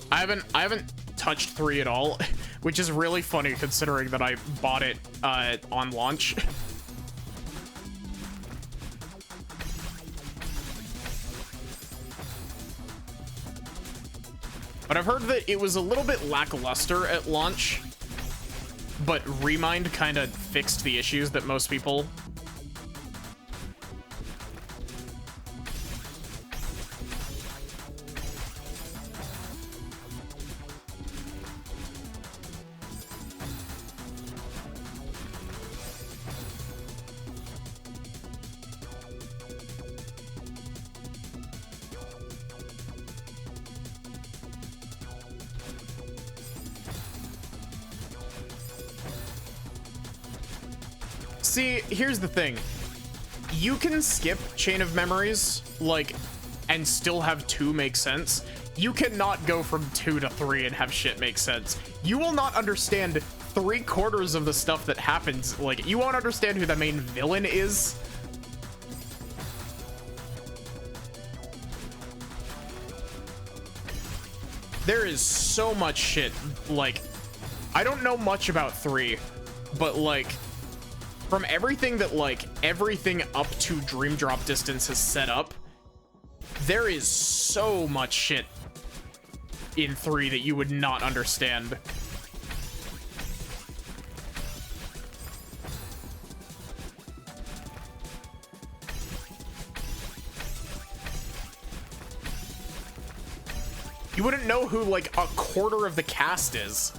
I haven't touched 3 at all, which is really funny considering that I bought it on launch. But I've heard that it was a little bit lackluster at launch, but Remind kind of fixed the issues that most people. See, here's the thing. You can skip Chain of Memories, like, and still have 2 make sense. You cannot go from 2 to 3 and have shit make sense. You will not understand 3/4 of the stuff that happens. Like, you won't understand who the main villain is. There is so much shit. Like, I don't know much about 3, but, like, from everything that, like, everything up to Dream Drop Distance has set up, there is so much shit in 3 that you would not understand. You wouldn't know who, like, 1/4 of the cast is.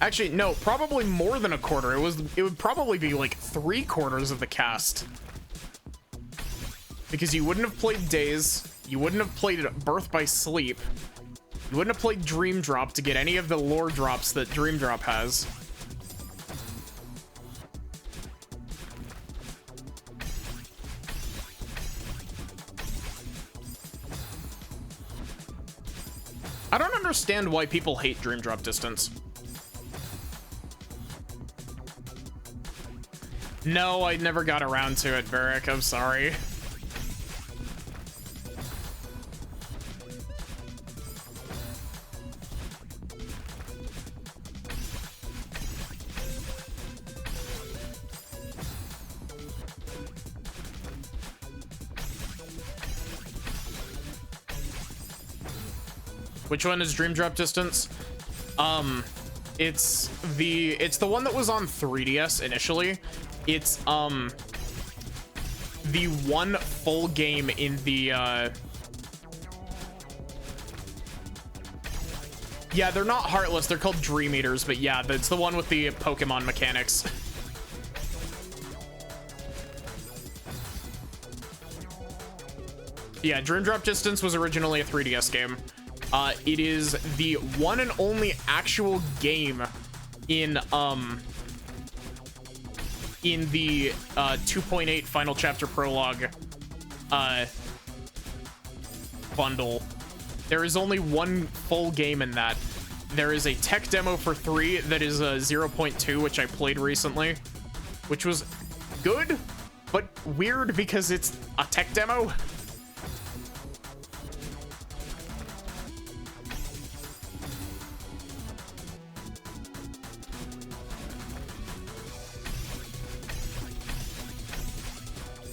Actually, no, probably more than 1/4. It would probably be like 3/4 of the cast. Because you wouldn't have played Days, you wouldn't have played Birth by Sleep, you wouldn't have played Dream Drop to get any of the lore drops that Dream Drop has. I don't understand why people hate Dream Drop Distance. No, I never got around to it, Varric. I'm sorry. Which one is Dream Drop Distance? It's the one that was on 3DS initially. It's the one full game in the yeah, they're not Heartless, they're called Dream Eaters, but yeah, it's the one with the Pokemon mechanics. Yeah, Dream Drop Distance was originally a 3DS game. It is the one and only actual game in the 2.8 Final Chapter Prologue bundle. There is only one full game in that. There is a tech demo for 3 that is 0.2, which I played recently, which was good, but weird because it's a tech demo.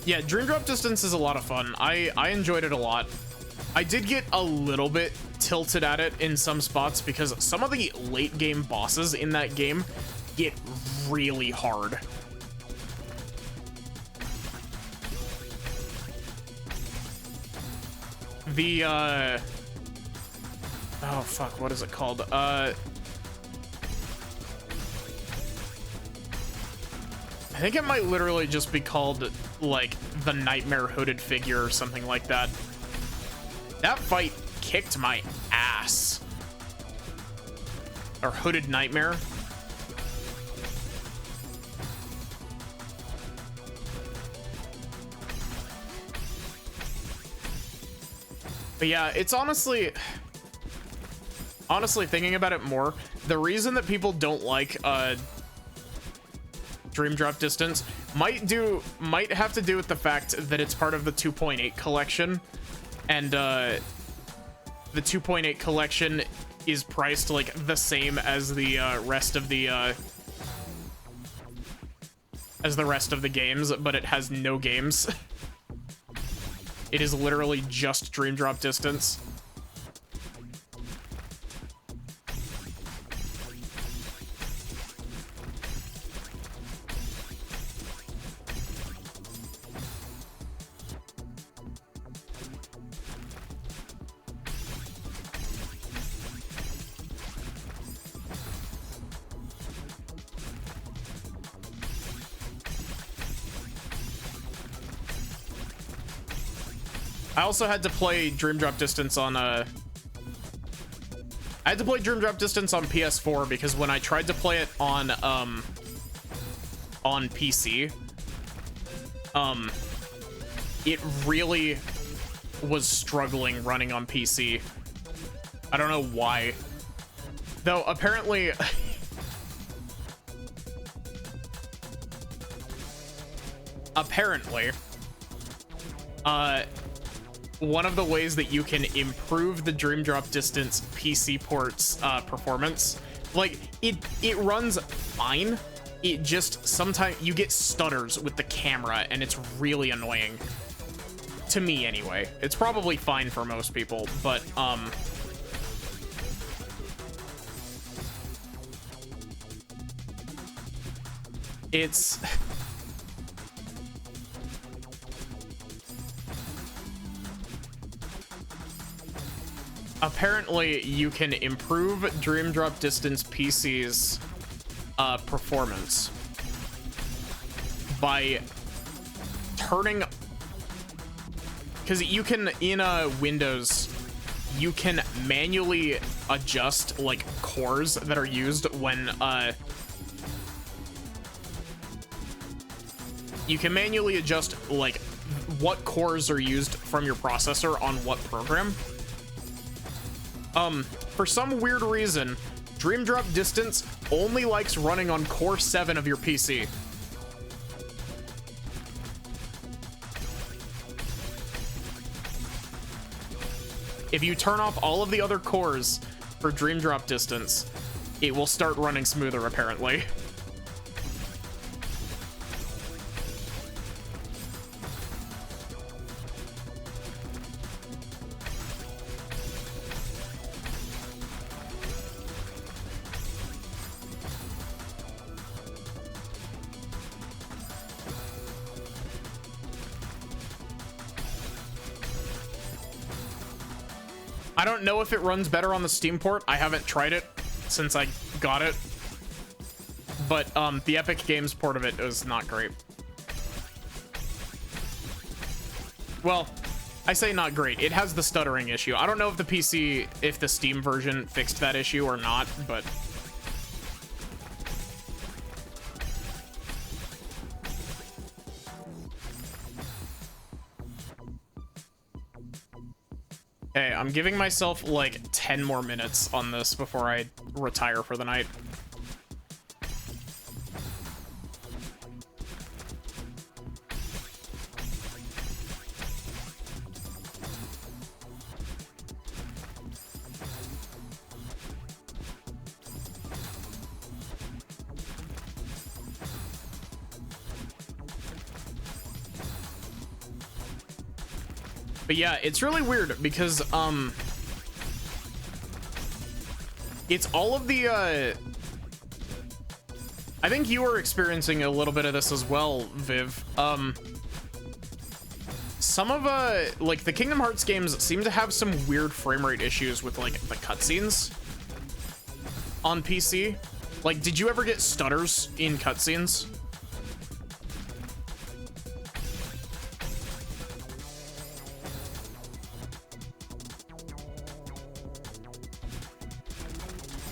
Yeah, Dream Drop Distance is a lot of fun. I enjoyed it a lot. I did get a little bit tilted at it in some spots because some of the late game bosses in that game get really hard. The oh fuck, what is it called? I think it might literally just be called like the Nightmare Hooded Figure or something like that. That fight kicked my ass. Or Hooded Nightmare. But yeah, it's honestly thinking about it more, the reason that people don't like Dream Drop Distance might have to do with the fact that it's part of the 2.8 collection, and the 2.8 collection is priced like the same as the rest of the games, but it has no games. It is literally just Dream Drop Distance. I also had to play Dream Drop Distance on PS4 because when I tried to play it on PC, it really was struggling running on PC. I don't know why. Though apparently one of the ways that you can improve the Dream Drop Distance PC port's performance, like it runs fine, it just sometimes you get stutters with the camera and it's really annoying to me anyway. It's probably fine for most people, but it's apparently you can improve Dream Drop Distance PC's performance by turning, because you can in Windows you can manually adjust like cores that are used when you can manually adjust like what cores are used from your processor on what program. For some weird reason, Dream Drop Distance only likes running on Core 7 of your PC. If you turn off all of the other cores for Dream Drop Distance, it will start running smoother, apparently. I don't know if it runs better on the Steam port. I haven't tried it since I got it. But the Epic Games port of it is not great. Well, I say not great. It has the stuttering issue. I don't know if the PC, if the Steam version fixed that issue or not, but... Okay, I'm giving myself like 10 more minutes on this before I retire for the night. But yeah, it's really weird because it's all of the I think you were experiencing a little bit of this as well, Viv. Some of like the Kingdom Hearts games seem to have some weird frame rate issues with like the cutscenes on PC. Like, did you ever get stutters in cutscenes?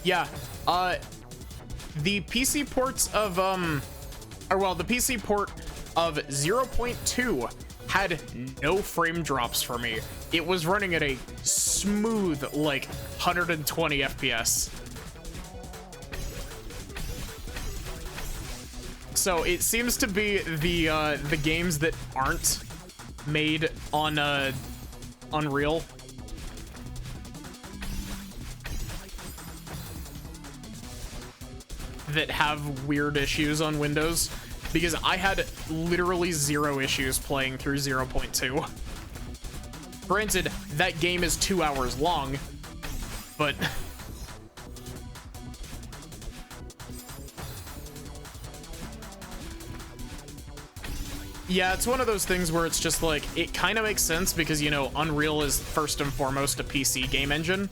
Yeah, the PC ports of, the PC port of 0.2 had no frame drops for me. It was running at a smooth, like, 120 FPS. So it seems to be the games that aren't made on, Unreal that have weird issues on Windows, because I had literally zero issues playing through 0.2. Granted, that game is 2 hours long, but yeah, it's one of those things where it's just like, it kind of makes sense because, you know, Unreal is first and foremost a PC game engine.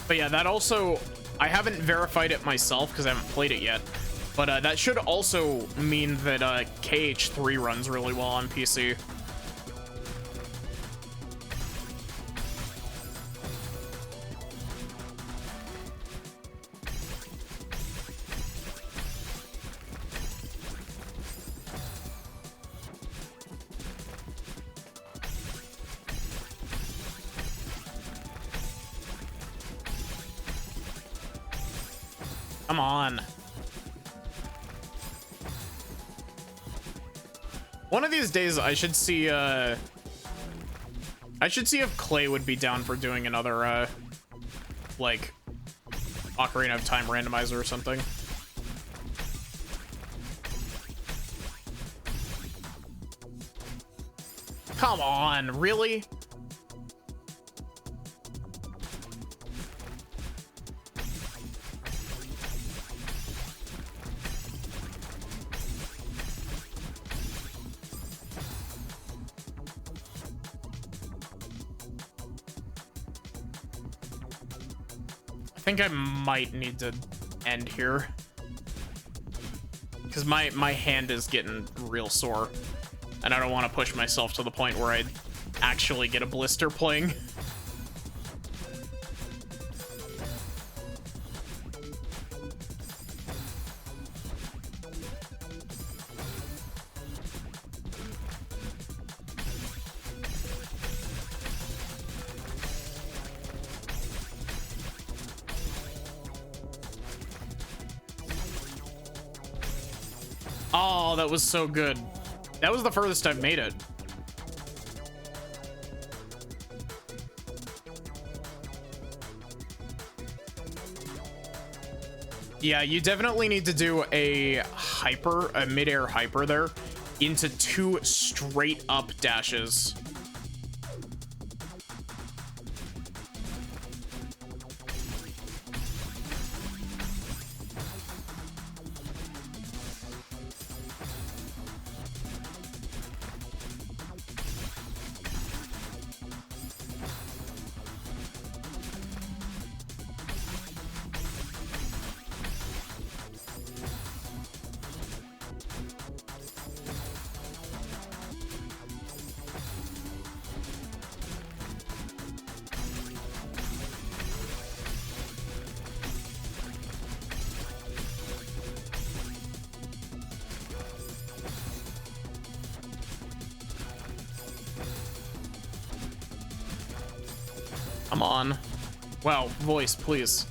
But yeah, that also, I haven't verified it myself because I haven't played it yet. But that should also mean that KH3 runs really well on PC. Come on. One of these days I should see if Clay would be down for doing another like Ocarina of Time randomizer or something. Come on, really? I think I might need to end here because my hand is getting real sore and I don't want to push myself to the point where I actually get a blister playing. Oh, that was so good. That was the furthest I've made it. Yeah, you definitely need to do a mid-air hyper there into 2 straight up dashes. Come on. Wow, voice, please.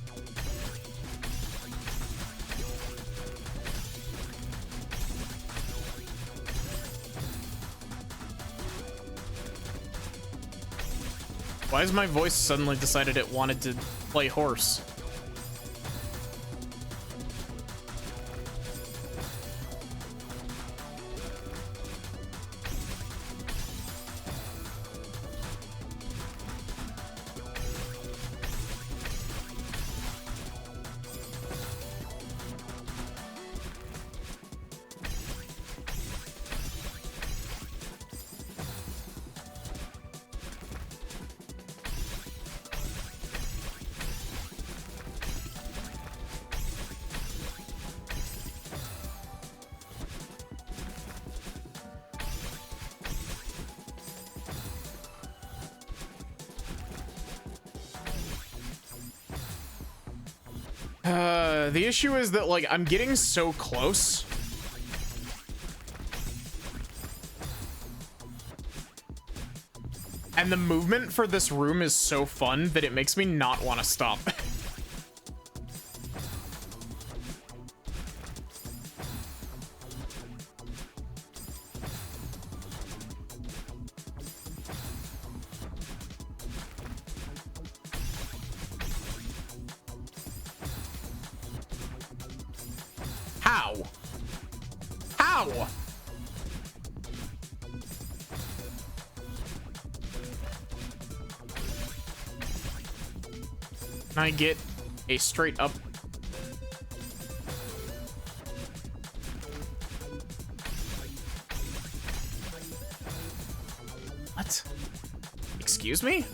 Why has my voice suddenly decided it wanted to play horse? The issue is that, like, I'm getting so close. And the movement for this room is so fun that it makes me not want to stop. How? How? Can I get a straight up? What? Excuse me?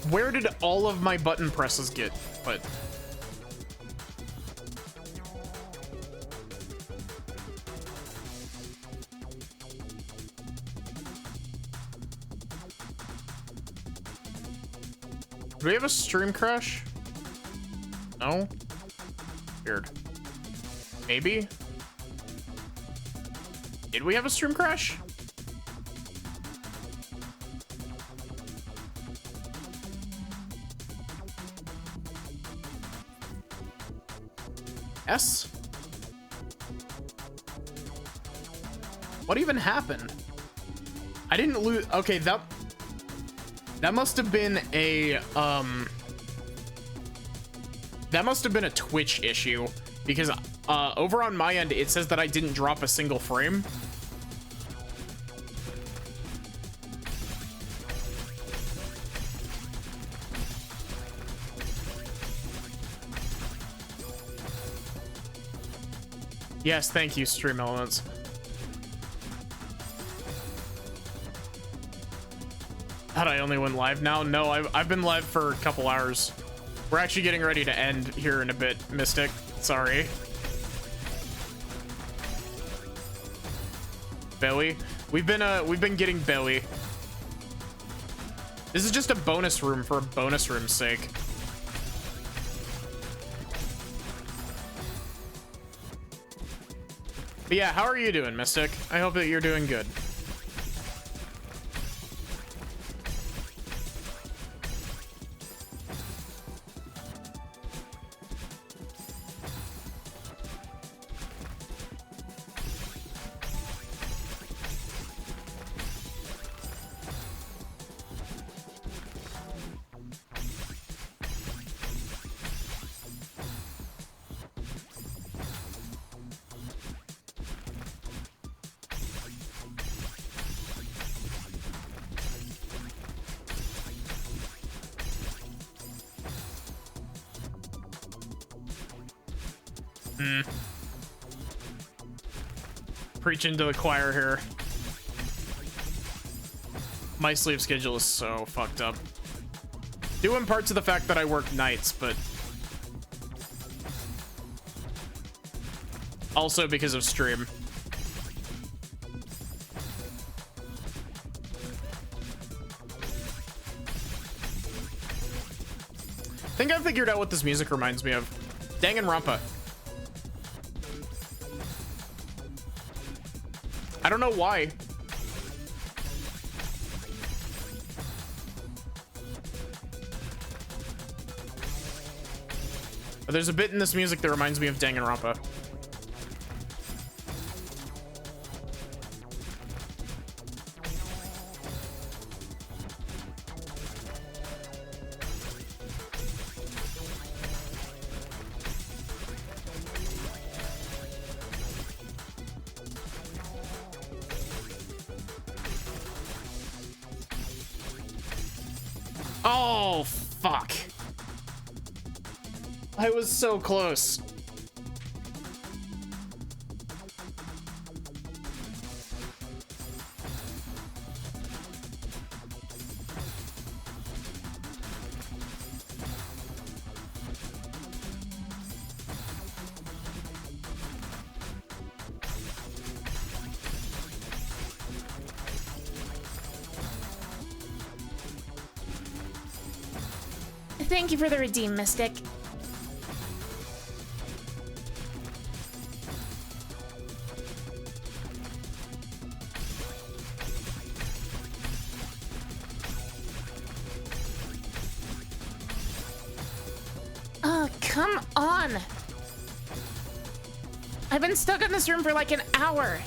Where did all of my button presses get put? Do we have a stream crash? No? Weird. Maybe? Did we have a stream crash? Yes? What even happened? I didn't lose. Okay, that must have been a that must have been a Twitch issue, because over on my end it says that I didn't drop a single frame. Yes, thank you, Stream Elements. Thought I only went live now? No, I've been live for a couple hours. We're actually getting ready to end here in a bit, Mystic. Sorry. Belly. We've been getting belly. This is just a bonus room for a bonus room's sake. But yeah, how are you doing, Mystic? I hope that you're doing good. Preaching to the choir here. My sleep schedule is so fucked up. Due in part to the fact that I work nights, but also because of stream. I think I figured out what this music reminds me of. Danganronpa. I don't know why. But there's a bit in this music that reminds me of Danganronpa. Oh, fuck. I was so close. Thank you for the redeem, Mystic. Oh, come on. I've been stuck in this room for like an hour.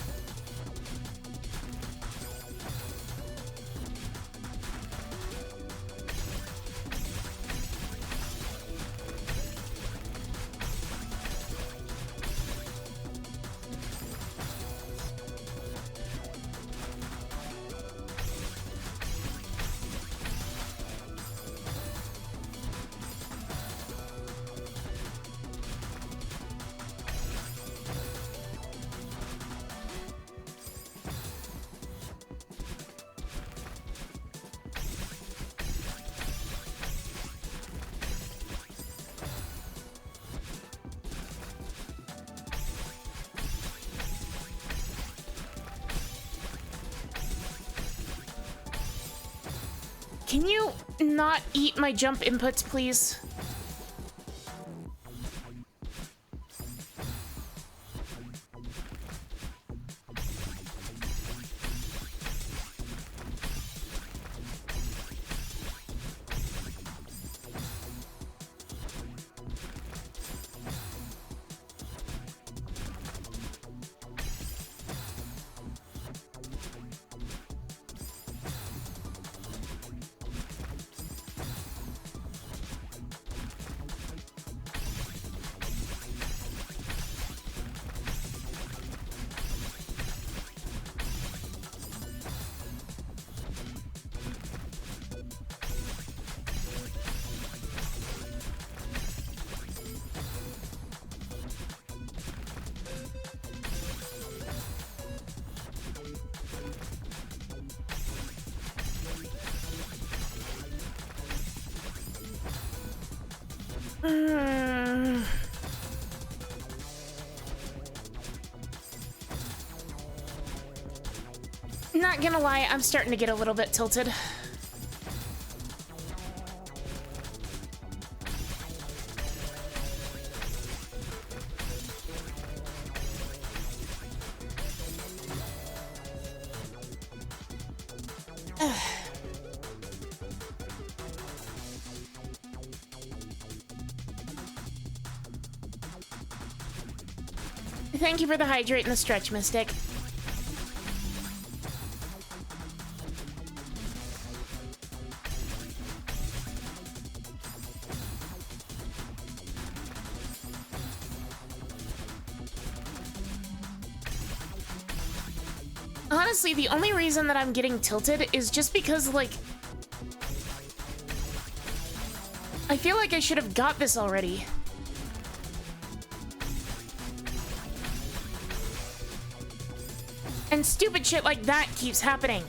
Can you not eat my jump inputs, please? Not gonna lie, I'm starting to get a little bit tilted. Thank you for the hydrate and the stretch, Mystic. Honestly, the only reason that I'm getting tilted is just because, like, I feel like I should have got this already. And stupid shit like that keeps happening.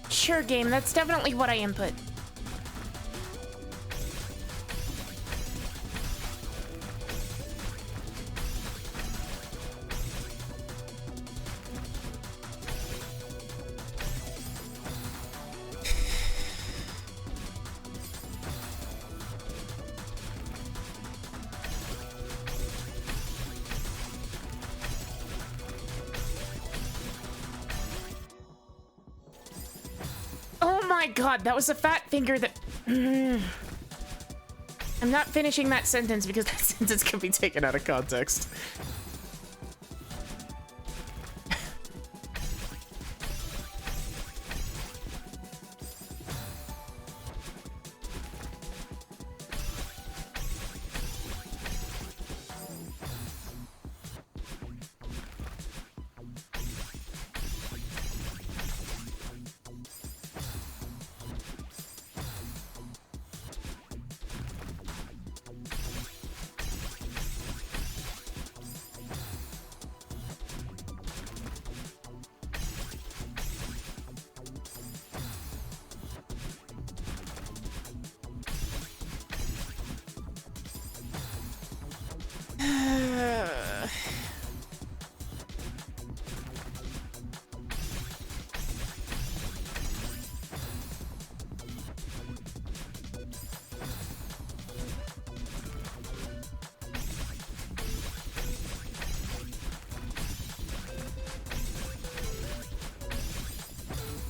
Sure, game, that's definitely what I input. Oh my god, that was a fat finger that... I'm not finishing that sentence because that sentence can be taken out of context.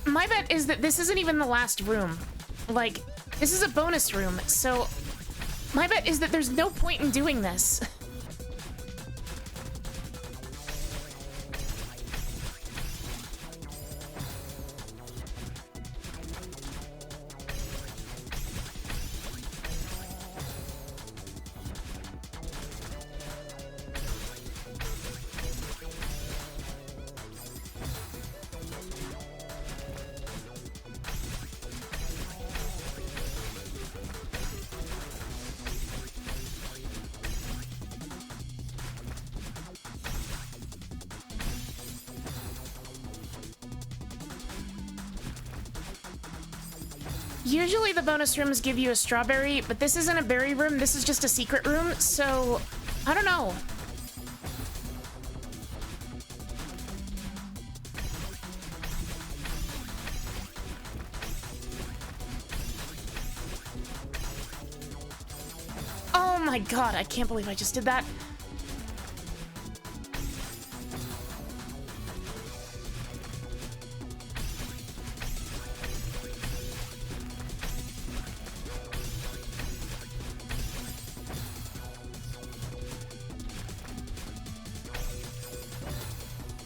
My bet is that this isn't even the last room. Like, this is a bonus room, so my bet is that there's no point in doing this. Usually the bonus rooms give you a strawberry, but this isn't a berry room, this is just a secret room, so I don't know. Oh my god, I can't believe I just did that.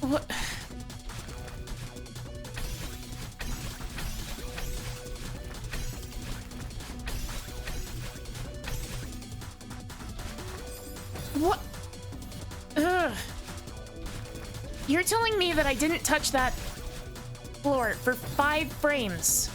What? What? Ugh. You're telling me that I didn't touch that floor for 5 frames.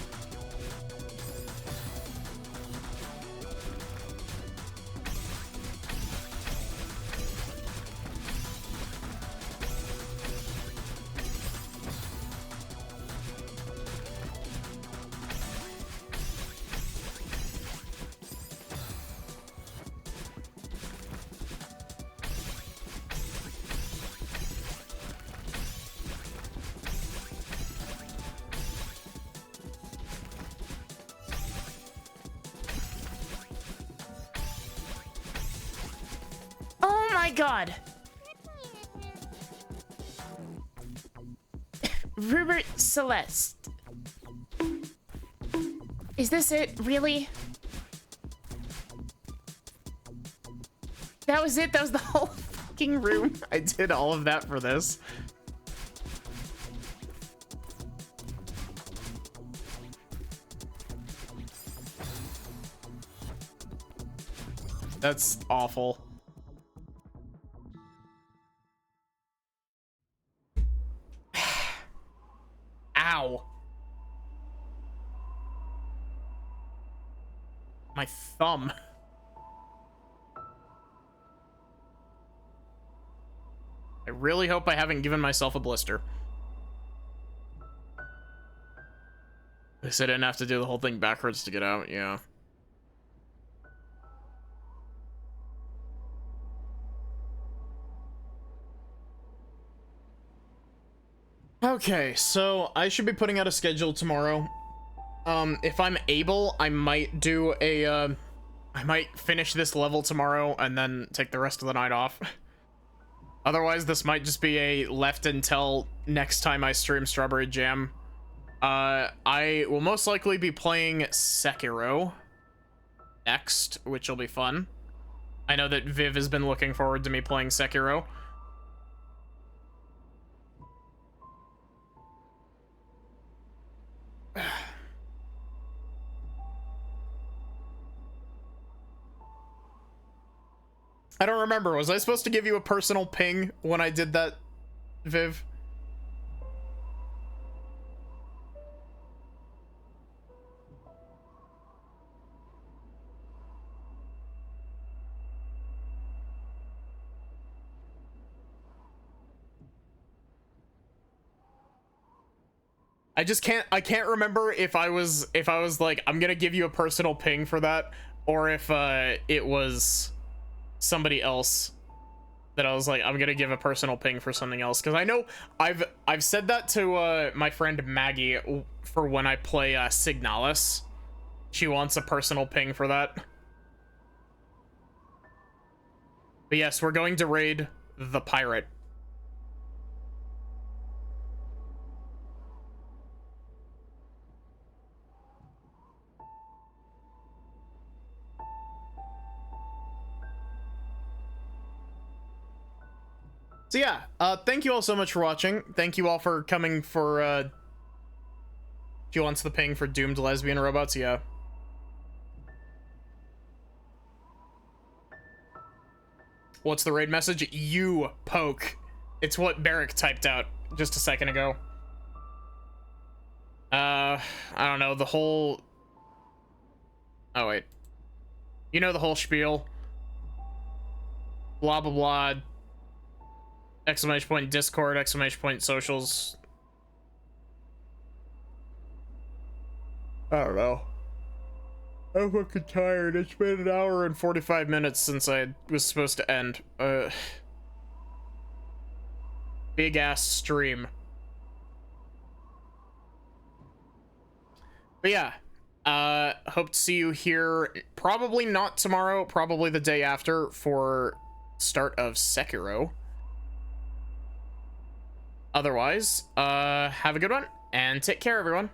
Oh my god. Rupert Celeste. Is this it? Really? That was it? That was the whole fucking room? I did all of that for this. That's awful. My thumb. I really hope I haven't given myself a blister. At least I didn't have to do the whole thing backwards to get out, yeah. Okay, so I should be putting out a schedule tomorrow. If I'm able, I might do a, I might finish this level tomorrow and then take the rest of the night off. Otherwise, this might just be a left until next time I stream Strawberry Jam. I will most likely be playing Sekiro next, which will be fun. I know that Viv has been looking forward to me playing Sekiro. I don't remember. Was I supposed to give you a personal ping when I did that, Viv? I can't remember if I was like, I'm gonna give you a personal ping for that, or if it was somebody else that I was like, I'm gonna give a personal ping for something else, because I know I've said that to my friend Maggie for when I play Signalis. She wants a personal ping for that. But yes, we're going to raid the pirate. So yeah, thank you all so much for watching. Thank you all for coming for, she wants the ping for doomed lesbian robots, yeah. What's the raid message? You poke. It's what Barrick typed out just a second ago. I don't know, the whole... Oh, wait. You know the whole spiel. Blah, blah, blah. Exclamation point Discord, exclamation point socials. I don't know. I'm fucking tired. It's been an hour and 45 minutes since I was supposed to end. Big ass stream. But yeah, hope to see you here. Probably not tomorrow, probably the day after for start of Sekiro. Otherwise, have a good one and take care, everyone.